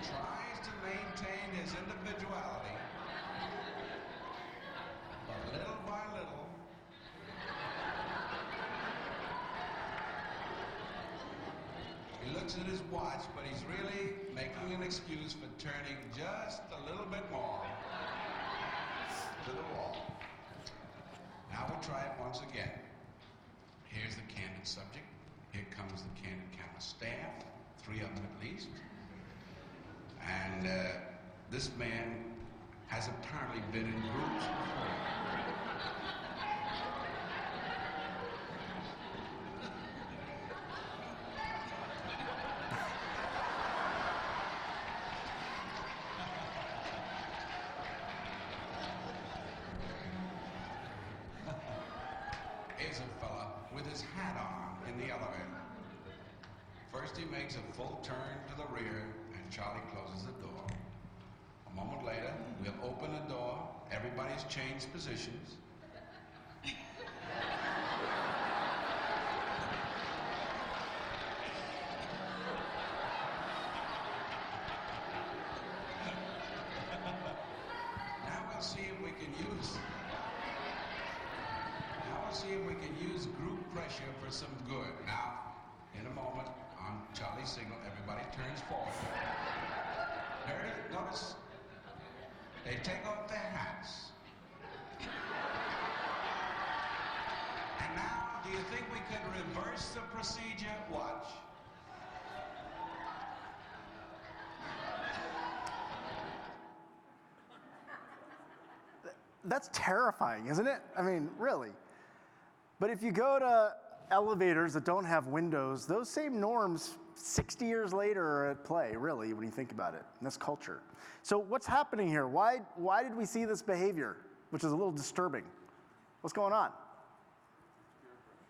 tries to maintain his individuality, but little by little, he looks at his watch, but he's really making an excuse for turning just a little bit more to the wall. Now we'll try it once again. Here's the candid subject. Here comes the candid camera staff, 3 of them at least. And this man has apparently been in groups before. Here's a fella with his hat on in the elevator. First he makes a full turn to the rear and Charlie closes the door. A moment later, we'll open the door, everybody's changed positions. Now we'll see if we can use group pressure for some good. Now, in a moment, on Charlie's signal, everybody turns forward. There it is. Notice they take off their hats. And now, do you think we could reverse the procedure? Watch. That's terrifying, isn't it? I mean, really. But if you go to elevators that don't have windows, those same norms 60 years later are at play, really, when you think about it, in this culture. So what's happening here? Why did we see this behavior, which is a little disturbing? What's going on?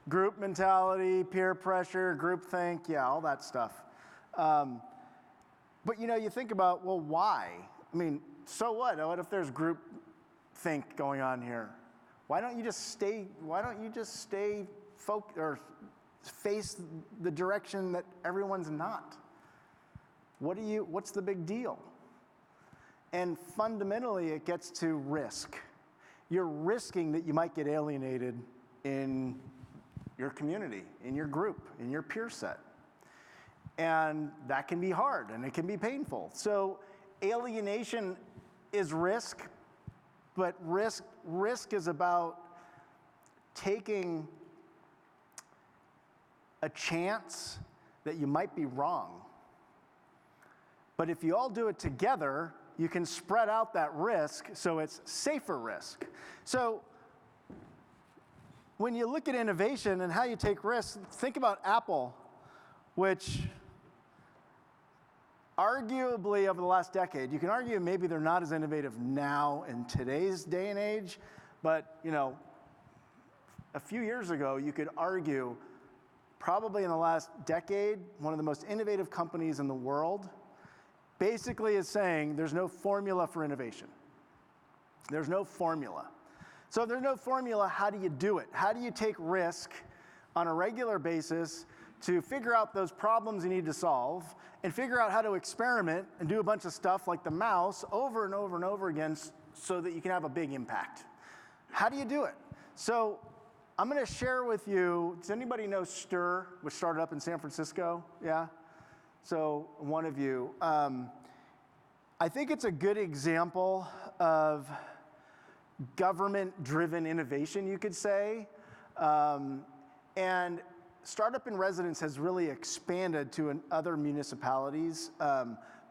Group mentality, peer pressure, groupthink, yeah, all that stuff. But you think about, well, why? I mean, so what? What if there's group think going on here? Why don't you just stay or face the direction that everyone's not? What's the big deal? And fundamentally, it gets to risk. You're risking that you might get alienated in your community, in your group, in your peer set. And that can be hard and it can be painful. So alienation is risk. But risk is about taking a chance that you might be wrong. But if you all do it together, you can spread out that risk so it's safer risk. So when you look at innovation and how you take risks, think about Apple, which arguably over the last decade, you can argue maybe they're not as innovative now in today's day and age, but a few years ago, you could argue probably in the last decade, one of the most innovative companies in the world basically is saying there's no formula for innovation. There's no formula. So if there's no formula, how do you do it? How do you take risk on a regular basis to figure out those problems you need to solve and figure out how to experiment and do a bunch of stuff like the mouse over and over and over again so that you can have a big impact? How do you do it? So I'm going to share with you, does anybody know STIR, which started up in San Francisco? Yeah? So one of you. I think it's a good example of government-driven innovation, you could say. And Startup in Residence has really expanded to other municipalities,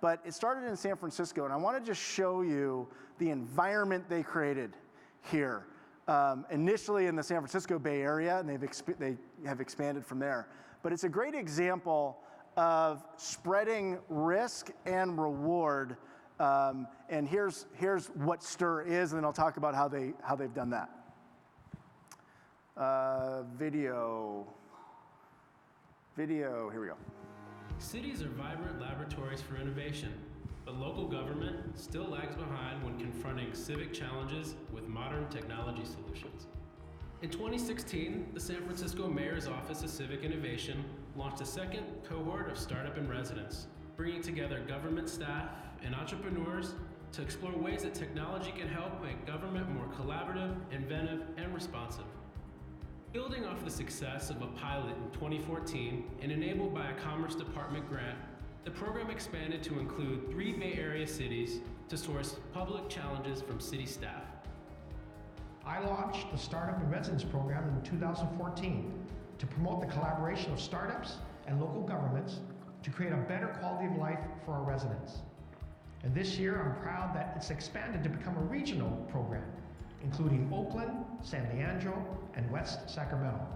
but it started in San Francisco, and I want to just show you the environment they created. here. Initially in the San Francisco Bay Area, and they have expanded from there. But it's a great example of spreading risk and reward. And here's what STIR is, and then I'll talk about how they've done that. Video, here we go. Cities are vibrant laboratories for innovation, but local government still lags behind when confronting civic challenges with modern technology solutions. In 2016, the San Francisco Mayor's Office of Civic Innovation launched a second cohort of Startup in Residence, bringing together government staff and entrepreneurs to explore ways that technology can help make government more collaborative, inventive, and responsive. Building off the success of a pilot in 2014 and enabled by a Commerce Department grant, the program expanded to include 3 Bay Area cities to source public challenges from city staff. I launched the Startup in Residence program in 2014 to promote the collaboration of startups and local governments to create a better quality of life for our residents. And this year, I'm proud that it's expanded to become a regional program, including Oakland, San Leandro, and West Sacramento.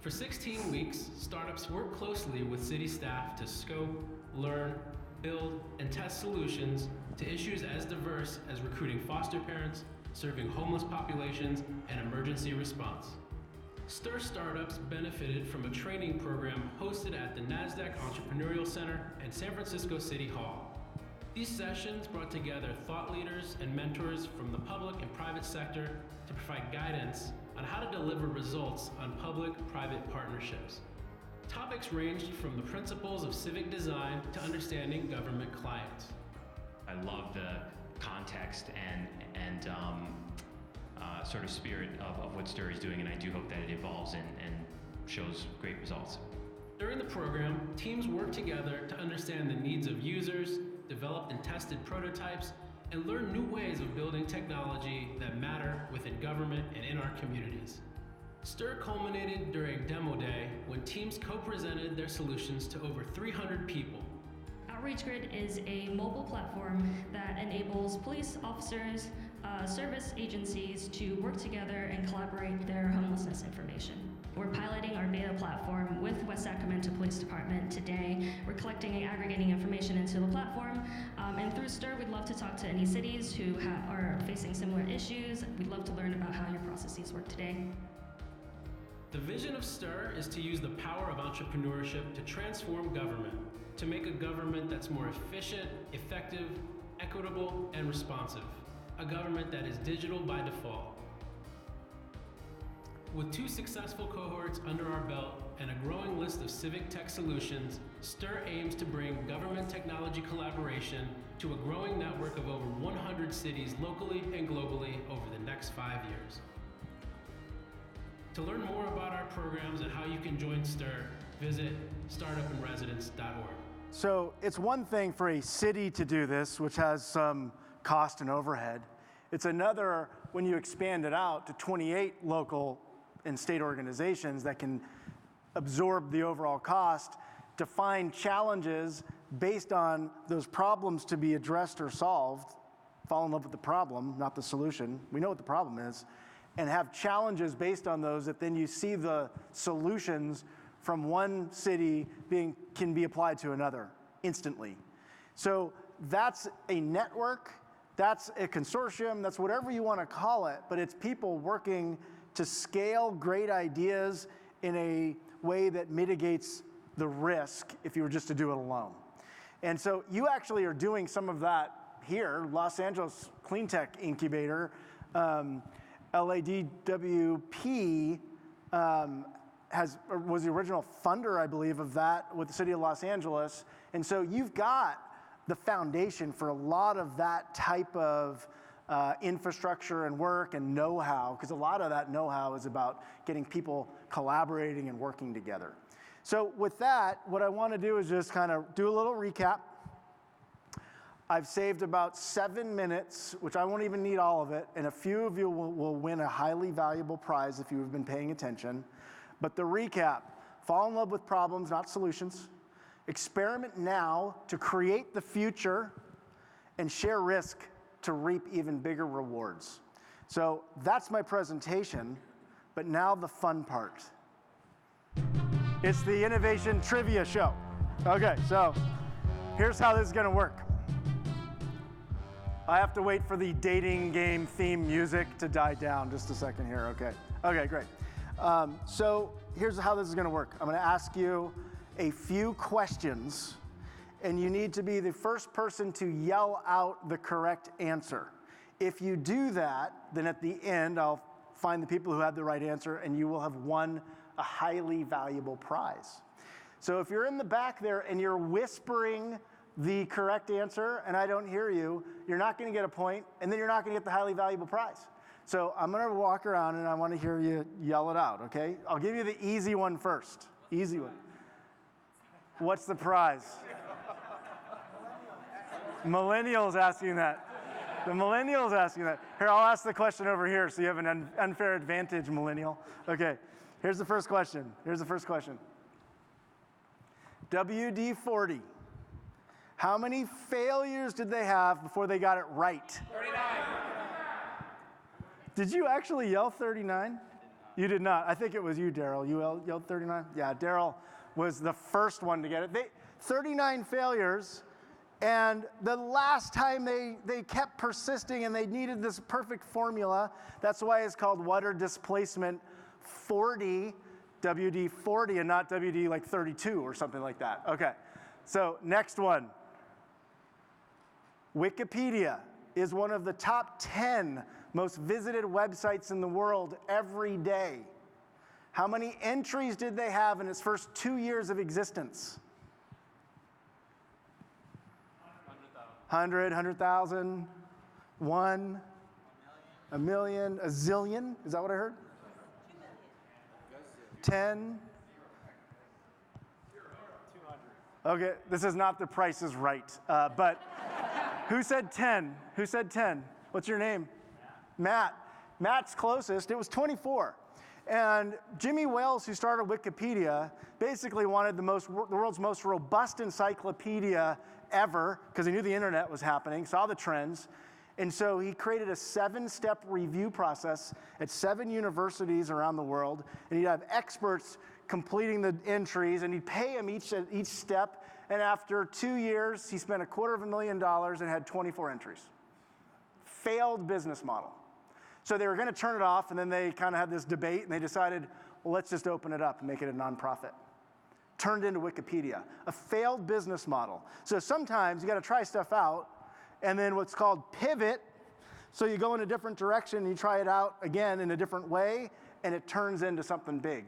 For 16 weeks, startups work closely with city staff to scope, learn, build, and test solutions to issues as diverse as recruiting foster parents, serving homeless populations, and emergency response. STIR startups benefited from a training program hosted at the NASDAQ Entrepreneurial Center and San Francisco City Hall. These sessions brought together thought leaders and mentors from the public and private sector to provide guidance on how to deliver results on public-private partnerships. Topics ranged from the principles of civic design to understanding government clients. I love the context and sort of spirit of what STIR is doing, and I do hope that it evolves and shows great results. During the program, teams worked together to understand the needs of users, developed and tested prototypes, and learn new ways of building technology that matter within government and in our communities. STIR culminated during Demo Day when teams co-presented their solutions to over 300 people. Outreach Grid is a mobile platform that enables police officers, service agencies to work together and collaborate their homelessness information. We're piloting our beta platform with West Sacramento Police Department today. We're collecting and aggregating information into the platform. And through STIR, we'd love to talk to any cities who are facing similar issues. We'd love to learn about how your processes work today. The vision of STIR is to use the power of entrepreneurship to transform government, to make a government that's more efficient, effective, equitable, and responsive. A government that is digital by default. With 2 successful cohorts under our belt and a growing list of civic tech solutions, STIR aims to bring government technology collaboration to a growing network of over 100 cities locally and globally over the next 5 years. To learn more about our programs and how you can join STIR, visit startupinresidence.org. So it's one thing for a city to do this, which has some cost and overhead. It's another when you expand it out to 28 local and state organizations that can absorb the overall cost to find challenges based on those problems to be addressed or solved, fall in love with the problem, not the solution. We know what the problem is, and have challenges based on those that then you see the solutions from one city can be applied to another instantly. So that's a network, that's a consortium, that's whatever you want to call it, but it's people working to scale great ideas in a way that mitigates the risk if you were just to do it alone. And so you actually are doing some of that here. Los Angeles Clean Tech Incubator, LADWP was the original funder, I believe, of that with the city of Los Angeles. And so you've got the foundation for a lot of that type of infrastructure and work and know-how, because a lot of that know-how is about getting people collaborating and working together. So with that, what I want to do is just kind of do a little recap. I've saved about 7 minutes, which I won't even need all of it, and a few of you will win a highly valuable prize if you've been paying attention. But the recap: fall in love with problems, not solutions. Experiment now to create the future, and share risk to reap even bigger rewards. So that's my presentation, but now the fun part. It's the Innovation Trivia Show. Okay, so here's how this is gonna work. I have to wait for the dating game theme music to die down. Just a second here, okay. Okay, great. So here's how this is gonna work. I'm gonna ask you a few questions, and you need to be the first person to yell out the correct answer. If you do that, then at the end, I'll find the people who had the right answer, and you will have won a highly valuable prize. So if you're in the back there and you're whispering the correct answer and I don't hear you, you're not going to get a point, and then you're not going to get the highly valuable prize. So I'm going to walk around and I want to hear you yell it out, okay? I'll give you the easy one first. Easy one. What's the prize? Millennials asking that. The millennials asking that. Here, I'll ask the question over here so you have an unfair advantage, millennial. Okay, here's the first question. Here's the first question. WD-40. How many failures did they have before they got it right? 39. Did you actually yell 39? You did not. I think it was you, Daryl. You yelled 39? Yeah, Daryl was the first one to get it. 39 failures, and the last time they kept persisting and they needed this perfect formula. That's why it's called water displacement 40, WD-40, and not WD like 32 or something like that. Okay, so next one. Wikipedia is one of the top 10 most visited websites in the world every day. How many entries did they have in its first 2 years of existence? 100, 100,000, 1, a million, a zillion, is that what I heard? 10? Okay, this is not The Price is Right, but who said 10? Who said 10? What's your name? Matt. Matt's closest. It was 24. And Jimmy Wales, who started Wikipedia, basically wanted the world's most robust encyclopedia ever, because he knew the internet was happening, saw the trends. And so he created a 7-step review process at 7 universities around the world. And he'd have experts completing the entries, and he'd pay them each step. And after 2 years, he spent $250,000 and had 24 entries. Failed business model. So they were going to turn it off, and then they kind of had this debate, and they decided, well, let's just open it up and make it a nonprofit. Turned into Wikipedia. A failed business model. So sometimes you got to try stuff out, and then what's called pivot. So you go in a different direction, and you try it out again in a different way, and it turns into something big.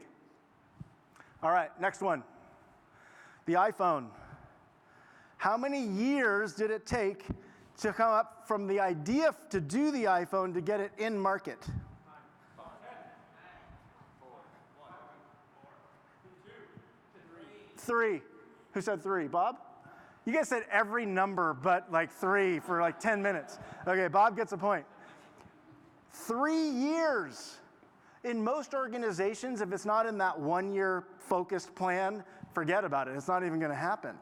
All right, next one. The iPhone. How many years did it take to come up from the idea to do the iPhone to get it in market? 3. Who said 3? Bob? You guys said every number but like 3 for like 10 minutes. Okay, Bob gets a point. 3 years. In most organizations, if it's not in that 1-year focused plan, forget about it. It's not even going to happen.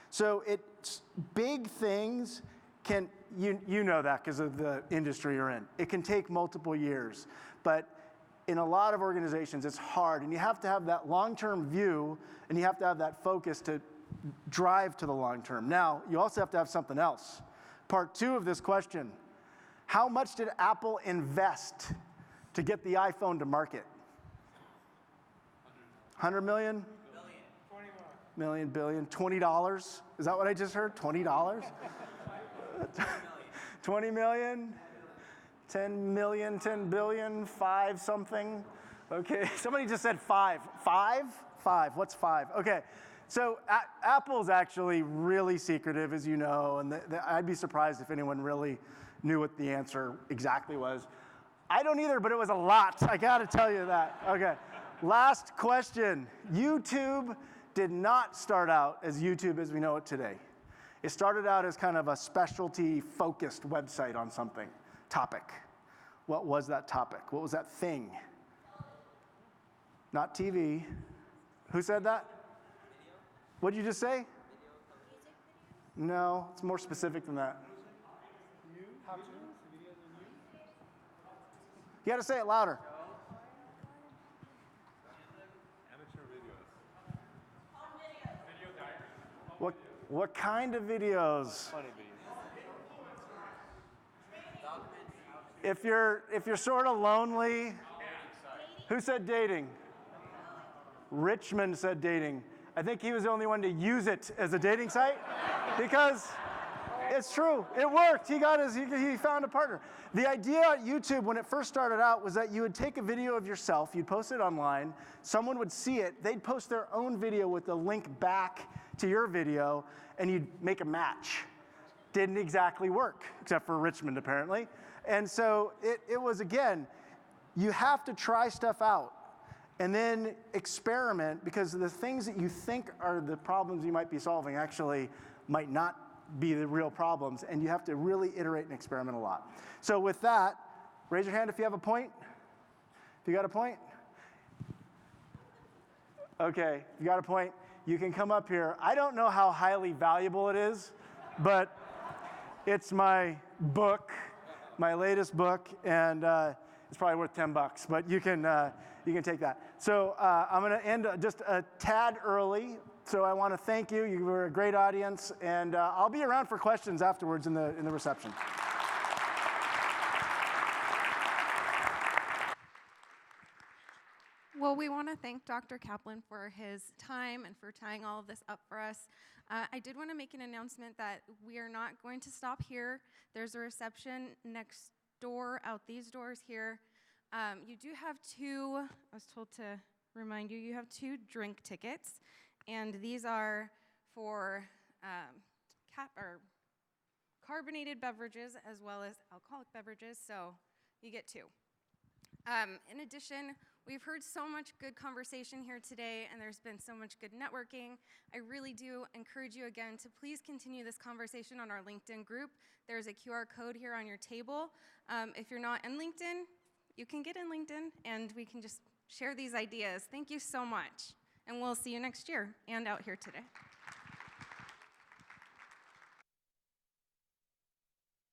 So it's big things can, you know that because of the industry you're in. It can take multiple years. But in a lot of organizations, it's hard. And you have to have that long-term view, and you have to have that focus to drive to the long term. Now, you also have to have something else. Part 2 of this question. How much did Apple invest to get the iPhone to market? 100 million? Million, billion, $20? Is that what I just heard? $20? 20 million? 10 million, 10 billion, 5 something? Okay, somebody just said 5. 5? 5, what's 5? Okay, so Apple's actually really secretive, as you know, and I'd be surprised if anyone really knew what the answer exactly was. I don't either, but it was a lot. I gotta tell you that. Okay, last question. YouTube did not start out as YouTube as we know it today. It started out as kind of a specialty-focused website on something, topic. What was that topic? What was that thing? Not TV. Who said that? What did you just say? No, it's more specific than that. You got to say it louder. What kind of videos? If you're sort of lonely, who said dating? Richmond said dating. I think he was the only one to use it as a dating site because it's true. It worked. He found a partner. The idea at YouTube when it first started out was that you would take a video of yourself, you'd post it online, someone would see it, they'd post their own video with the link back to your video, and you'd make a match. Didn't exactly work, except for Richmond apparently. And so it was, again, you have to try stuff out and then experiment, because the things that you think are the problems you might be solving actually might not be the real problems, and you have to really iterate and experiment a lot. So with that, raise your hand if you have a point. If you got a point? Okay, if you got a point, you can come up here. I don't know how highly valuable it is, but it's my book, my latest book, and it's probably worth $10, but you can take that. So I'm going to end just a tad early. So I want to thank you. You were a great audience, and I'll be around for questions afterwards in the reception. Well, we want to thank Dr. Kaplan for his time and for tying all of this up for us. I did want to make an announcement that we are not going to stop here. There's a reception next door, out these doors here. You do have two, I was told to remind you, you have 2 drink tickets, and these are for carbonated beverages as well as alcoholic beverages, so you get 2. In addition, we've heard so much good conversation here today, and there's been so much good networking. I really do encourage you again to please continue this conversation on our LinkedIn group. There's a QR code here on your table. If you're not in LinkedIn, you can get in LinkedIn, and we can just share these ideas. Thank you so much, and we'll see you next year and out here today.